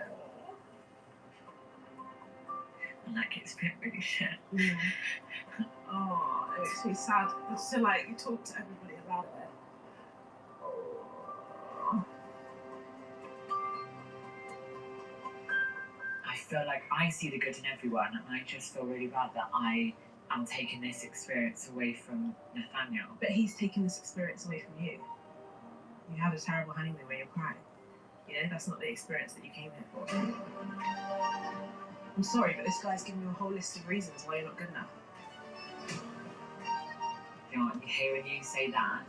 and that gets a bit really shit. Yeah. Oh, it makes me sad. So like, you talk to everybody about it. I feel like I see the good in everyone, and I just feel really bad that I am taking this experience away from Nathaniel. But he's taken this experience away from you. You had a terrible honeymoon where you're crying. You know, that's not the experience that you came here for. I'm sorry, but this guy's giving you a whole list of reasons why you're not good enough. You know what, hearing you say that,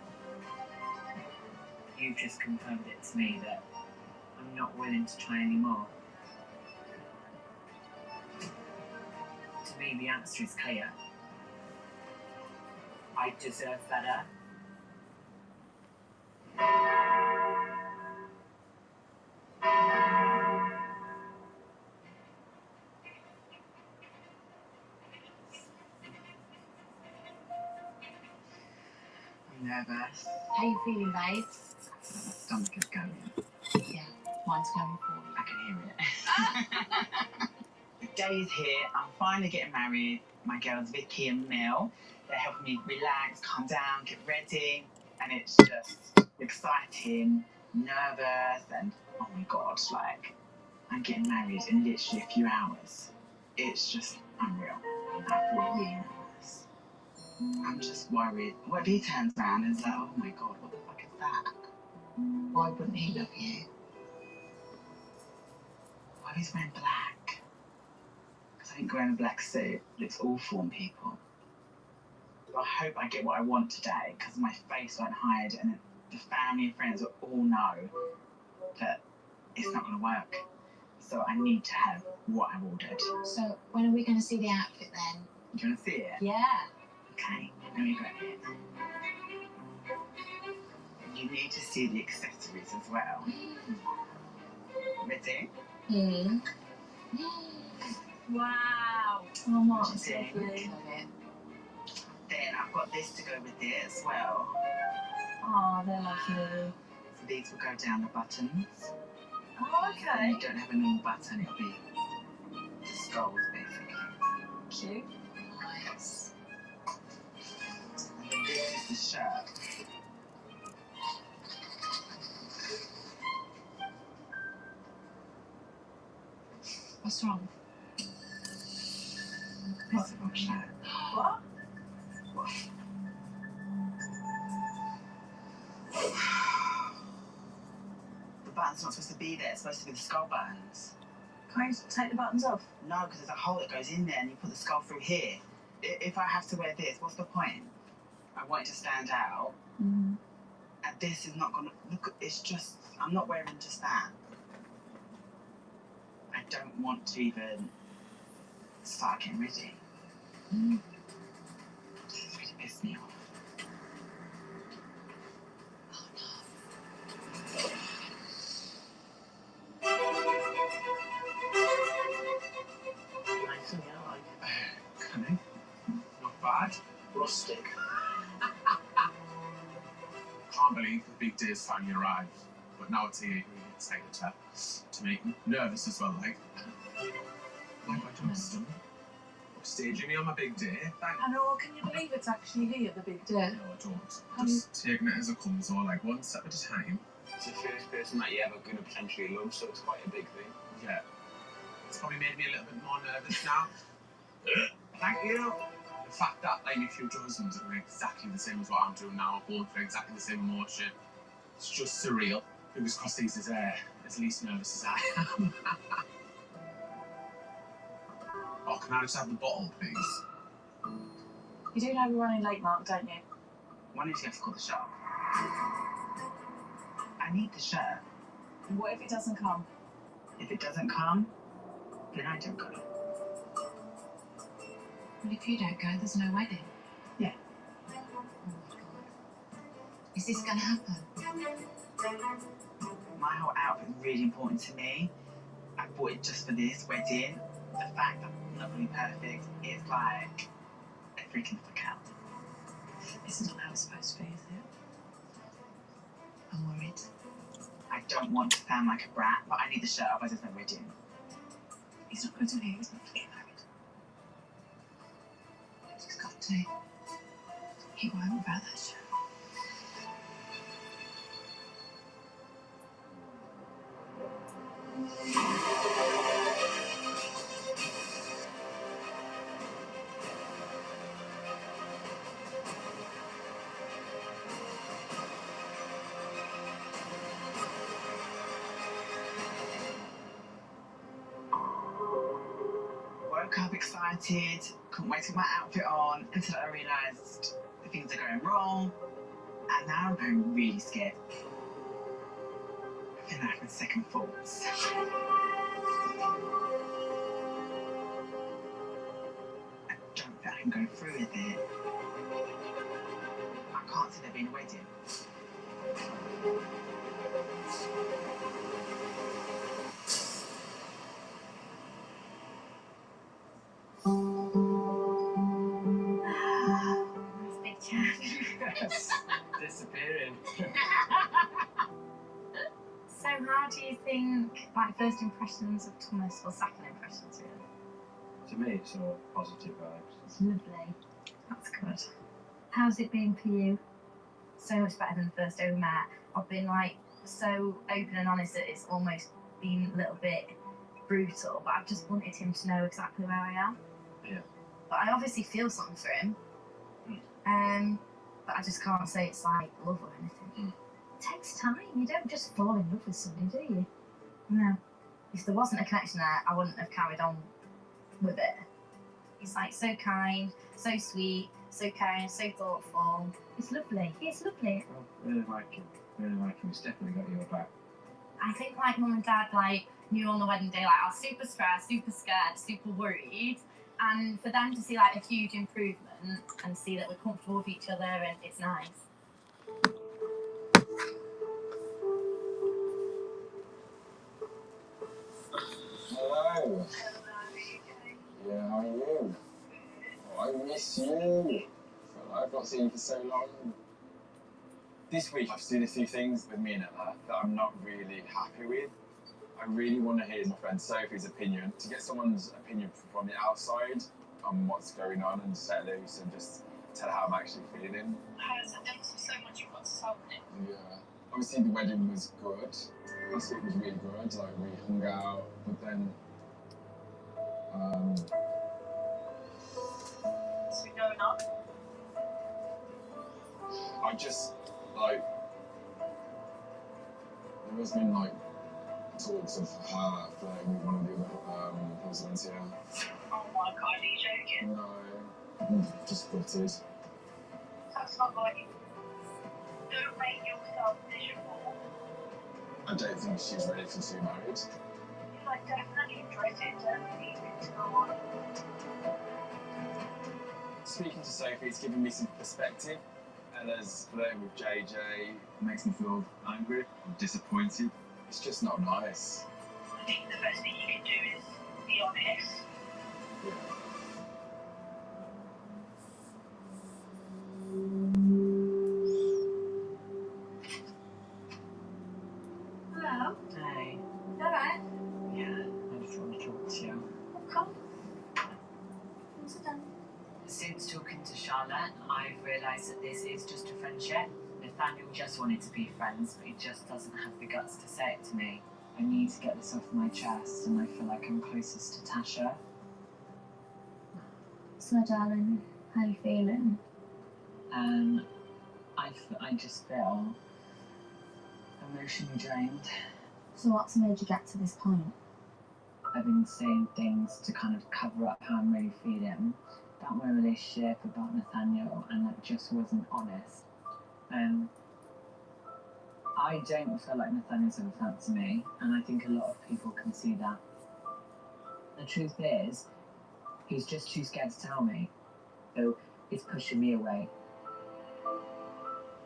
you've just confirmed it to me that I'm not willing to try anymore. To me, the answer is clear. I deserve better. I'm nervous. How you feeling, babe? My stomach is going. Yeah, mine's going forward. I can hear it. The day is here. I'm finally getting married. My girls Vicky and Mel. They're helping me relax, calm down, get ready. And it's just exciting, nervous, and oh my God, like, I'm getting married in literally a few hours. It's just unreal. I feel really nervous. I'm just worried. What if he turns around and is like, oh my God, what the fuck is that? Why wouldn't he love you? Why he's wearing black? Because I think wearing a black suit looks awful on people. I hope I get what I want today, because my face won't hide, and the family and friends will all know that it's not going to work. So I need to have what I've ordered. So when are we going to see the outfit then? Do you want to see it? Yeah. Okay, let me grab it. You need to see the accessories as well. Ready? Mm. Wow. Oh, Mark, What do you think? lovely. Then I've got this to go with it as well. Oh, they're lovely. So these will go down the buttons. Oh, And okay. you don't have a normal button, it'll be the skulls basically. Cute. Nice. And then this is the shirt. What's wrong? What's the wrong shirt? What? The button's not supposed to be there, it's supposed to be the skull buttons. Can't you take the buttons off? No, because there's a hole that goes in there and you put the skull through here. If I have to wear this, what's the point? I want it to stand out. Mm-hmm. And this is not gonna look, it's just, I'm not wearing just that. I don't want to even start getting ready. It's really pissed me off. Nice and yeah, like. Cunning. Not bad. Rustic. Can't believe the big day's finally arrived. But now it's here, really excited to make me nervous as well, like. Like I just upstaging me on my big day. Like, I know, can you believe it's actually here, the big day? no, I don't. Just taking it as it comes, or like one step at a time. It's the first person that you ever going to potentially love, so it's quite a big thing. Yeah. It's probably made me a little bit more nervous now. Thank you. The fact that like my future husbands are doing exactly the same as what I'm doing now, going through exactly the same emotion, it's just surreal. Fingers crossed he's as least nervous as I am. Oh, can I just have the bottle, please? You do know we're running late, Mark, don't you? Why don't you have to call the shop? I need the shirt. And what if it doesn't come? If it doesn't come, then I don't go. Well, if you don't go, there's no wedding. Yeah. Oh my God. Is this going to happen? My whole outfit is really important to me. I bought it just for this wedding. The fact that I'm not really perfect is like a freaking fuck out. It's not how it's supposed to be, is it? I'm worried. I don't want to sound like a brat, but I need the shirt, otherwise there's no wedding. He's not going to hear, he's not to get married. He's got to. He won't without that shirt. Woke up excited, couldn't wait to get my outfit on until I realised the things are going wrong, and now I'm going really scared. I feel like I'm having second thoughts. I don't think I can go through with it. I can't see there being a wedding. Big chat. Yes. Disappearing. So how do you think, like, first impressions of Thomas, or second impressions really? To me, it's all positive vibes. It's lovely. That's good. How's it been for you? So much better than the first day we met. I've been like so open and honest that it's almost been a little bit brutal, but I've just wanted him to know exactly where I am. Yeah. But I obviously feel something for him. But I just can't say it's like love or anything. It takes time. You don't just fall in love with somebody, do you? No. If there wasn't a connection there, I wouldn't have carried on with it. He's like so kind, so sweet, so caring, so thoughtful. It's lovely. It's lovely. Well, really like him. Really like him. It's definitely got your back. I think like mum and dad like knew on the wedding day like I was super stressed, super scared, super worried, and for them to see like a huge improvement and see that we're comfortable with each other and it's nice. Hello. Yeah, how are you? Oh, I miss you. Feel like I've not seen you for so long. This week I've seen a few things with me and Emma that I'm not really happy with. I really want to hear my friend Sophie's opinion, to get someone's opinion from the outside on what's going on and set loose and just tell her how I'm actually feeling. There must be so much you've got to tell me. Yeah. Obviously the wedding was good. Last week was really good, like we hung out, but then What's been going on? I just like there has been like talks of her flirting with one of the other husbands here. Oh my god, are you joking? No, just gutted. That's not like don't make yourself miserable. I don't think she's ready for to be married. You like definitely enjoy it, don't need it to go on. Speaking to Sophie, it's given me some perspective. Ella's flirting with JJ makes me feel angry and disappointed. It's just not nice. I think the best thing you can do is be honest. Yeah. Hello. Hey. Alright. Yeah, I just want to talk to you. Come. Sit down. Since talking to Charlotte, I've realised that this is just a friendship. Nathaniel just wanted to be friends, but he just doesn't have the guts to say it to me. I need to get this off my chest, and I feel like I'm closest to Tasha. So, darling, how you feeling? I just feel emotionally drained. So what's made you get to this point? I've been saying things to kind of cover up how I'm really feeling about my relationship, about Nathaniel, and that just wasn't honest. I don't feel like Nathaniel's ever fancied me, and I think a lot of people can see that. The truth is, he's just too scared to tell me, so it's pushing me away.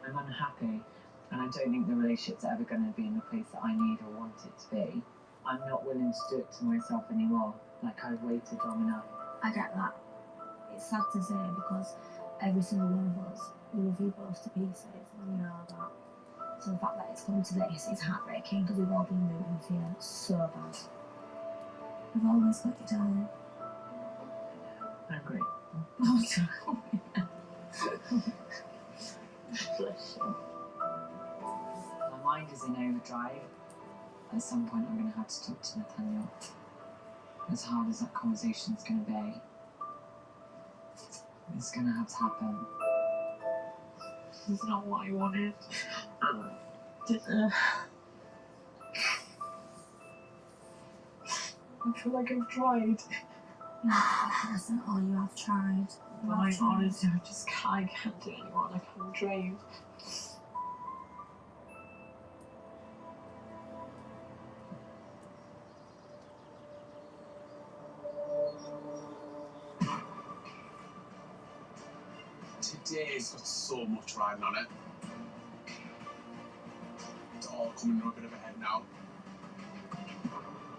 I'm unhappy, and I don't think the relationship's ever going to be in the place that I need or want it to be. I'm not willing to do it to myself anymore, like I've waited long enough. I get that. It's sad to say because every single one of us love you both to pieces, and you know that. So the fact that it's come to this is heartbreaking because we've all been rooting for you so bad. We've always got you, darling. I agree. Oh, bless you. My mind is in overdrive. At some point I'm going to have to talk to Nathaniel. As hard as that conversation's going to be, it's going to have to happen. This is not what I wanted. I feel like I've tried. That's not all you have tried. But I'm honest, I can't do it anymore. Like, I'm drained. Today's got so much riding on it. It's all coming to a bit of a head now.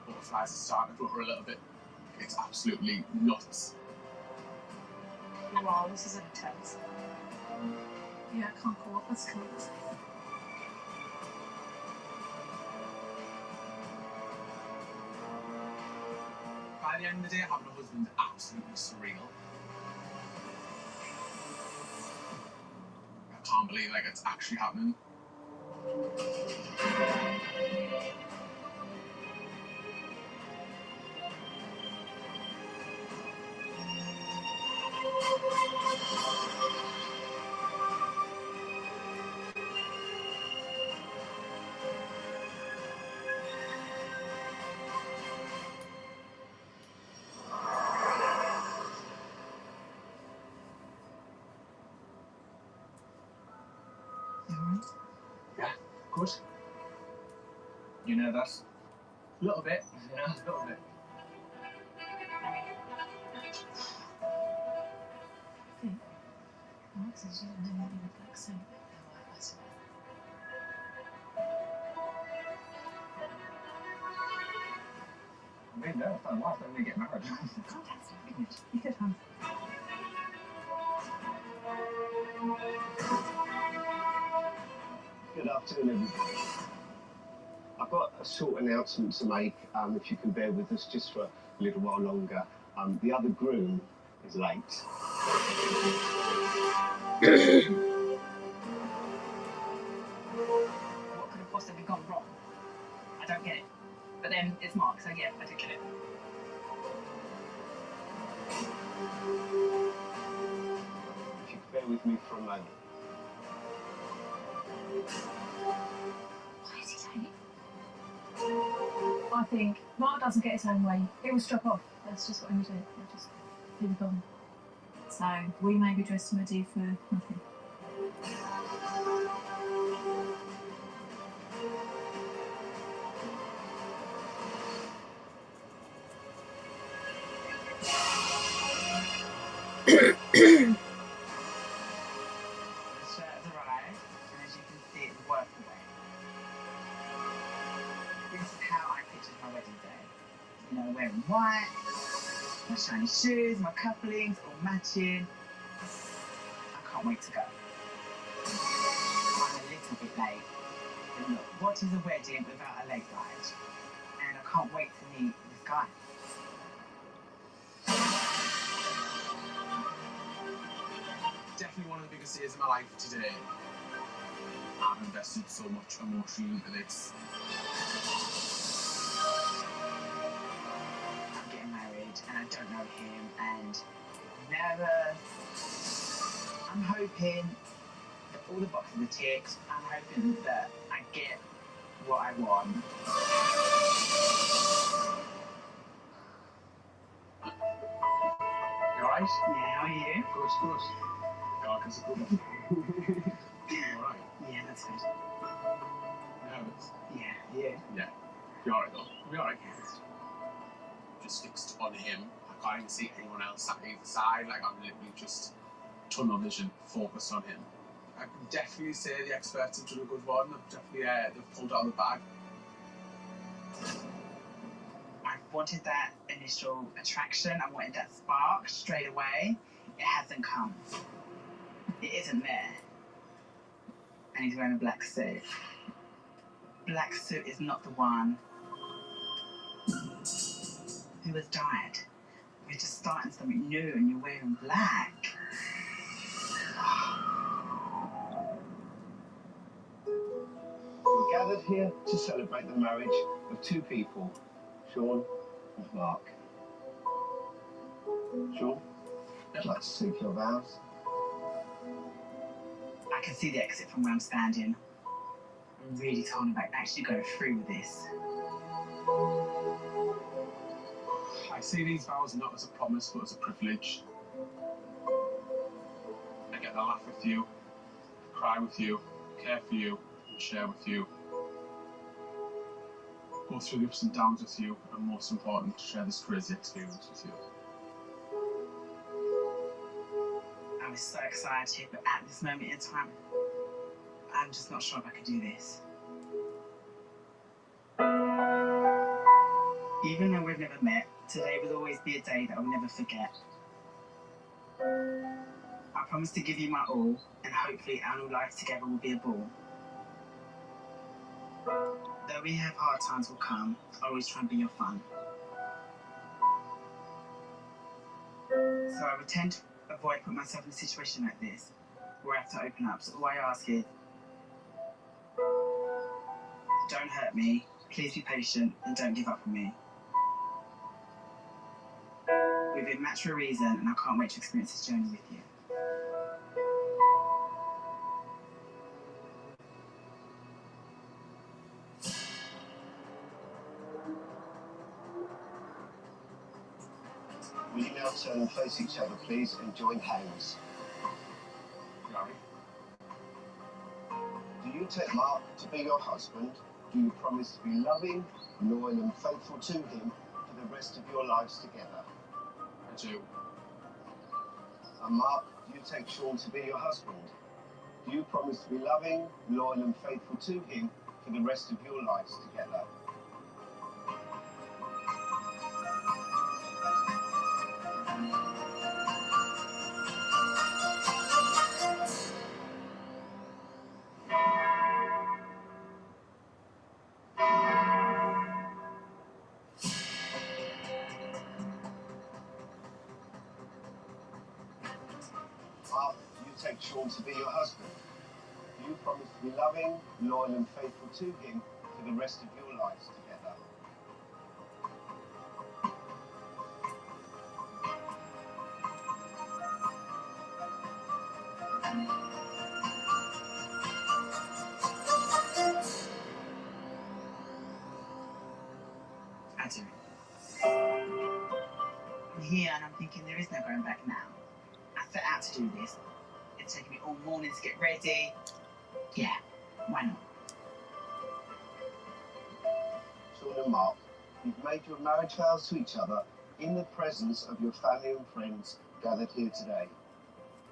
Butterflies are starting to flutter a little bit. It's absolutely nuts. Wow, this is intense. Yeah, I can't go up. Let's go. By the end of the day, having a husband's absolutely surreal. can't believe like it's actually happening. Yeah, good. You nervous? A little bit. Yeah, a little bit. Mark says you don't know anything with black soap. I'm really nervous. I don't know why. I don't really get married. Contacts are good. You could have. Good afternoon, everybody. I've got a short announcement to make, if you can bear with us just for a little while longer. The other groom is late. What could have possibly gone wrong? I don't get it. But then it's Mark, so yeah, I do get it. If you could bear with me for a moment. Why is he late? I think Mark doesn't get his own way. He will strip off. That's just what he would do. He'll just be gone. So we may be dressed in a do for nothing. The shirt has arrived, and as you can see, it's worth the wait. This is how I pictured my wedding day. You know, wearing white, my shiny shoes, my couplings, all matching. I can't wait to go. I'm a little bit late. But look, what is a wedding without a late ride? And I can't wait to meet this guy. Definitely one of the biggest days of my life today. I've invested so much emotion into this. I'm getting married and I don't know him and I'm nervous. I'm hoping that all the boxes are ticked. I'm hoping that I get what I want. You alright? Yeah, how are you? Good, good. God, it's a good one. Alright. Yeah, that's good. Nervous? Yeah, yeah. Yeah. You're alright though. You're alright. Just fixed on him. I can't even see anyone else sat either side. Like I'm literally just tunnel vision, focused on him. I can definitely say the experts have done a good one. They've definitely they've pulled out of the bag. I wanted that initial attraction. I wanted that spark straight away. It hasn't come. It isn't there. And he's wearing a black suit. Black suit is not the one who has died. We're just starting something new and you're wearing black. We're gathered here to celebrate the marriage of two people, Sean and Mark. Sean, I'd like to take your vows. I can see the exit from where I'm standing. I'm really torn about actually going through with this. I see these vows not as a promise but as a privilege. I get to laugh with you, cry with you, care for you, and share with you. Go through the ups and downs with you, and most important, share this crazy experience with you. I was so excited, but at this moment in time, I'm just not sure if I can do this. Even though we've never met, today will always be a day that I'll never forget. I promise to give you my all, and hopefully our new life together will be a ball. Though we have hard times will come, I'll always try and be your fun. So I would tend to avoid putting myself in a situation like this. where I have to open up. So all I ask is, don't hurt me, please be patient, and don't give up on me. We've been matched for a reason, and I can't wait to experience this journey with you. Will you now turn and face each other, please, and join hands? Do you take Mark to be your husband? Do you promise to be loving, loyal and faithful to him for the rest of your lives together? I do. And Mark, do you take Sean to be your husband? Do you promise to be loving, loyal and faithful to him for the rest of your lives together? Mark, do you take Sean to be your husband? Do you promise to be loving, loyal and faithful to him for the rest of your lives together? I do. I'm here and I'm thinking there is no going back now. I set out to do this. It's taken me all morning to get ready. Yeah, why not? Sean and Mark, you've made your marriage vows to each other in the presence of your family and friends gathered here today.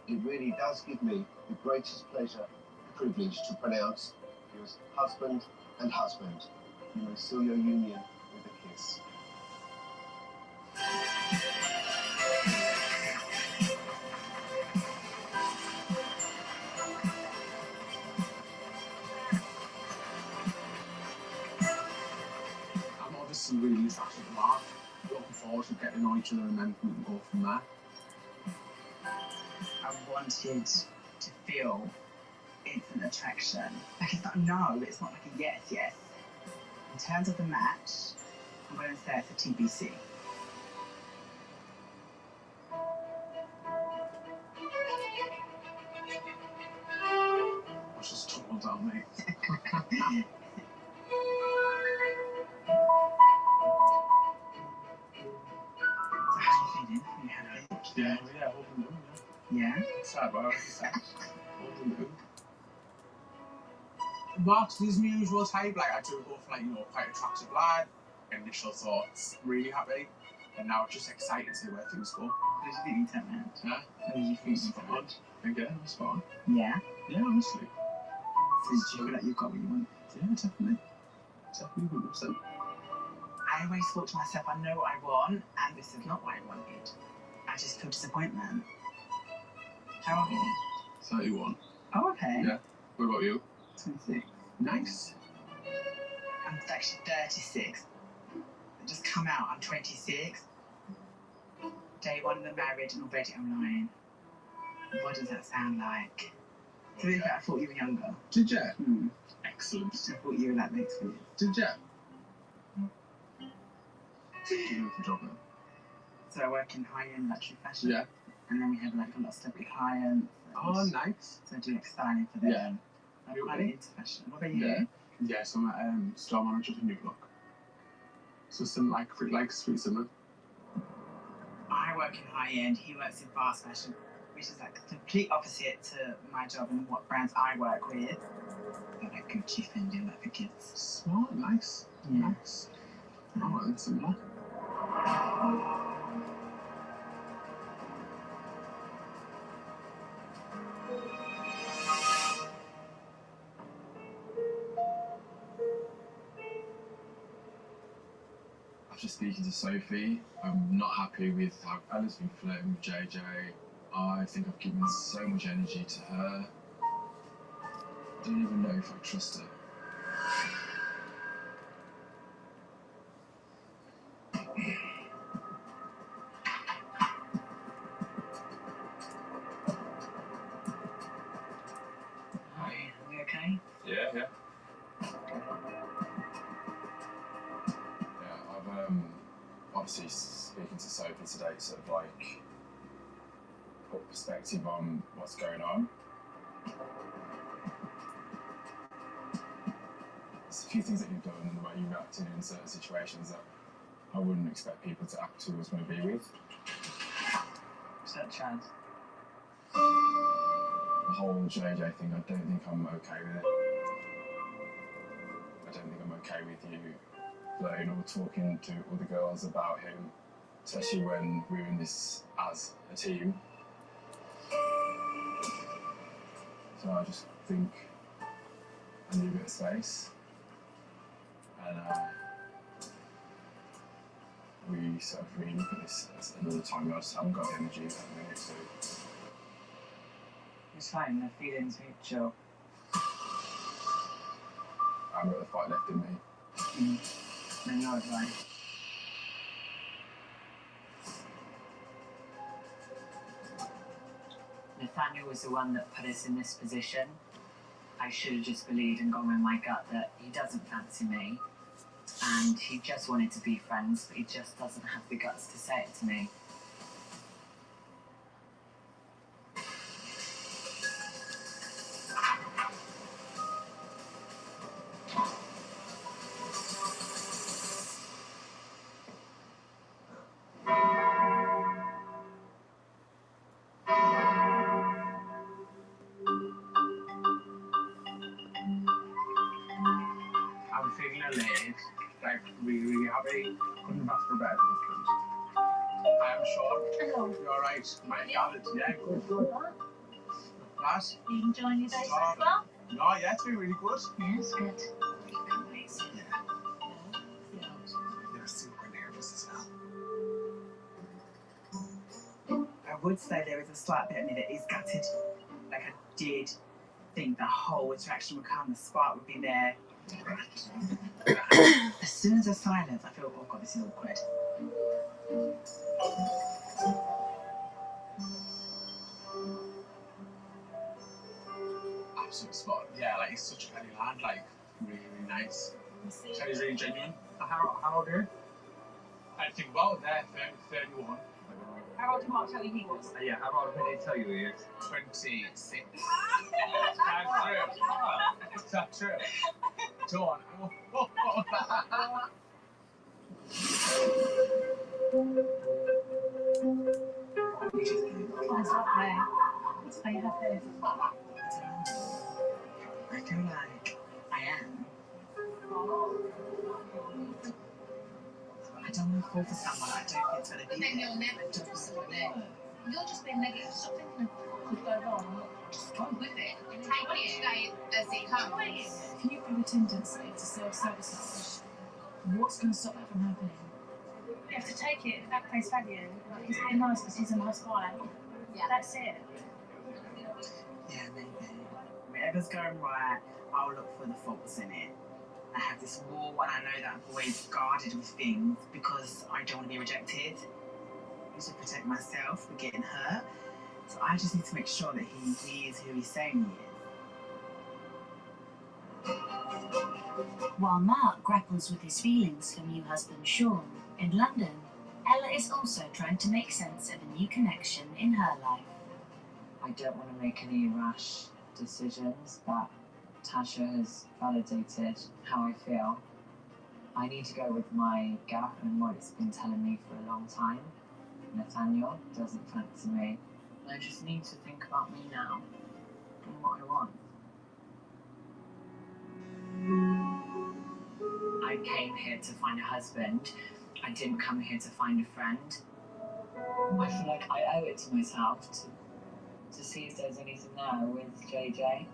It really does give me the greatest pleasure and privilege to pronounce you as husband and husband. You may seal your union with a kiss. I'm obviously really attached to Mark. Looking forward to getting to know each other and then we can go from there. I wanted to feel instant attraction. Like it's not a no, it's not like a yes. In terms of the match, I'm going to say it's a TBC. I was just tumbled down, mate. So how are you feeling? Are you happy? Yeah, holding them, Yeah? Sad, but I like the sex. Holding them. Mark's his usual type, like I do go for like, quite attractive lad. Initial thoughts, really happy. And now just excited to see where things go. What did you think you turned around? Yeah? What did you think you turned Fun. Again, it was fun. Yeah? Yeah, honestly. So did you feel like you got what you want? Yeah, definitely. Definitely 100%. I always thought to myself, I know what I want, and this is not what I wanted. I just feel disappointment. How old are you? 31. Oh, okay. Yeah. What about you? 26. Nice. I'm actually 36. I just come out, I'm 26. Day one of the marriage, and already I'm lying. What does that sound like? To be fair, I thought you were younger. Did you? Excellent. I thought you were like late 20s. Did you? What do you do for a job now? So I work in high-end luxury fashion. Yeah. And then we have like a lot of celebrity clients. Oh, nice. So I do like styling for them. Yeah. I'm quite into fashion. What about you? Yeah. Yeah, so I'm a store manager for New Look. So some like sweet summer. I work in high-end, he works in fast fashion, which is like complete opposite to my job and what brands I work with. But like Gucci, Fendi, like for kids. Smart, nice. Yeah. Nice. Oh, and similar. After speaking to Sophie, I'm not happy with how Ella's been flirting with JJ. I think I've given so much energy to her. I don't even know if I trust her. speaking to Sophie today, sort of like put perspective on what's going on. There's a few things that you've done and the way you've reacted in certain situations that I wouldn't expect people to act towards me with. Such as? The whole JJ thing, I don't think I'm okay with it. I don't think I'm okay with you flirting or talking to all the girls about him, especially when we're in this as a team. So I just think I need a bit of space. And we sort of really look at this as another time. I just haven't got the energy at the minute, so. It's fine, the feelings mutual. I haven't got the fight left in me. No, no, it's fine. Nathaniel was the one that put us in this position. I should have just believed and gone with my gut that he doesn't fancy me. And he just wanted to be friends, but he just doesn't have the guts to say it to me. I'm feeling elated, like really happy. Couldn't ask for a better husband. I am Sean. Hello. You alright? My gathered. Yeah, good. Class. Are you enjoying your day so Oh, far? No, yeah, it's been really good. Yes, good. You're super nervous as well. I would say there is a slight bit of me that is gutted. Like I did think the whole attraction would come, the spark would be there. As soon as there's silence, I feel, oh god, this is awkward. Absolute spot. Yeah, like it's such a penny land, like really, really nice. Kelly's really genuine. How old are you? I think about there, 31. How old did Mark tell you he was? Yeah, how old did they tell you he is? 26. That's true. Is that true? John. That's lovely. Are you happy? I feel like I am. I don't want to fall for someone I don't think it's going to But be then there. you'll never trust somebody. You're just being negative. Stop thinking of could go wrong. Just go with it. And take each day as it comes. If you've got a tendency to self-sabotage, what's going to stop that from happening? You have to take it at face value. Like, he's being nice because he's a nice guy. Yeah. That's it. Yeah, maybe. Whatever's going right, I'll look for the faults in it. I have this wall and I know that I'm always guarded with things because I don't want to be rejected. I need to protect myself from getting hurt. So I just need to make sure that he is who he's saying he is. While Mark grapples with his feelings for new husband Sean, in London, Ella is also trying to make sense of a new connection in her life. I don't want to make any rash decisions, but Tasha has validated how I feel. I need to go with my gut and what it's been telling me for a long time. Nathaniel doesn't fancy me. I just need to think about me now and what I want. I came here to find a husband. I didn't come here to find a friend. I feel like I owe it to myself to see if there's anything there with JJ.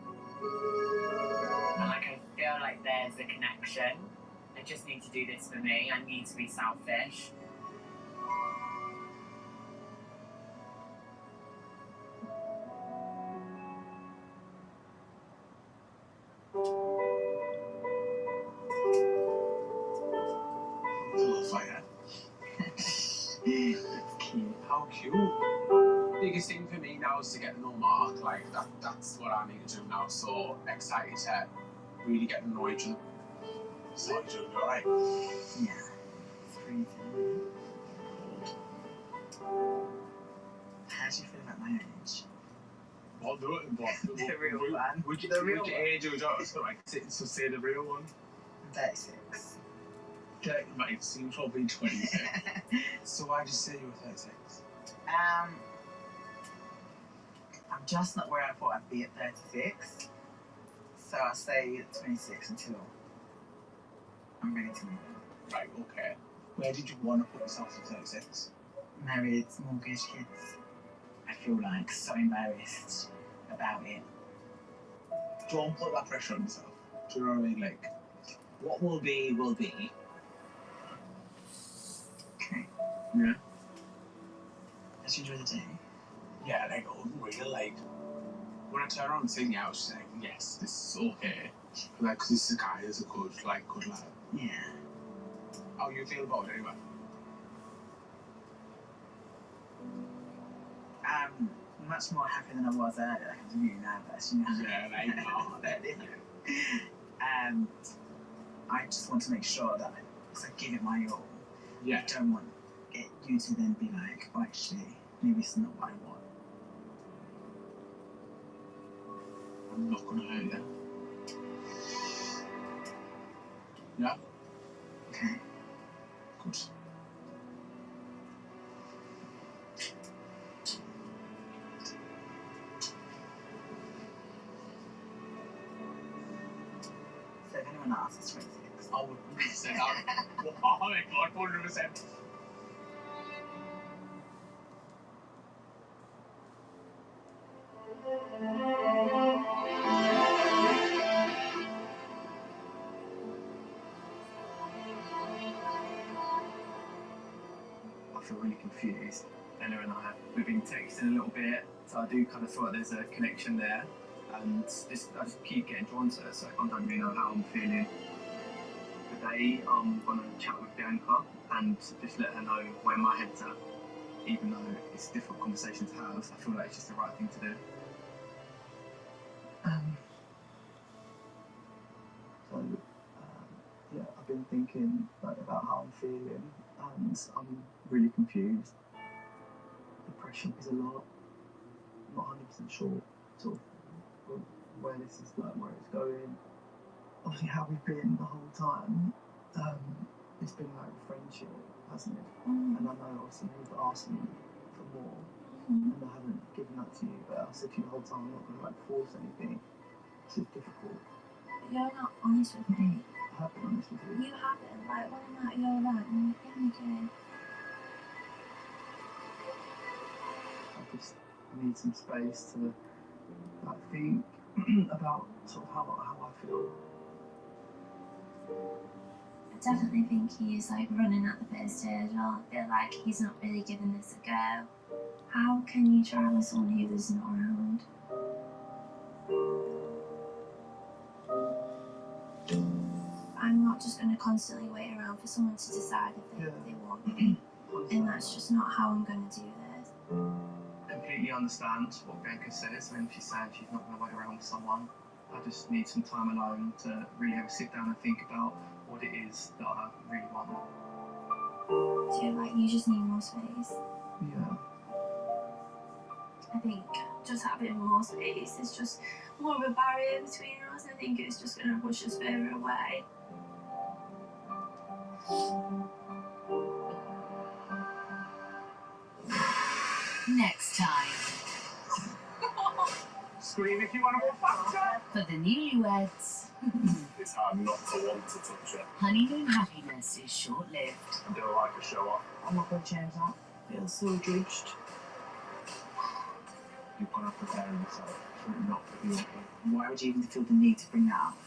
And like I feel like there's a connection. I just need to do this for me. I need to be selfish. Hello, fire. That's cute. How cute. Biggest thing for me now is to get to know Mark. Like that's what I need to do now. So excited to really get to know each other. So you're doing alright. Yeah. It's freezing. How do you feel about my age? What, the real one. Which one. age would you like to say the real one? 36. Okay, mate, it seems probably 26. So why did you say you were 36? I'm just not where I thought I'd be at 36. So I'll stay at 26 until I'm ready to move on. Right, okay. Where did you want to put yourself at 36? Married, mortgage, kids. I feel like so embarrassed about it. Don't put that pressure on yourself. Do you know what I mean? Like, what will be, will be. Okay. Yeah? Let's enjoy the day. Yeah, like, real, like, when I turn around and sing, I was just like, yes, this is okay. Like, cause this is a guy, this is a good lad. Yeah. How you feel about it anyway? Much more happy than I was earlier. I'm really nervous, you know. Yeah, like, no, that is. I just want to make sure that I give it my all. Yeah. I don't want you to then be like, oh, actually, maybe it's not what I want. I'm not gonna hurt you. Yeah? Okay. Good. So if anyone asks, it's 26. I would 100%. Oh my god, 100%. I feel really confused. Ella and I, we've been texting a little bit, so I do kind of feel like there's a connection there. And I just keep getting drawn to her, so I don't really know how I'm feeling. Today, I'm going to chat with Bianca and just let her know where my head's at. Even though it's a difficult conversation to have, I feel like it's just the right thing to do. Yeah, I've been thinking about how I'm feeling, and I'm really confused. The pressure is a lot. I'm not 100% sure sort of where this is where it's going. Obviously, how we've been the whole time. It's been like a friendship, hasn't it? And I know obviously you've asked me for more, and I haven't given that to you. But I said to you the whole time, I'm not going to force anything. It's just difficult. You're not honest with me. I have been honest with you. You haven't. Like, when I'm at your right, and yeah, you do. I just need some space to think about sort of how I feel. I definitely think he's like running at the first stage. I feel like he's not really giving this a go. How can you try with someone who is not around? I'm not just going to constantly wait around for someone to decide if they want me. And that's just not how I'm going to do this. Completely understand what Bianca says when she's saying she's not going to wait around with someone. I just need some time alone to really have a sit down and think about what it is that I really want. So like you just need more space. Yeah. I think just having more space is just more of a barrier between us. I think it's just going to push us further away. Next time. Scream if you want to go faster. For the newlyweds, It's hard not to want to touch it. honeymoon happiness is short-lived. I don't like a show off. I'm not going to change that. Feels so judged. You've got to prepare yourself for it not to be okay. Why would you even feel the need to bring that up?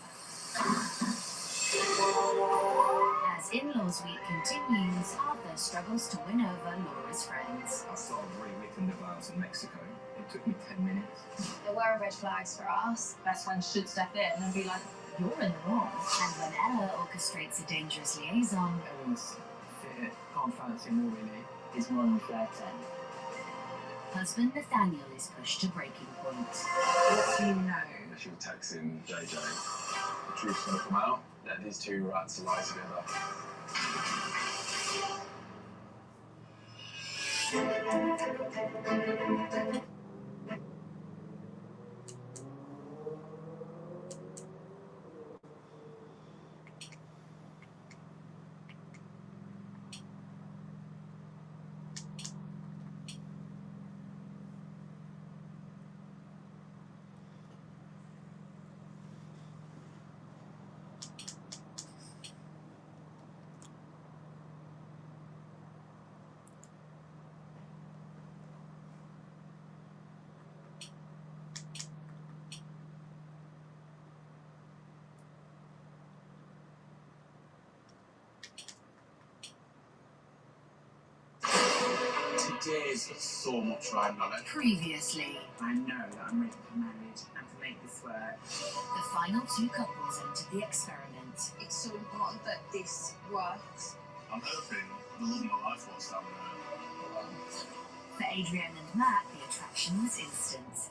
As in-laws week continues, Arthur struggles to win over Laura's friends. I started rewriting the vows in Mexico. It took me 10 minutes. There were red flags for us. Best friends should step in and be like, you're in the wrong. And when Ella orchestrates a dangerous liaison, Ella's fit, can't fancy him all really. He's more than flirting. husband Nathaniel is pushed to breaking point. What do you know? She was texting JJ. The truth's gonna come out that these two rats lie together. Today's so much right, Nolly. Previously, I know that I'm ready for marriage and to make this work. the final two couples entered the experiment. It's so important that this works. I'm hoping the love of my life won't stand there. For Adrian and Matt, the attraction was instant.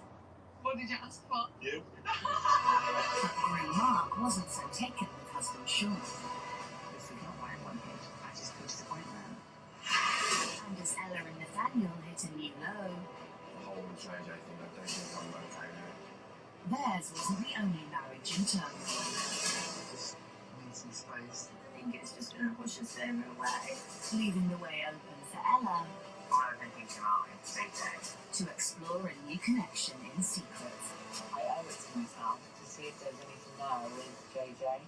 What did you ask for? You? But Green Mark wasn't so taken with husband Sean. This is not what I wanted. I just feel disappointment. And as Ella and Nathaniel hit a new low, The whole JJ thing, I don't think I'm okay with it. theirs wasn't the only marriage in turmoil. Just need some space. I think it's just going to push us further away. Leaving the way open for Ella I've been thinking about it today. to explore a new connection in secret. I owe it to myself to see if there's anything there with JJ.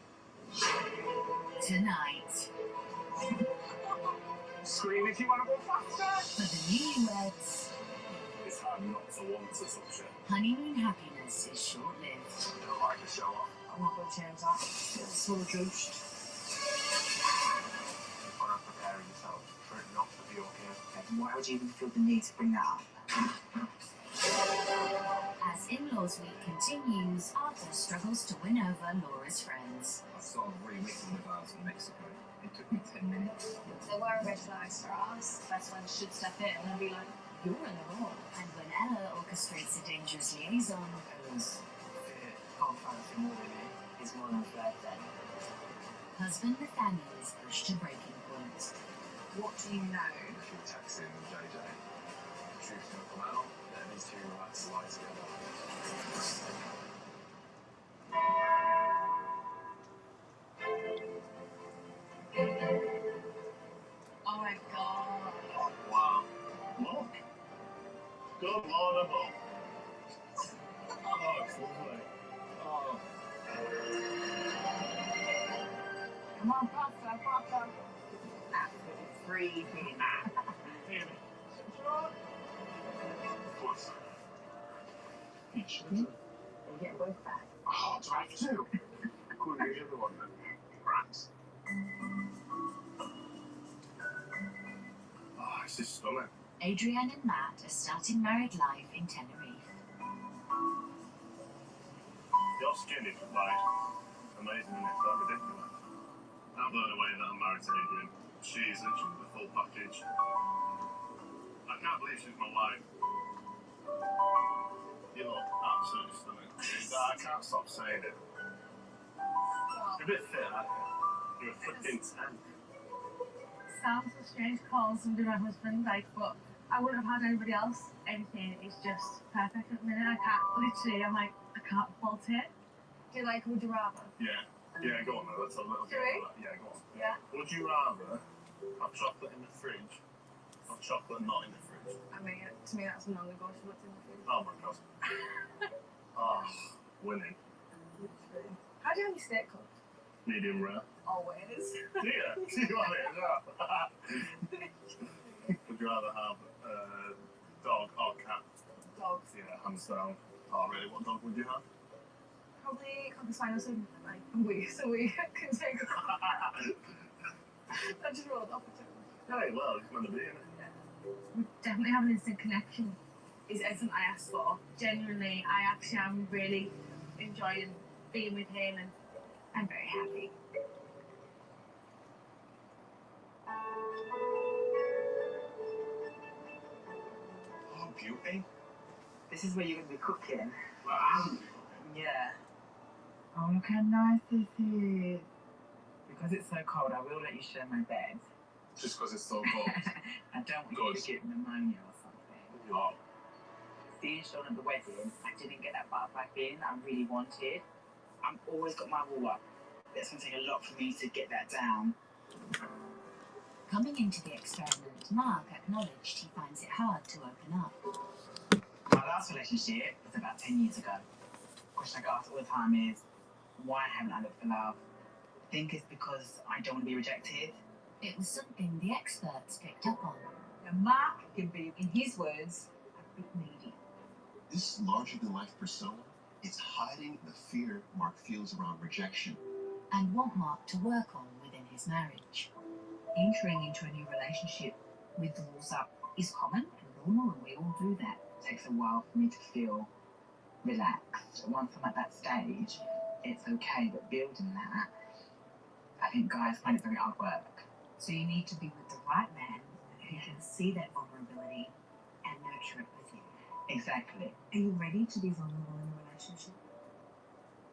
Tonight, Scream if you want to go faster. for the newlyweds, It's hard not to want to touch it. honeymoon happiness is short-lived. I don't like a show off. I'm not going to change that. It's so juiced. Or not preparing yourself for it not to be okay. Why would you even feel the need to bring that up? As in-laws week continues, Arthur struggles to win over Laura's friends. I started re-wicking the vows in Mexico. It took me 10 minutes. There were red flags for us. That's when she should step in and be like, you're in the wrong. And when Ella orchestrates a dangerous liaison, Ella's fear can't find a thing more than it. His mom was there then. husband Nathaniel is pushed to breaking point. What do you know? If you're texting JJ, the truth's gonna come out, then these two will have to lie together. Oh my god. Oh, wow. Look. Good Lord above. Oh, it's lovely. Oh. Come on, pasta. Absolutely freezing. Hear me. Plus. You should. We'll get both back. Oh, do I have to? Couldn't do the other one then. Rats. Oh, this is stunning. Adrian and Matt are starting married life in Tenerife. Your skin is like amazing, isn't it? It's ridiculous. I'm blown away that I'm married to Adrian. She's literally the full package. I can't believe she's my wife. You look absolutely stunning. I can't stop saying it. You're a bit fit, aren't you? You're a freaking 10. Sounds so strange calling somebody my husband, like, but I wouldn't have had anybody else. Everything is just perfect at the minute. I can't, literally, I'm like, I can't fault it. Do you like would you rather? Yeah. Yeah, go on then. Let's have a little Do bit we? of that. Yeah, go on. Yeah. Would you rather have chocolate in the fridge or chocolate not in the fridge? I mean, to me that's non-negotiable. It's in the food. Oh my god. Oh, winning. How do you have your steak cooked? Medium rare. Always. Do you? Do you want it as well? Would you rather have dog or cat? Dogs. Yeah, hands down. Oh really, what dog would you have? Probably Cocker Spaniel, so like so we can take a I just rolled off the tongue. Hey, well, it's meant to be, isn't it? We definitely have an instant connection. Is everything I asked for. Genuinely, I actually am really enjoying being with him and I'm very happy. Oh, beauty. This is where you're going to be cooking. Wow. Yeah. Oh, look how nice this is. Because it's so cold, I will let you share my bed. Just because it's so cold. I don't want you to get pneumonia or something. Oh. Seeing Sean at the wedding, I didn't get that part back in. I really wanted. I've always got my wall up. It's going to take a lot for me to get that down. Coming into the experiment, Mark acknowledged he finds it hard to open up. My last relationship was about 10 years ago. The question I get asked all the time is, why haven't I looked for love? think it's because I don't want to be rejected. It was something the experts picked up on. Now, Mark can be, in his words, a bit needy. This larger-than-life persona is hiding the fear Mark feels around rejection. And want Mark to work on within his marriage. Entering into a new relationship with the walls up is common and normal, and we all do that. It takes a while for me to feel relaxed. Once I'm at that stage, it's okay, but building that, I think guys find it very hard work. So you need to be with the right man who can see that vulnerability and nurture it with you. Exactly. Are you ready to be vulnerable in a relationship?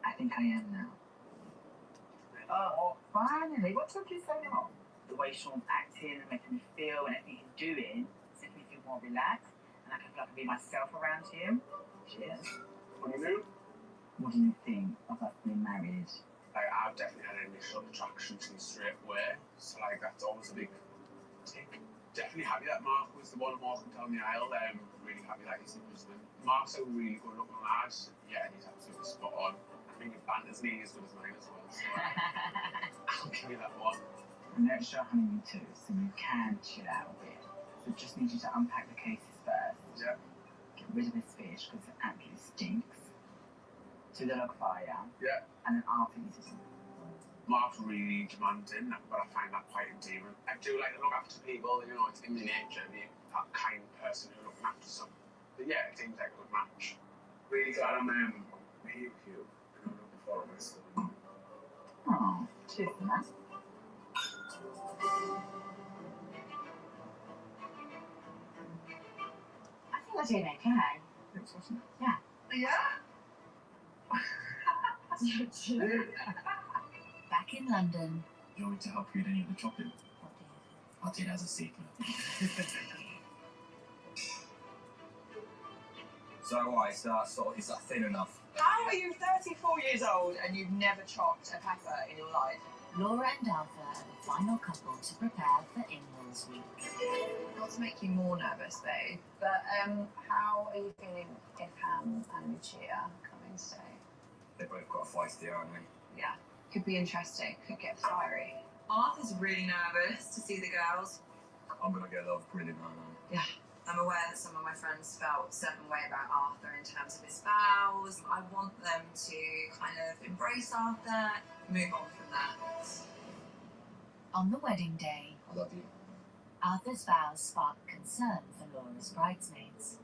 I think I am now. Oh, finally! What took you so long? The way Sean's acting and making me feel and everything he's doing makes me feel more relaxed, and I can feel like I can be myself around him. Cheers. What do you do? What do you think of us being married? Like, I've definitely had an initial attraction to him straight away, so like that's always a big tick. Definitely happy that Mark was the one walking down the aisle. Really happy that he's the husband. Mark's a really good looking lad. Yeah, and he's absolutely spot on. I think his banter's nearly as good as mine as well. So I'll give you that one. I know it's your honeymoon too, so you can chill out a bit. So just need you to unpack the cases first. Yeah. Get rid of this fish because it absolutely stinks. To the log fire. Yeah. And then after you just... Mark's really demanding, but I find that quite endearing. I do like to look after people, you know, it's in my nature, being that kind person who's looking after someone. But yeah, it seems like a good match. Really glad I'm here with you, and I'm looking forward to this. Oh, cheers to that. I think I did okay. Thanks, wasn't it? Yeah. Yeah? Back in London. You want me to help you with any of the chopping? I did as a secret. So why is that thin enough? How are you 34 years old and you've never chopped a pepper in your life? Laura and Arthur are the final couple to prepare for in-laws week. Not to make you more nervous, babe, but how are you feeling if Ham and Lucia coming today? They've both got feisty, aren't they? Yeah, could be interesting, could get fiery. Arthur's really nervous to see the girls. I'm gonna get a lot of grilling, aren't I? Yeah. I'm aware that some of my friends felt a certain way about Arthur in terms of his vows. I want them to kind of embrace Arthur, move on from that. On the wedding day, I love you. Arthur's vows sparked concern for Laura's bridesmaids.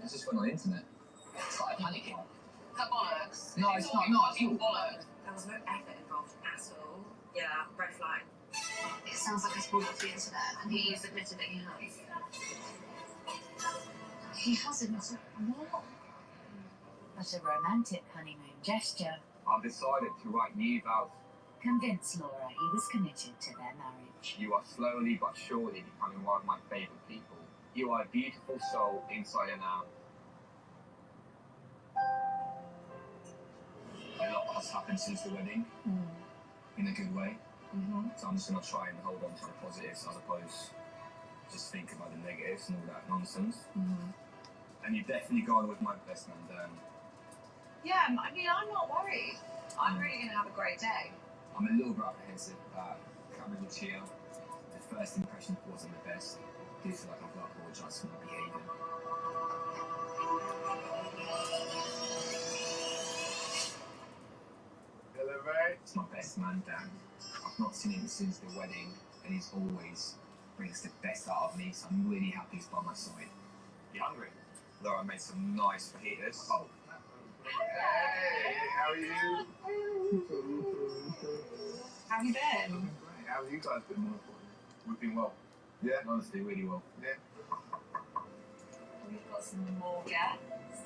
It just went on the internet. Started panicking. Is that bollocks? No, it's not bollocks. There was no effort involved at all. Yeah, red flag. It sounds like he's brought it to the internet and he's admitted that he has. He has admitted what? But a romantic honeymoon gesture I've decided to write new vows. convinced Laura he was committed to their marriage. You are slowly but surely becoming one of my favourite people. You are a beautiful soul inside and out. A lot has happened since the wedding, in a good way. So I'm just going to try and hold on to the positives as opposed to just think about the negatives and all that nonsense. And you've definitely gone with my best man, Dan. Yeah, I mean, I'm not worried. I'm really going to have a great day. I'm a little bit apprehensive about coming with Chia. The first impression wasn't the best. I do feel like I've got to apologise for my behaviour. Hello, mate. It's my best man, Dan. I've not seen him since the wedding, and he's always brings the best out of me, so I'm really happy he's by my side. You hungry? Laura made some nice fajitas. Oh. Hey, how are you? How have you been? Great. How have you guys been? More importantly? We've been well. Yeah, honestly, really well. Yeah. We've got some more guests.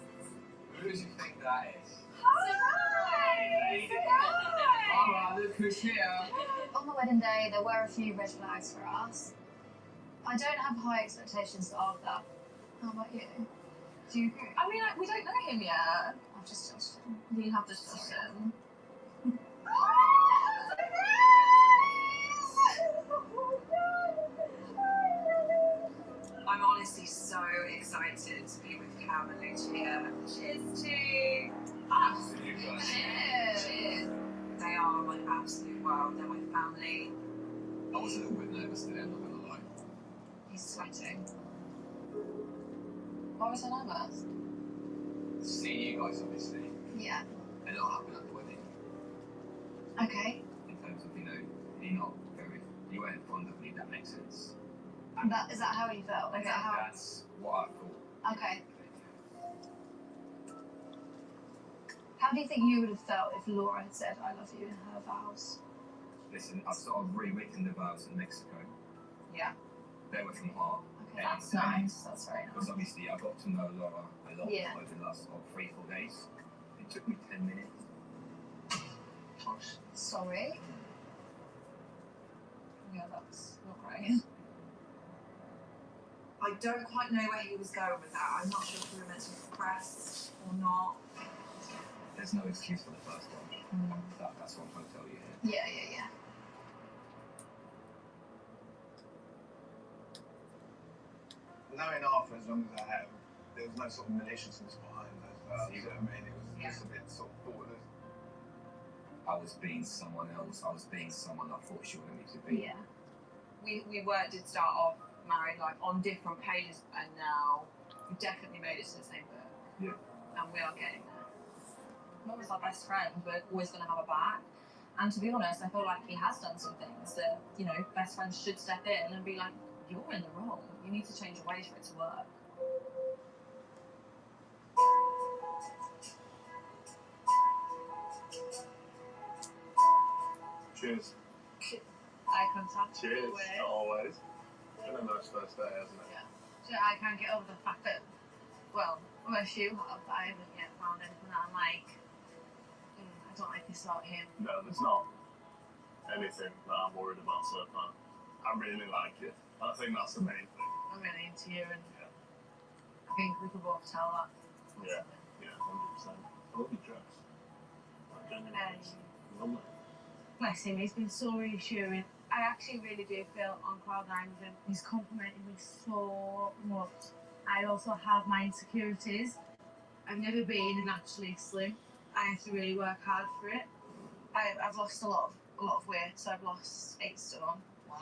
Who do you think that is? Surprise! Alright, look who's here. On the wedding day, there were a few red flags for us. I don't have high expectations of that. How about you? Do you agree? I mean, we don't know him yet. I've just judged him. You have this person. I'm honestly so excited to be with Cam and Lucia. Cheers to us. You guys. Cheers. they are my absolute world. They're my family. I was a little bit nervous today, I'm not gonna lie. He's sweating. Why was I nervous? Seeing you guys, obviously, Yeah. a lot happened at the wedding. Okay. In terms of, you weren't fond of me, that makes sense. Is that how you felt? Is that how? That's what I thought. Okay. How do you think you would have felt if Laura had said "I love you" in her vows? Listen, I've sort of rewritten the vows in Mexico. Yeah. They were from heart. Okay, that's nice. That's very nice. Because obviously I got to know Laura a lot Yeah. over the last 3-4 days. It took me 10 minutes. Sorry. Yeah, that's not great. I don't quite know where he was going with that. I'm not sure if we were meant to progress or not. There's no excuse for the first one. That's what I'm trying to tell you here. Yeah. Knowing Arthur as long as I have, there was no sort of maliciousness behind those vows. You know what I mean? It was just a bit sort of thoughtless. I was being someone else. I was being someone I thought she wanted me to be. Yeah. We did start off married like on different pages, and now we definitely made it to the same book. Yeah. And we are getting there. Laura's our best friend. We're always going to have her back. And to be honest, I feel like he has done some things that, best friends should step in and be like, you're in the wrong. You need to change your ways for it to work. Cheers. Eye contact. Cheers. Always. Always. It's been a nice first day, hasn't it? Yeah. So I can't get over the fact that, well, unless you have, but I haven't yet found anything that I'm like, I don't like this about him. No, there's not anything that I'm worried about so far. I really like it. I think that's the main thing. I'm really into you, and I think we can both tell that. Yeah, 100%. I love your dress. Like, genuinely. Lovely. Bless him, he's been so reassuring. I actually really do feel on cloud nine with him. He's complimented me so much. I also have my insecurities. I've never been naturally slim. I have to really work hard for it. I've lost a lot of weight, so I've lost 8 stone. Wow.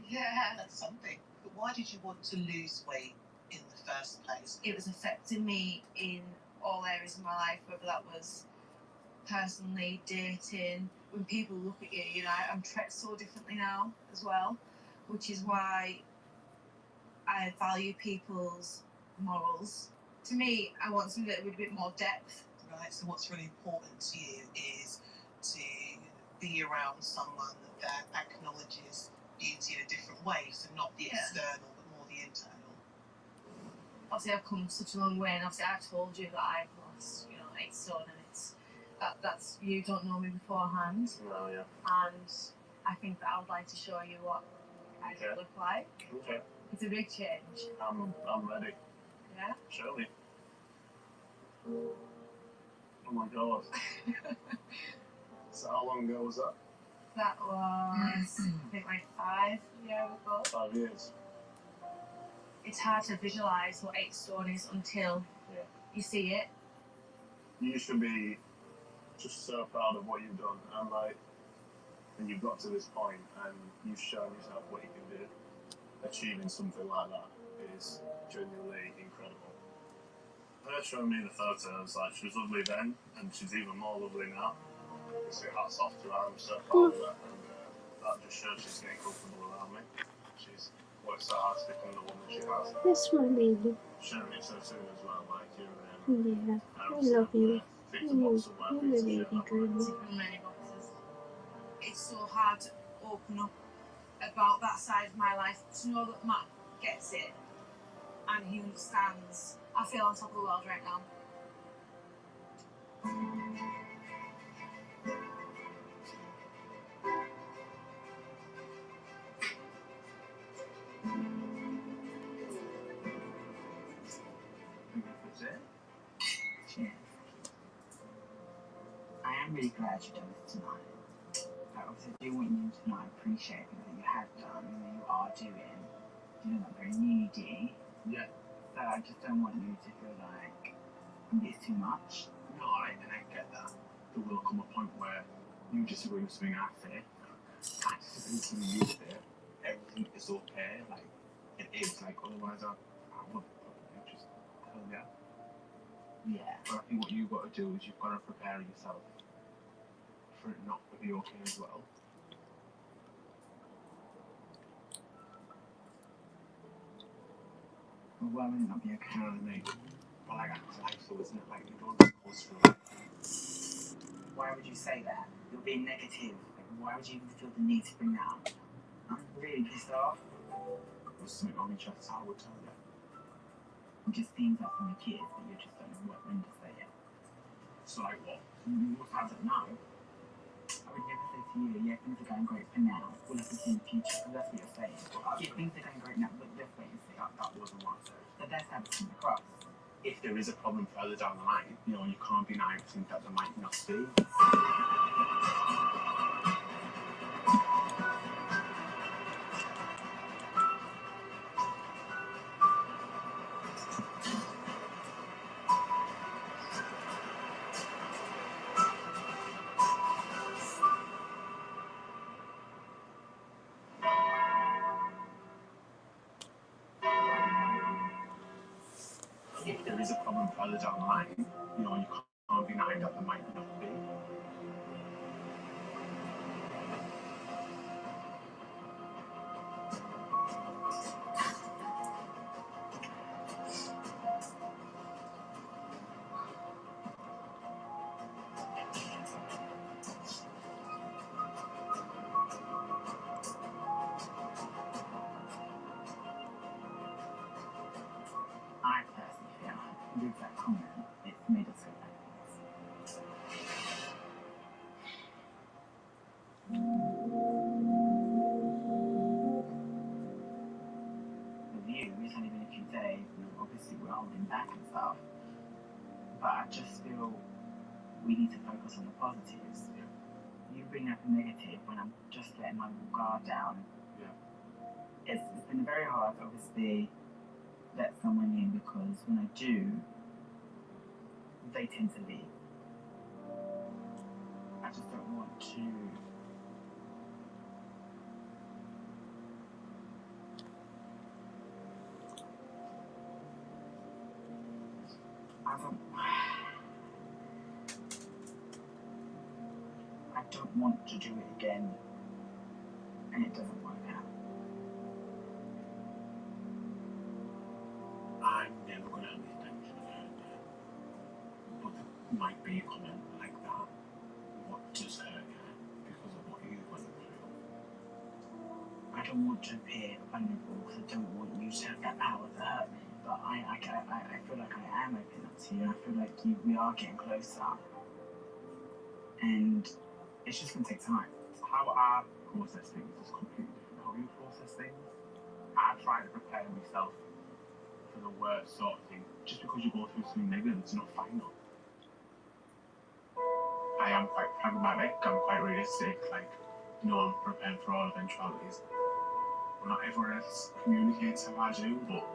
Yeah. That's something. But why did you want to lose weight in the first place? It was affecting me in all areas of my life, whether that was personally, dating, when people look at you, I'm treated so differently now as well, which is why I value people's morals. To me, I want something with a bit more depth. Right, so what's really important to you is to be around someone that acknowledges beauty in a different way, so not the external, but more the internal. Obviously, I've come such a long way, and obviously, I've told you that I've lost, 8 stone, and that's you don't know me beforehand. No, yeah. And I think that I would like to show you what I look like. Okay. It's a big change. I'm ready. Yeah? Show me. Oh my god. So how long ago was that? That was, I think, like 5 years ago. 5 years. It's hard to visualise what 8 stone is until you see it. You should be just so proud of what you've done, and you've got to this point, and you've shown yourself what you can do. Achieving something like that is genuinely incredible. Her showing me the photos, she was lovely then, and she's even more lovely now. So hats off to her, I'm so proud of her, and that just shows she's getting comfortable around me. She's worked so hard to become the woman she has. That's my baby. Sharing it so soon as well, Yeah, I love you. You're my baby girl. It's so hard to open up about that side of my life, to know that Matt gets it and he understands. I feel on top of the world right now. Cheers. I am really glad you've done this tonight. I obviously do want you to know I appreciate everything you have done and that you are doing. You're not very needy. Yeah. So I just don't want you to feel like it's too much. No, and I get that. There will come a point where you disagree with something I say, I disagree with something you say, everything is okay, like, it is, like, otherwise I would probably just tell you. Yeah. But I think what you've got to do is you've got to prepare yourself for it not to be okay as well. Well, why would it not be okay? You know what I mean? But like, that's life, so isn't it? Like, you don't just go through it. Why would you say that? You're being negative. Like, why would you even feel the need to bring that up? I'm really pissed off. There's something on your chest, I would tell you. It just seems like from your kids that you just don't know when to say it. So like what? I don't know. I would never say to you, yeah, things are going great for now. We'll have to see in the future, because that's what you're saying. Yeah, things are going great now, but let's wait and see. That wasn't what I said. But that's how it's coming across. If there is a problem further down the line, you know, you can't be naive to think that there might not be. If there is a problem further down the line, you know, you can't be naive that there might not be. I personally feel, with that comment, it's made us go backwards. With you, it's only been a few days, and obviously we're holding back and stuff. But I just feel we need to focus on the positives. You bring up a negative when I'm just letting my guard down. Yeah. It's been very hard to obviously let someone in, because when I do, they tend to leave. I just don't want to. I don't want to do it again, and it doesn't work out. I'm never going to have the intention of hurting you. But there might be a comment like that. What does hurt you because of what you went through? I don't want to appear vulnerable, because I don't want you to have that power to hurt me. But I feel like I am opening up to you, and I feel like we are getting closer. And it's just going to take time. How I process things is completely different. How you process things, I try to prepare myself for the worst sort of thing. Just because you go through something negative, it's not final. I am quite pragmatic, I'm quite realistic, like, you know, I'm prepared for all eventualities. Not everyone else communicates how I do, but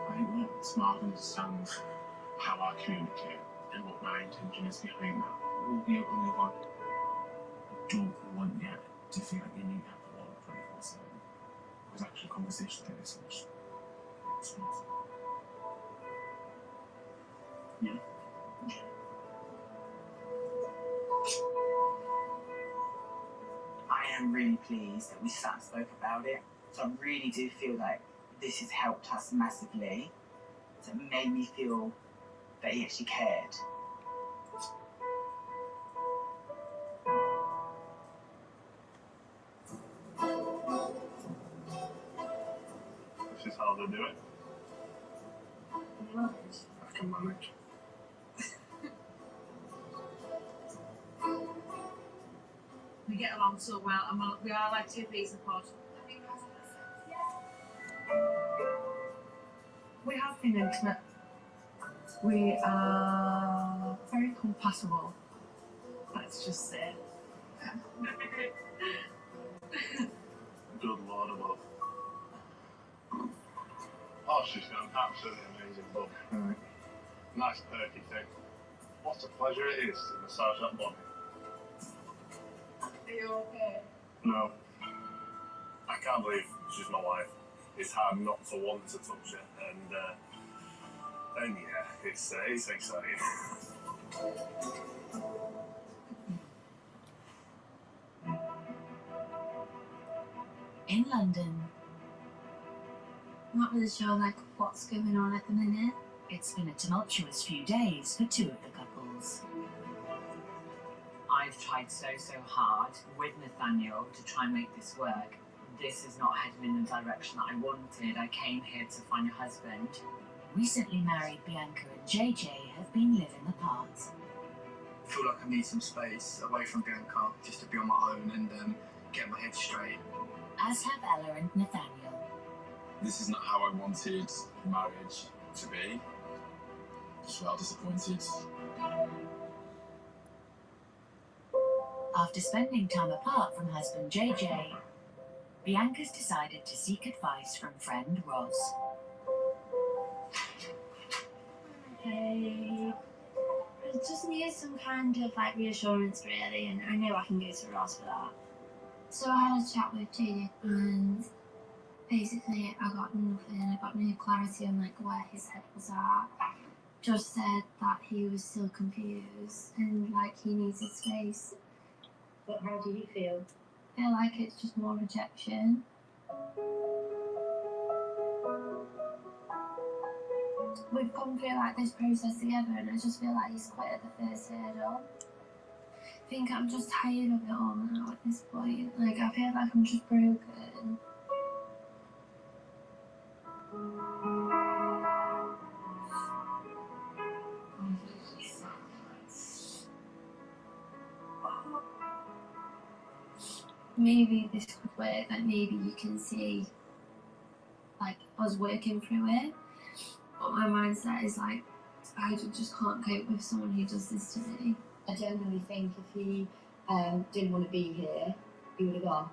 I think that Smart understands how I communicate and what my intention is behind that. We'll be able to move on. I don't want you to feel like you need to have the wall 24/7. Because actually conversations like this are much expensive. Yeah. I am really pleased that we sat and spoke about it. So I really do feel like this has helped us massively. So it made me feel that he actually cared. This is how they do it. Right. I can manage. We get along so well, and we are like two peas in a pod. We have been intimate. We are very compatible. Let's just say. Good Lord above. Oh, she's got an absolutely amazing book. Right. Nice perky thing. What a pleasure it is to massage that body. you okay? No. I can't believe she's my wife. It's hard not to want to touch her, and yeah, it's exciting. In London, Not really sure like what's going on at the minute. it's been a tumultuous few days for two of the couples. I've tried so hard with Nathaniel to try and make this work. This is not heading in the direction that I wanted. I came here to find a husband. Recently married Bianca and JJ have been living apart. I feel like I need some space away from Bianca just to be on my own and get my head straight. As have Ella and Nathaniel. This is not how I wanted marriage to be. Just well disappointed. After spending time apart from husband JJ, Bianca's decided to seek advice from friend Roz. Okay. I just need some kind of like reassurance really, and I know I can go to Ross for that. So I had a chat with JJ and basically I got nothing. I got no clarity on like where his head was at. Just said that he was still confused and like he needed space. But how do you feel? I feel like it's just more rejection. We've come through like this process together and I just feel like he's quite at the first hurdle. I think I'm just tired of it all now at this point. Like I feel like I'm just broken. Maybe this could work, like maybe you can see like us working through it. But my mindset is like, I just can't cope with someone who does this to me. I genuinely think if he didn't want to be here, he would have gone.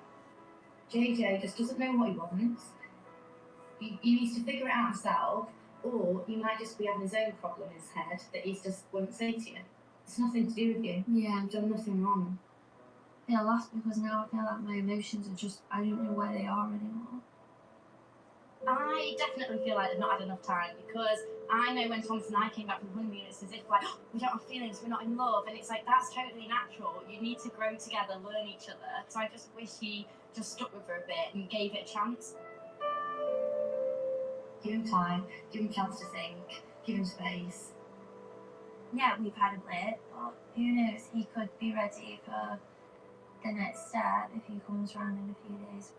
JJ just doesn't know what he wants. He needs to figure it out himself, or he might just be having his own problem in his head that he just won't say to you. It's nothing to do with you. Yeah. You've done nothing wrong. I feel lost because now I feel like my emotions are just, I don't know where they are anymore. I definitely feel like they've not had enough time because I know when Thomas and I came back from honeymoon, it's as if like, oh, we don't have feelings, we're not in love, and it's like that's totally natural. You need to grow together, learn each other. So I just wish he just stuck with her a bit and gave it a chance. Give him time, give him a chance to think, give him space. Yeah, we've had a bit, but who knows, he could be ready for the next step if he comes around in a few days.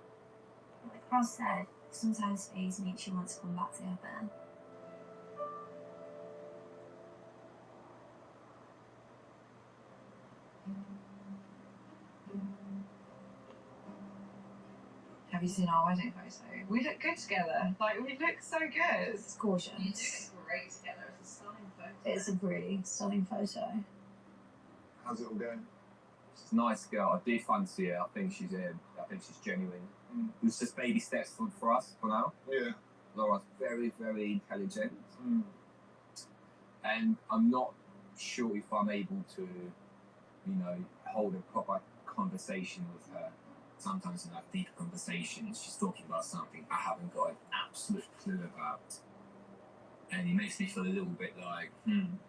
Like Ross said, sometimes space makes you want to come back together. Have you seen our wedding photo? We look good together. Like, we look so good. It's gorgeous. You do look great together. It's a stunning photo. It's a really stunning photo. How's it all going? She's a nice girl. I do fancy her. I think she's genuine. It was just baby steps for us for now. Yeah. Laura's very, very intelligent. And I'm not sure if I'm able to, hold a proper conversation with her. Sometimes in that deep conversation, she's talking about something I haven't got an absolute clue about. And it makes me feel a little bit like, am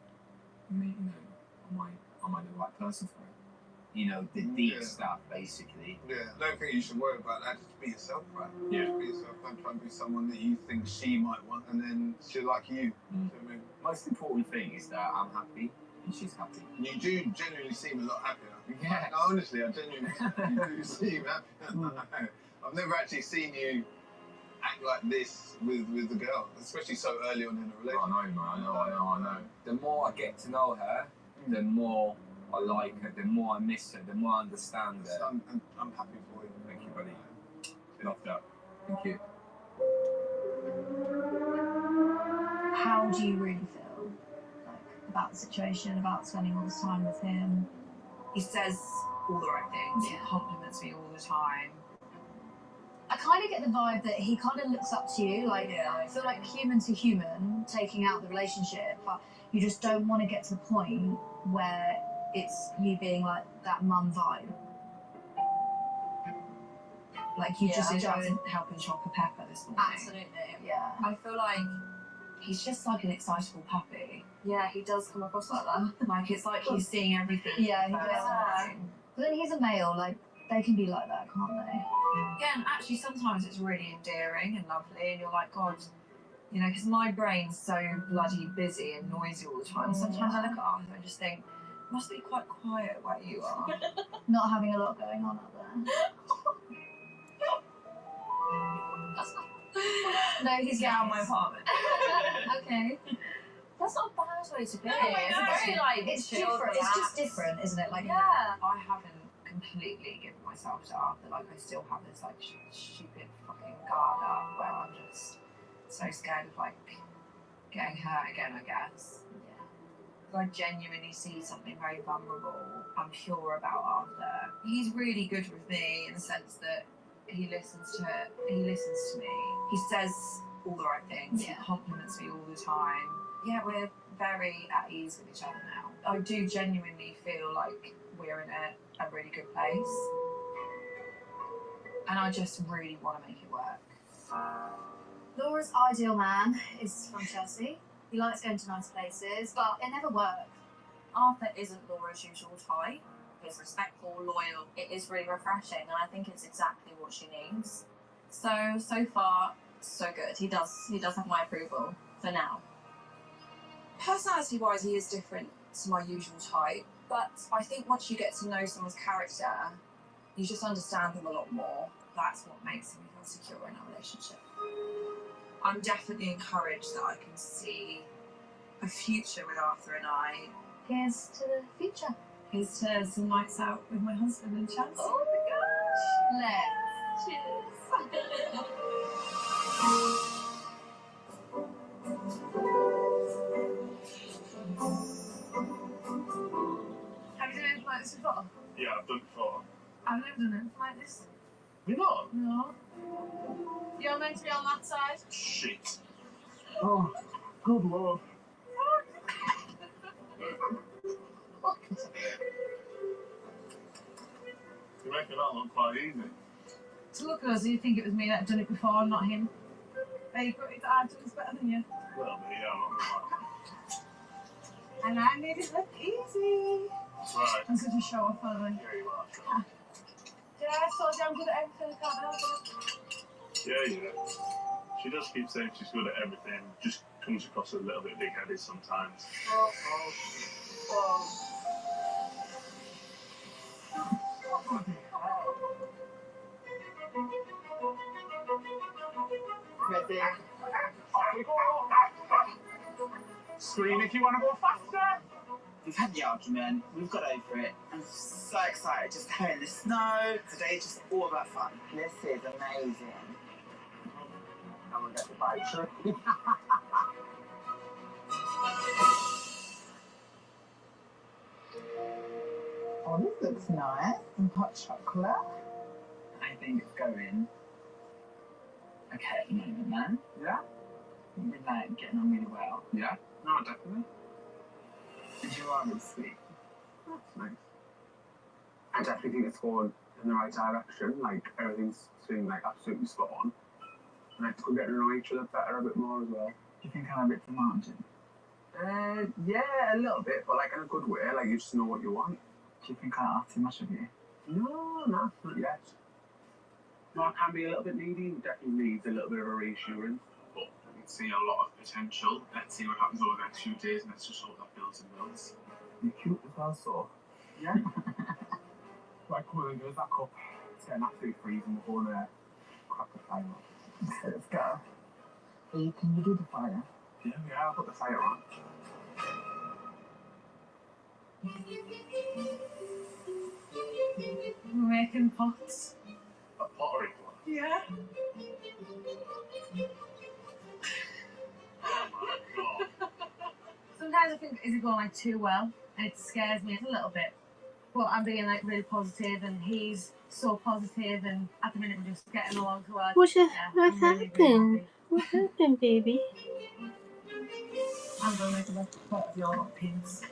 I the right person for her? The deep stuff, basically. Yeah, I don't think you should worry about that. Just be yourself, right? Yeah. Just be yourself. Don't try and be someone that you think she might want, and then she'll like you. Do you know what I mean? Most important thing is that I'm happy and she's happy. You do genuinely seem a lot happier. Yeah. No, honestly, I genuinely you do seem happier. I've never actually seen you act like this with the girl, especially so early on in the relationship. I know, man. I know. The more I get to know her, the more I like her, the more I miss her, the more I understand her. I'm happy for you. Thank you, buddy. Love that. Thank you. How do you really feel about the situation, about spending all this time with him? He says all the right things. He compliments me all the time. I kind of get the vibe that he kind of looks up to you, like, I feel like human to human, taking out the relationship, but you just don't want to get to the point where it's you being like that mum vibe. Like, you just Yeah. tried to help him shop a pepper this morning. Absolutely. Yeah. I feel like He's just like an excitable puppy. yeah, he does come across like that. Like, it's like he's seeing everything. Yeah, he first does. time. But then he's a male, like, they can be like that, can't they? Yeah, and actually sometimes it's really endearing and lovely, and you're like, God, you know, because my brain's so bloody busy and noisy all the time. Sometimes I look at Arthur and just think, it must be quite quiet where you are. Not having a lot going on out there. No, he's down my apartment. Okay. That's not a bad way to be. No, It's very like it's chilled, different. It's just relaxed. different, isn't it? Like, Yeah. I haven't completely given myself to Arthur. Like, I still have this like stupid fucking guard up where I'm just so scared of like getting hurt again, I guess. Yeah. I genuinely see something very vulnerable and pure about Arthur. He's really good with me in the sense that he listens to me. He says all the right things. Yeah. He compliments me all the time. Yeah, we're very at ease with each other now. I do genuinely feel like we're in a really good place. And I just really want to make it work. Laura's ideal man is from Chelsea. He likes going to nice places, but it never works. Arthur isn't Laura's usual type. He's respectful, loyal. It is really refreshing, and I think it's exactly what she needs. So far, so good. He does have my approval for now. Personality-wise, he is different to my usual type, but I think once you get to know someone's character, you just understand them a lot more. That's what makes me feel secure in our relationship. I'm definitely encouraged that I can see a future with Arthur and I. Here's to the future. Here's to some nights out with my husband and Chelsea. Oh my gosh! Let's. Cheers! Have you done anything like this before? Yeah, I've done it before. I've never done anything like this. You not? No. You're meant to be on that side. Shit. Oh, good lord. You're making that look quite easy. To look at us, you think it was me that had done it before, not him. There you go, I've done this better than you. Well, yeah, I'm not gonna lie. And I made it look easy. That's right. I'm such a show off, aren't I? Yeah, you are. Sure. Yeah, I told you I'm good at everything, I can't help it. Yeah. She does keep saying she's good at everything, just comes across a little bit big-headed sometimes. Ready? Off we go! Scream if you want to go faster! We've had the argument, we've got over it. I'm so excited just to go in the snow. Today's just all about fun. This is amazing. I'm gonna get the bike tree. Oh, this looks nice. Some hot chocolate. I think it's going okay at the moment, man. Yeah? We're like getting on really well. Yeah? No, definitely. And you are really sweet. That's nice. I definitely think it's going in the right direction. Like, everything's seeming like absolutely spot on. And I think we're getting to know each other better a bit more as well. Do you think I'm a bit demanding? Yeah, a little bit, but like in a good way. Like, you just know what you want. Do you think I ask too much of you? No, not yet. No, I can be a little bit needy. It definitely needs a little bit of a reassurance. But I can see a lot of potential. Let's see what happens over the next few days, and let's just hope that builds and builds. You're cute as well, so. Yeah. Right, cool, then goes that cup. It's getting absolutely freezing. We're going to crack the fire up. Let's go. Hey, can you do the fire? Yeah, I'll put the fire on. We're making pots. A pottery pot? Yeah. Oh my god. Sometimes I think, is it going like too well? And it scares me a little bit. But I'm being like really positive, and he's so positive, and at the minute we're just getting along so well. What I'm really, happened? really happy. What happened, baby? I'm going to make the best pot of your pins.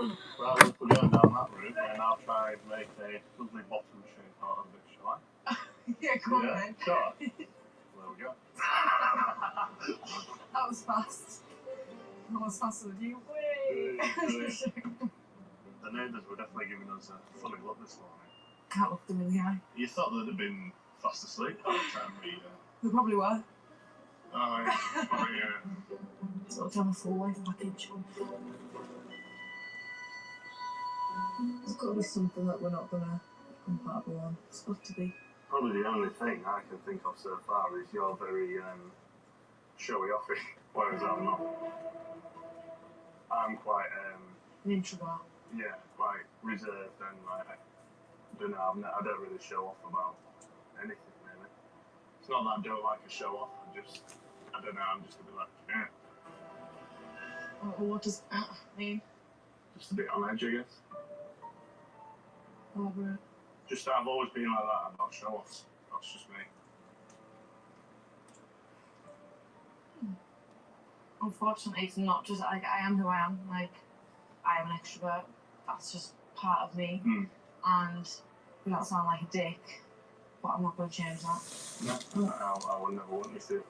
Well, if we're going down that route, then I'll try and make a lovely bottom shape out of it, shall I? Yeah, go on then. Sure. There we go. That was fast. That was faster than you. Way. The neighbours were definitely giving us a funny look this morning. Can't look them in the eye. You thought they'd have been fast asleep by the time we... They probably were. Oh, yeah. Sort of have a full life package. There's got to be something that we're not going to be compatible on. It's got to be. Probably the only thing I can think of so far is you're very showy offy, whereas I'm not. I'm quite An introvert. yeah, quite reserved and like I don't know. I don't really show off about anything really. It's not that I don't like a show off. I don't know. I'm just a bit like yeah. What does that mean? Just a bit on edge, I guess. Elaborate. Just I've always been like that about show offs. That's just me. Unfortunately, it's not just like I am who I am. Like I am an extrovert. That's just part of me. And without sounding like a dick, but I'm not going to change that. No, I would never want you to.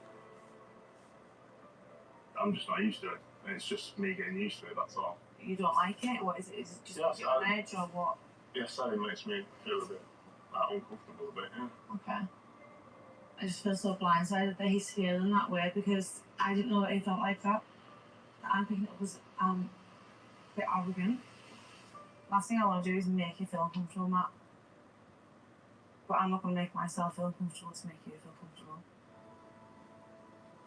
I'm just not used to it. And it's just me getting used to it, that's all. You don't like it? What is it? Is it just Yes, you're on edge or what? Yes, it makes me feel a bit uncomfortable a bit, yeah. Okay. I just feel so blindsided that he's feeling that way because I didn't know that he felt like that. I'm thinking it was a bit arrogant. Last thing I want to do is make you feel uncomfortable, Matt. But I'm not going to make myself feel uncomfortable to make you feel comfortable.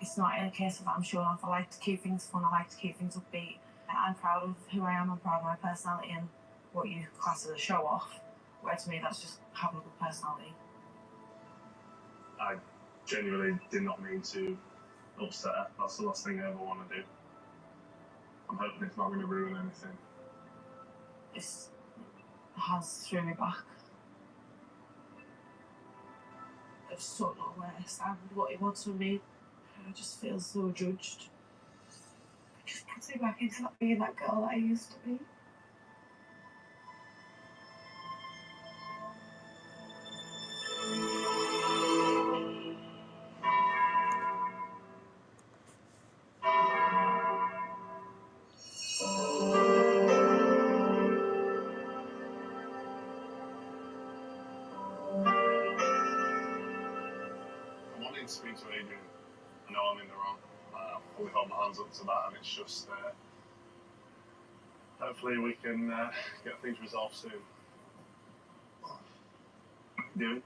It's not a case of I'm showing off. I like to keep things fun. I like to keep things upbeat. I'm proud of who I am. I'm proud of my personality and what you class as a show off. Where to me, that's just having a good personality. I genuinely did not mean to upset her. That's the last thing I ever want to do. I'm hoping it's not going to ruin anything. This has threw me back. I just don't know where I stand with what he wants from me. I just feel so judged. It just puts me back into being that girl that I used to be. I'm wanting to speak to Adrian. I know I'm in the wrong. I've fully hold my hands up to that, and it's just hopefully we can get things resolved soon. What are you doing?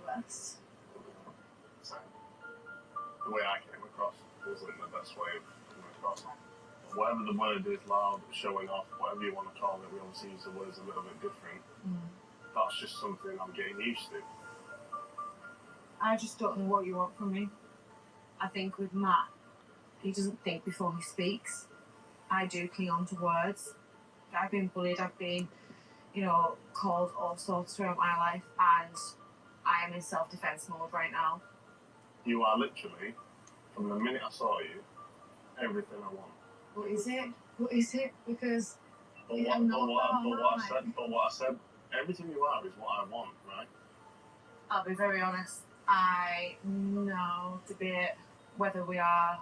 Less. So, the way I came across wasn't the best way of coming across. Whatever the word is, loud, showing off, whatever you want to call it, we obviously use the words a little bit different. That's just something I'm getting used to. I just don't know what you want from me. I think with Matt, he doesn't think before he speaks. I do cling on to words. I've been bullied, I've been, called all sorts throughout my life, and I am in self-defense mode right now. You are literally, from the minute I saw you, everything I want. What is it? What is it? Because But what I said, everything you are is what I want, right? I'll be very honest. I know debate whether we are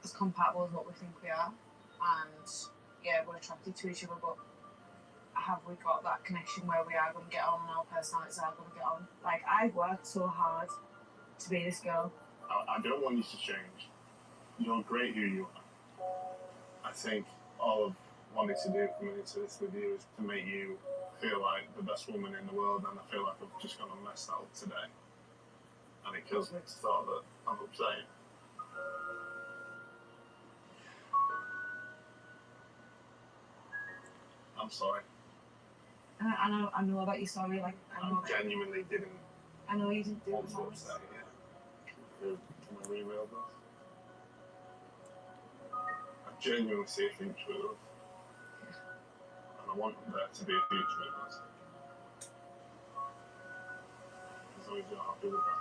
as compatible as what we think we are, and yeah, we're attracted to each other. But have we got that connection where we are going to get on and our personalities are going to get on? Like I've worked so hard to be this girl. I don't want you to change. You're great who you are. I think all I've wanted to do coming into this with you is to make you feel like the best woman in the world, and I feel like I've just gone and messed that up today. And it kills me to thought that I'm upset. I'm sorry. I know that you're sorry. Like I know genuinely didn't. I know you didn't do want it. to upset you. Can I reread this? I genuinely see a future with us, and I want there to be a future with us. As long as you're happy with that.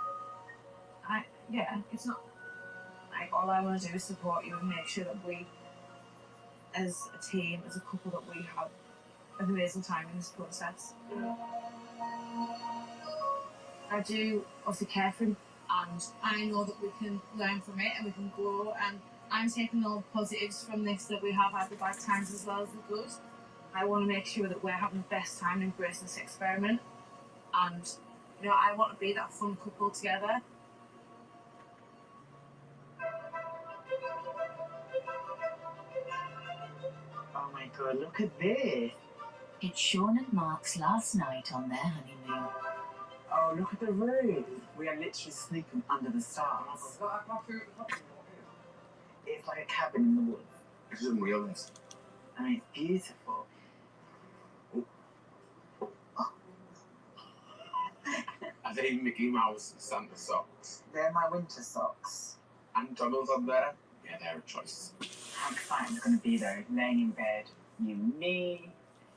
Yeah, it's not like all I want to do is support you and make sure that we as a team, as a couple, that we have an amazing time in this process. I do obviously care for him, and I know that we can learn from it and we can grow, and I'm taking all the positives from this, that we have had the bad times as well as the good. I want to make sure that we're having the best time and embracing this experiment, and you know, I want to be that fun couple together. Oh my god, look at this. It's Sean and Mark's last night on their honeymoon. Oh, look at the room. We are literally sleeping under the stars. It's like a cabin in the woods. This is unrealistic. I mean, it's beautiful. Are they Mickey Mouse Santa socks? They're my winter socks. And Donald's on there? Yeah, they're a choice. How exciting it's going to be though, laying in bed, you, me.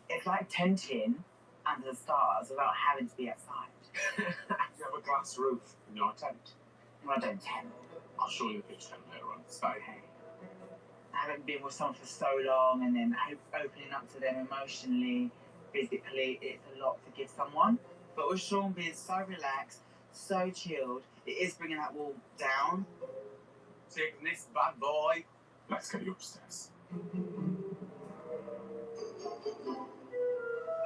It's like tenting under the stars without having to be outside. You have a glass roof in your tent? Well, I don't tent. I'll show you the picture later on. It's fine. Okay. I haven't been with someone for so long, and then opening up to them emotionally, physically, it's a lot to give someone. But with Sean being so relaxed, so chilled, it is bringing that wall down. Taking this bad boy. Let's get you upstairs.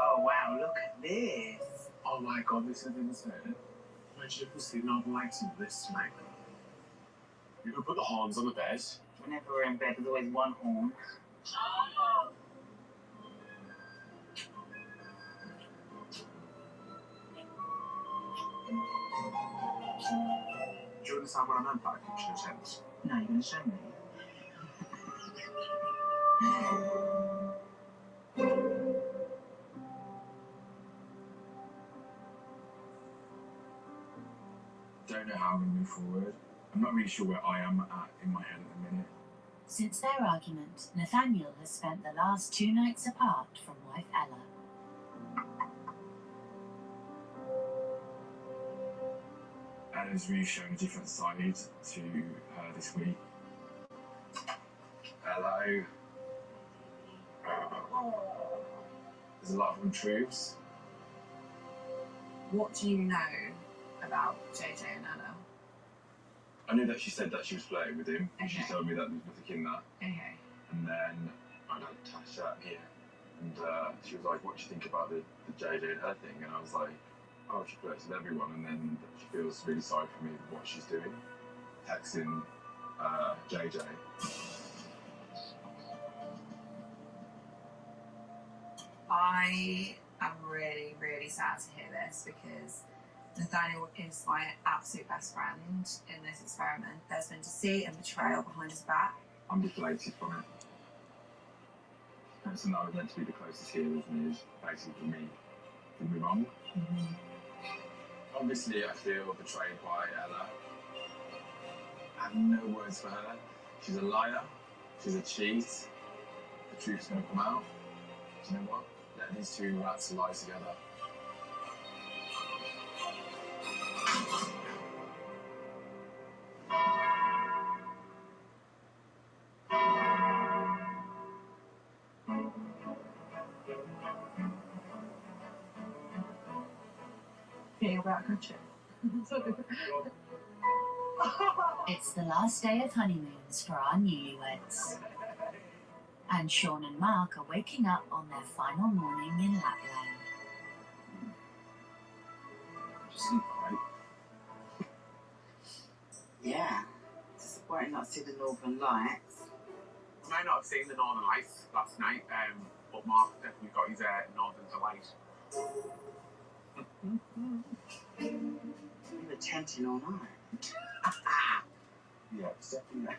Oh wow, look at this. Oh my god, this is insane. Imagine if we see Northern Lights in this tonight. You could put the horns on the bed. Whenever we're in bed, there's always one horn. Do you understand what I meant by picture of tent? No, you're going to show me. Don't know how I'm going to move forward. I'm not really sure where I am at in my head at the minute. Since their argument, Nathaniel has spent the last 2 nights apart from wife Ella. Ella's really shown a different side to her this week. Hello. There's a lot of untruths. What do you know about JJ and Ella? I knew that she said that she was flirting with him. Okay. She told me that there's nothing in that. Okay. And then I had Tasha here, and she was like, "What do you think about the JJ and her thing?" And I was like, "Oh, she flirts with everyone," and then she feels really sorry for me for what she's doing, texting JJ. I am really, really sad to hear this, because Nathaniel is my absolute best friend in this experiment. There's been deceit and betrayal behind his back. I'm deflated from it. The person that I was meant to be the closest here with me is basically me. Did me wrong. Mm-hmm. Obviously, I feel betrayed by Ella. I have no words for her. She's a liar. She's a cheat. The truth's going to come out. Do you know what? Let these two rats lie together. Feel about country. It's the last day of honeymoons for our newlyweds. And Sean and Mark are waking up on their final morning in Lapland. Just sleep, right? Yeah. Disappointing not to see the Northern Lights. I might not have seen the Northern Lights last night, but Mark definitely got his Northern Delight. We were tenting all night. Yeah, it's definitely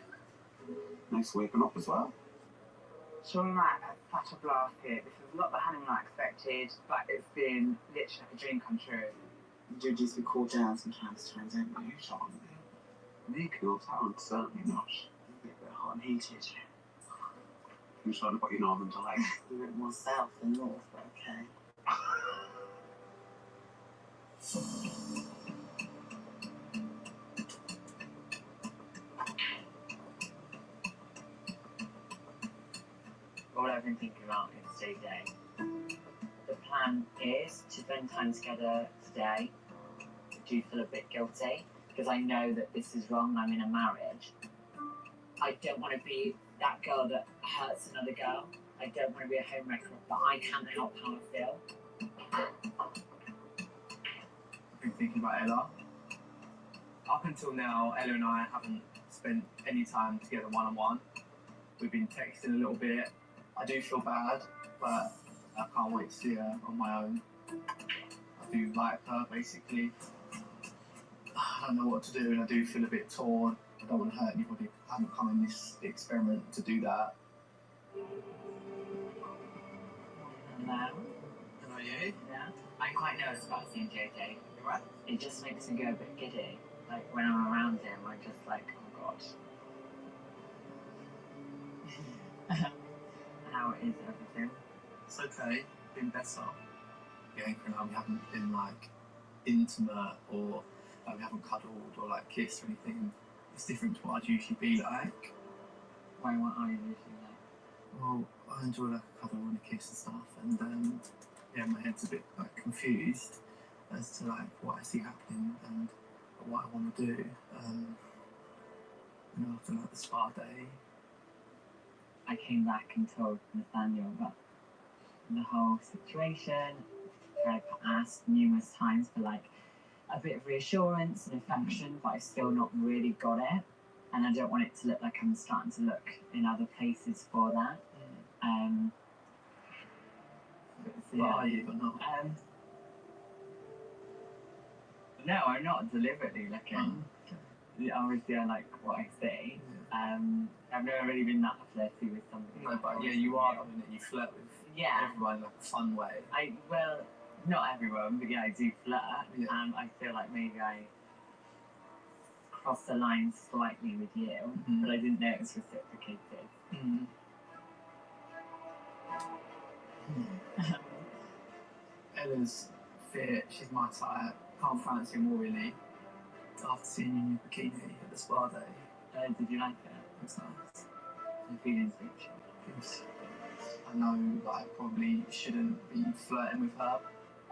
nice waking up as well. Sean and I had such a blast here. This is not the honeymoon I expected, but it's been literally like a dream come true. You do just be cool down sometimes, don't you, Sean? Me cool down, certainly not. A bit hot and heated. I'm sorry about your Northern Delight. A bit more south than north, but okay. all I've been thinking about is JJ. The plan is to spend time together today. I do feel a bit guilty because I know that this is wrong. I'm in a marriage. I don't want to be that girl that hurts another girl. I don't want to be a homewrecker, but I can't help how I feel. I've been thinking about Ella. Up until now, Ella and I haven't spent any time together one-on-one. We've been texting a little bit. I do feel bad, but I can't wait to see her on my own. I do like her, basically. I don't know what to do, and I do feel a bit torn. I don't want to hurt anybody. I haven't come in this experiment to do that. Hello? Hello, you? Yeah? I'm quite nervous about seeing JJ. What? It just makes me go a bit giddy. Like, when I'm around him, I'm just like, oh god. How is everything? It's okay. Been better. Bianca and I, we haven't been like intimate or like, we haven't cuddled or like kissed or anything. It's different to what I'd usually be like. Why, what are you usually like? Well, I enjoy like a cuddle and a kiss and stuff, and yeah, my head's a bit like confused as to like what I see happening and what I want to do. You know, after like the spa day. I came back and told Nathaniel about the whole situation. I've asked numerous times for like a bit of reassurance and affection, but I've still not really got it. And I don't want it to look like I'm starting to look in other places for that. But are you or not? No, I'm not deliberately looking. Obviously, I like what I see. I've never really been that flirty with somebody. No, but yeah, you are. I mean, you flirt with everyone in like a fun way. Well, not everyone, but yeah, I do flirt. I feel like maybe I crossed the line slightly with you, but I didn't know it was reciprocated. Ella's fit. She's my type. Can't fancy more really. After seeing you in your bikini at the spa day. Did you like it? It was nice. The feelings picture. I know that I probably shouldn't be flirting with her.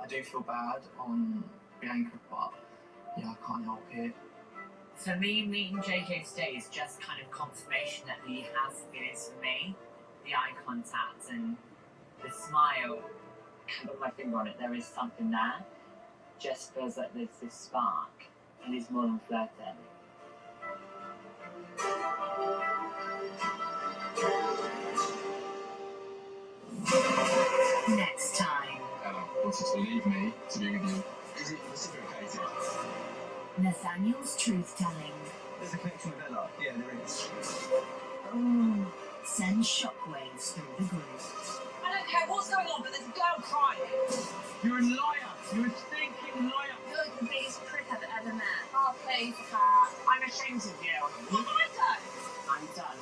I do feel bad on Bianca, but yeah, I can't help it. For me, meeting JJ today is just kind of confirmation that he has feelings for me. The eye contact and the smile. I can't put my finger on it. There is something there. Just feels like there's this spark, and he's more than flirting. Next time. Ella wanted to leave me to be with you. Is it reciprocated? Nathaniel's truth-telling. There's a connection with Ella. Yeah, there is. Oh, sends shockwaves through the group. I don't care what's going on, but there's a girl crying. You're a liar. You're a stinking liar. You're like the biggest prick I've ever met. Oh, please, Kat. I'm ashamed of you. What have I done? I'm done.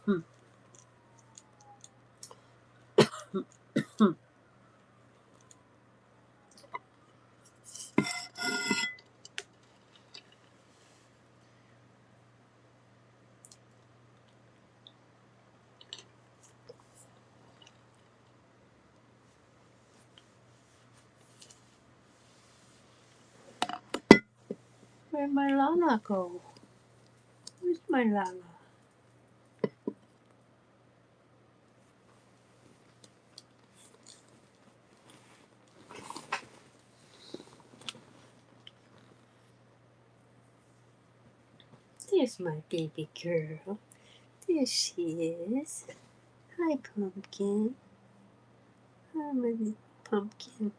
Where'd my Lala go? Where's my Lala? There's my baby girl. There she is. Hi, Pumpkin. Hi, my little pumpkin.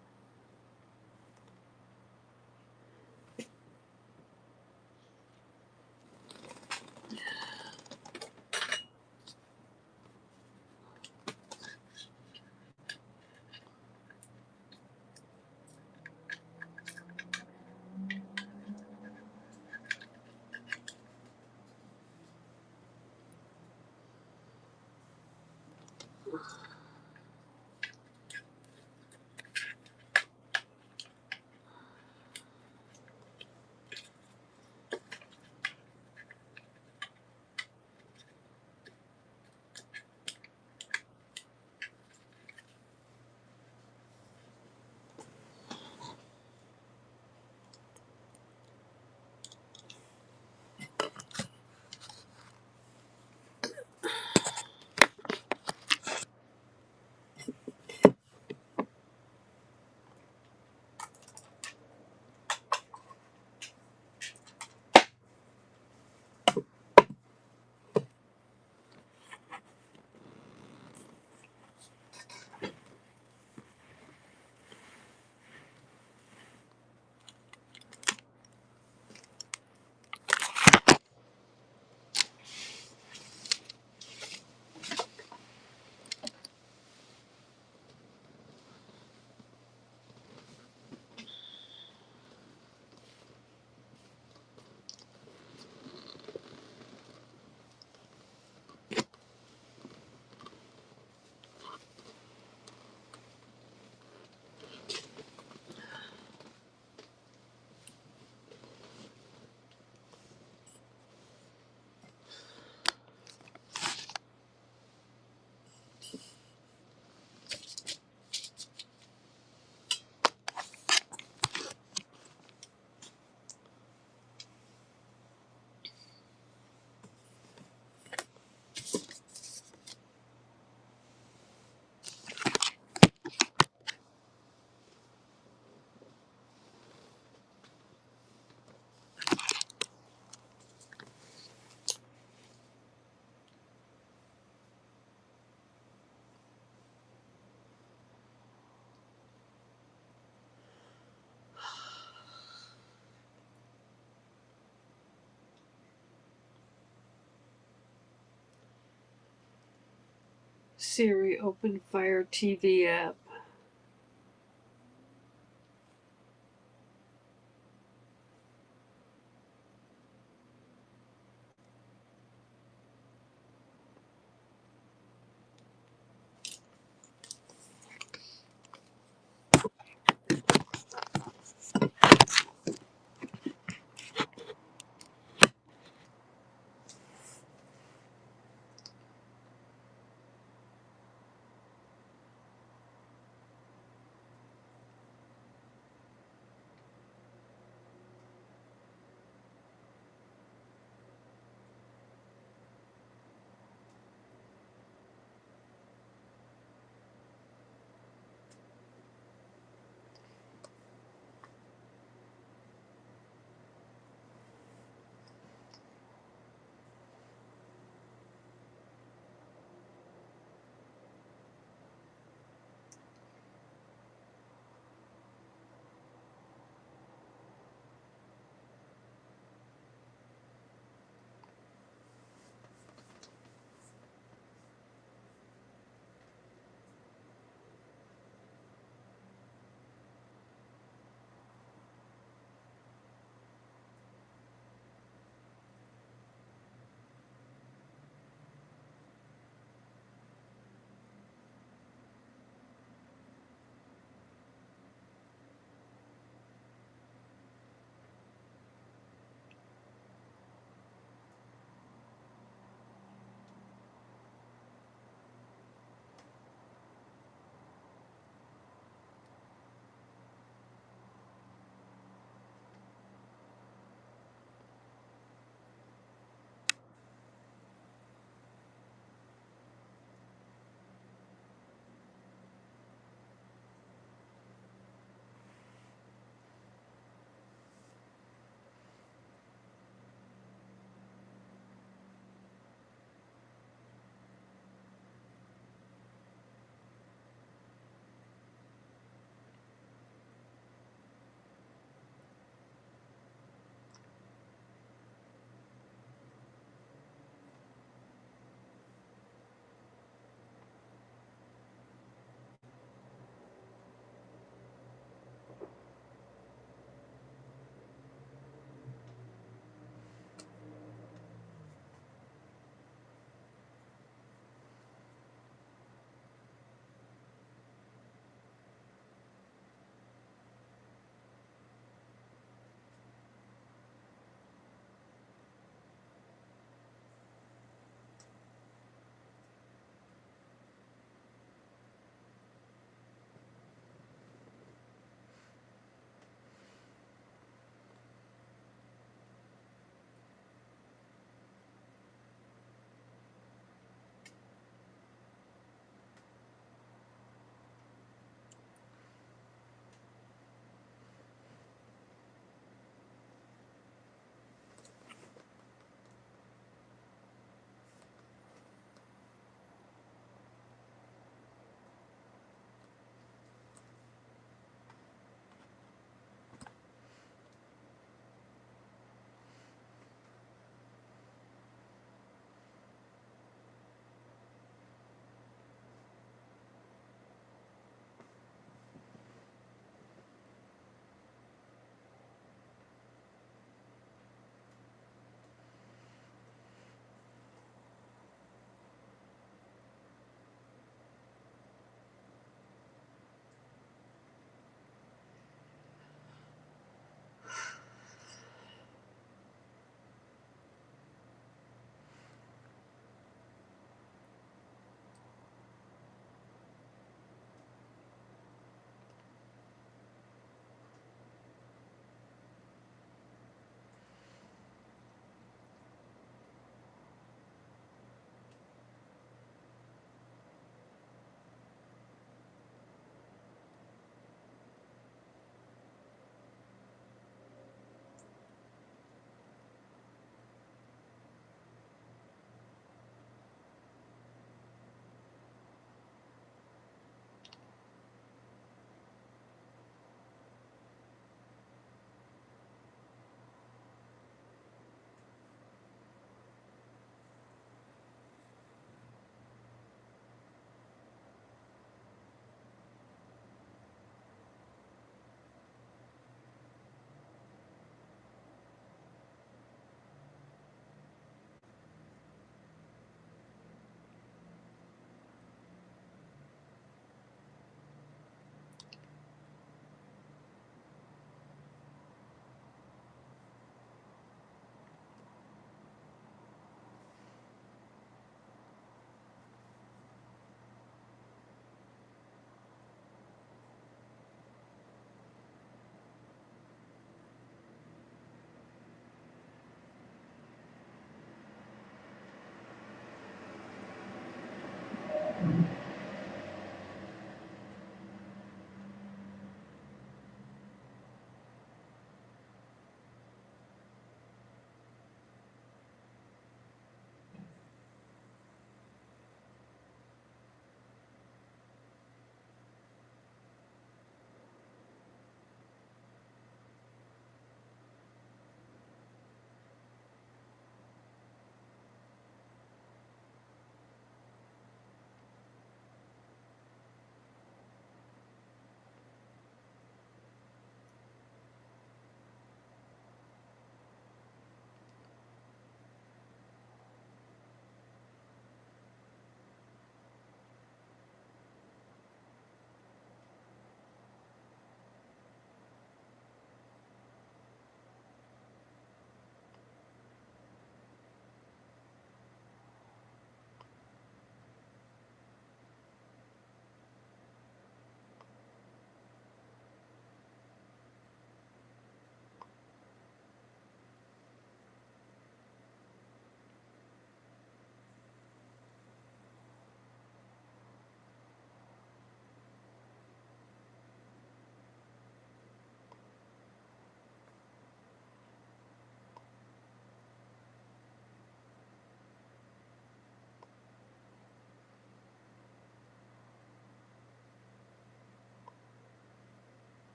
Siri, open Fire TV app.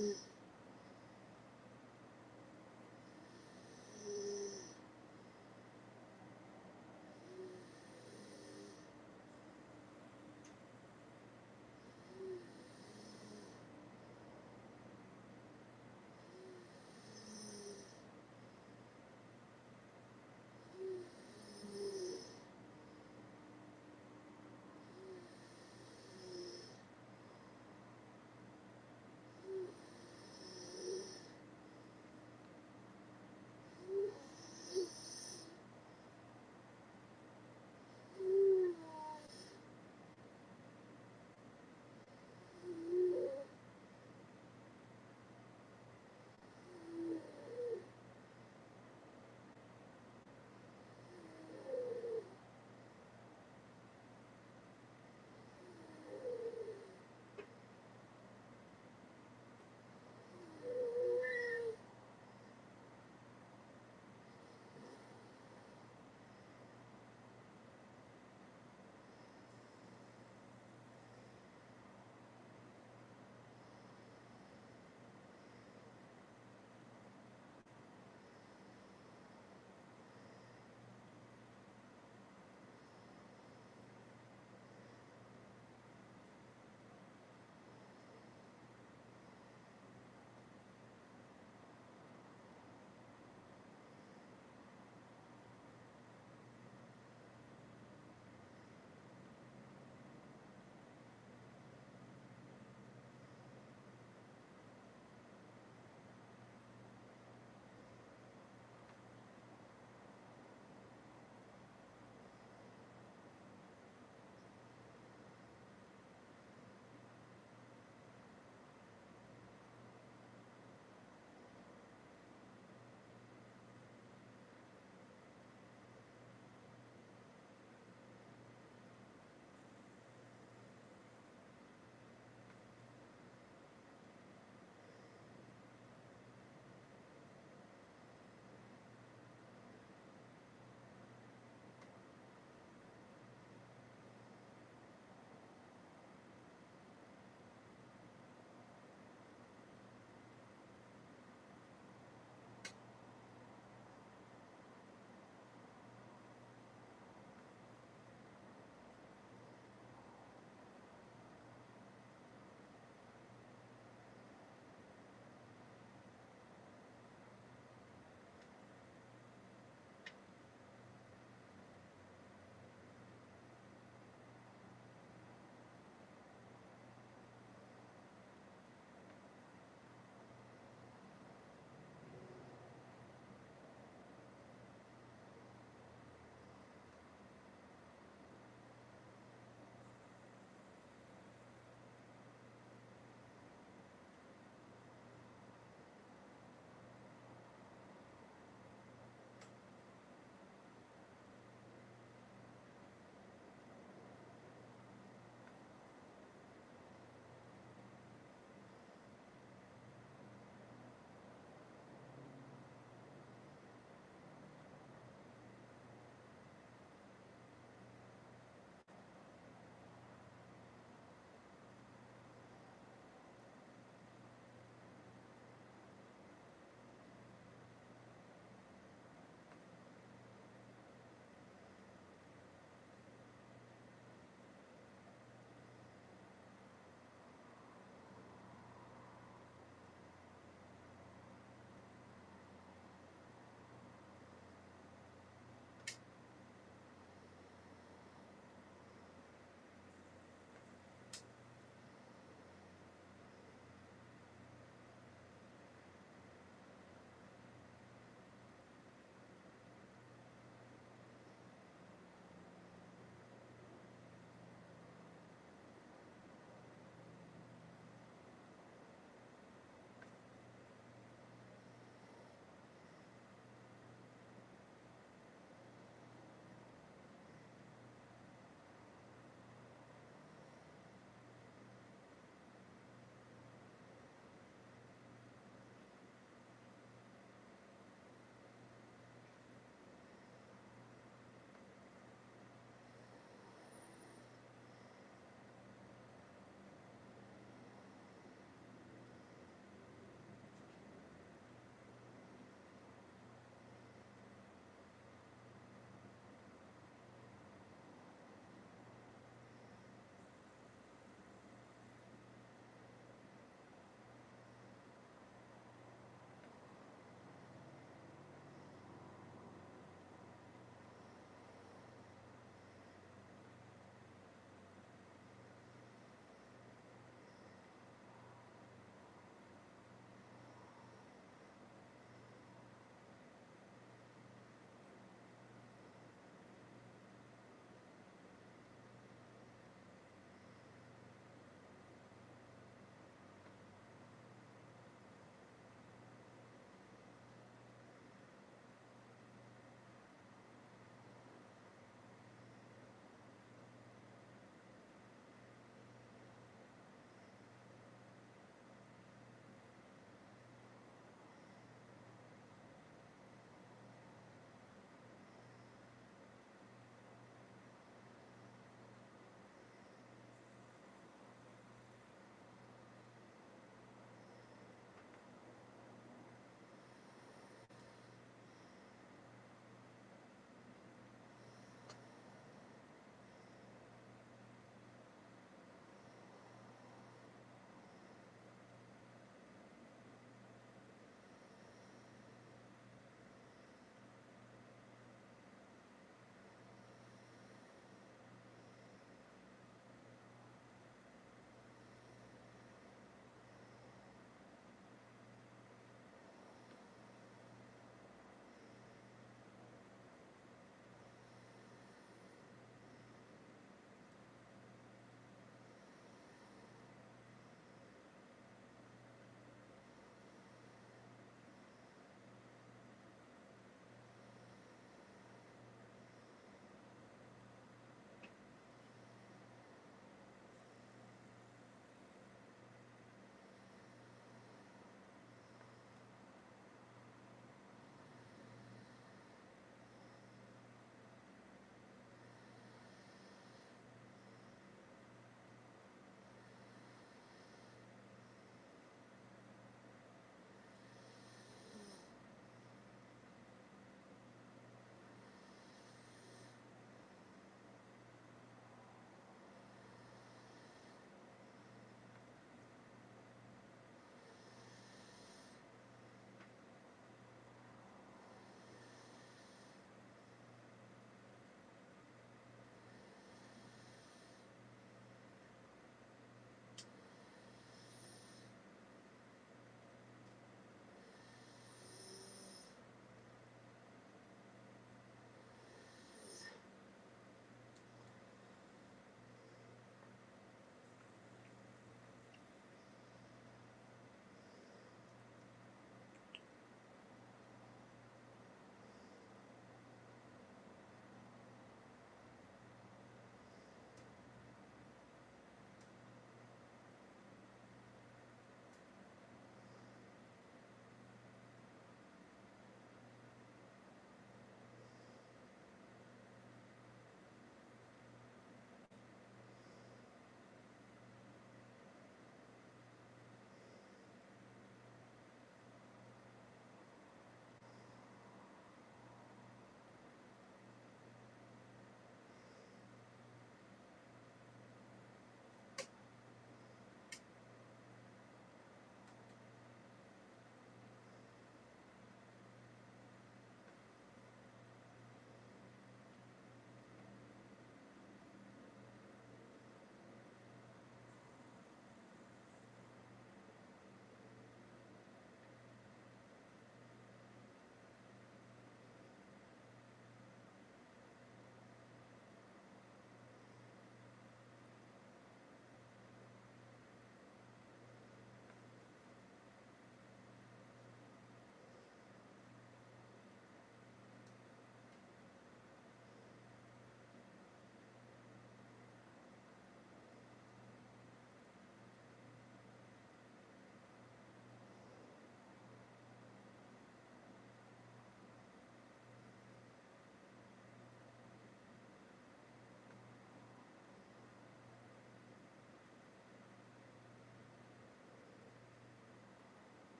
Mm.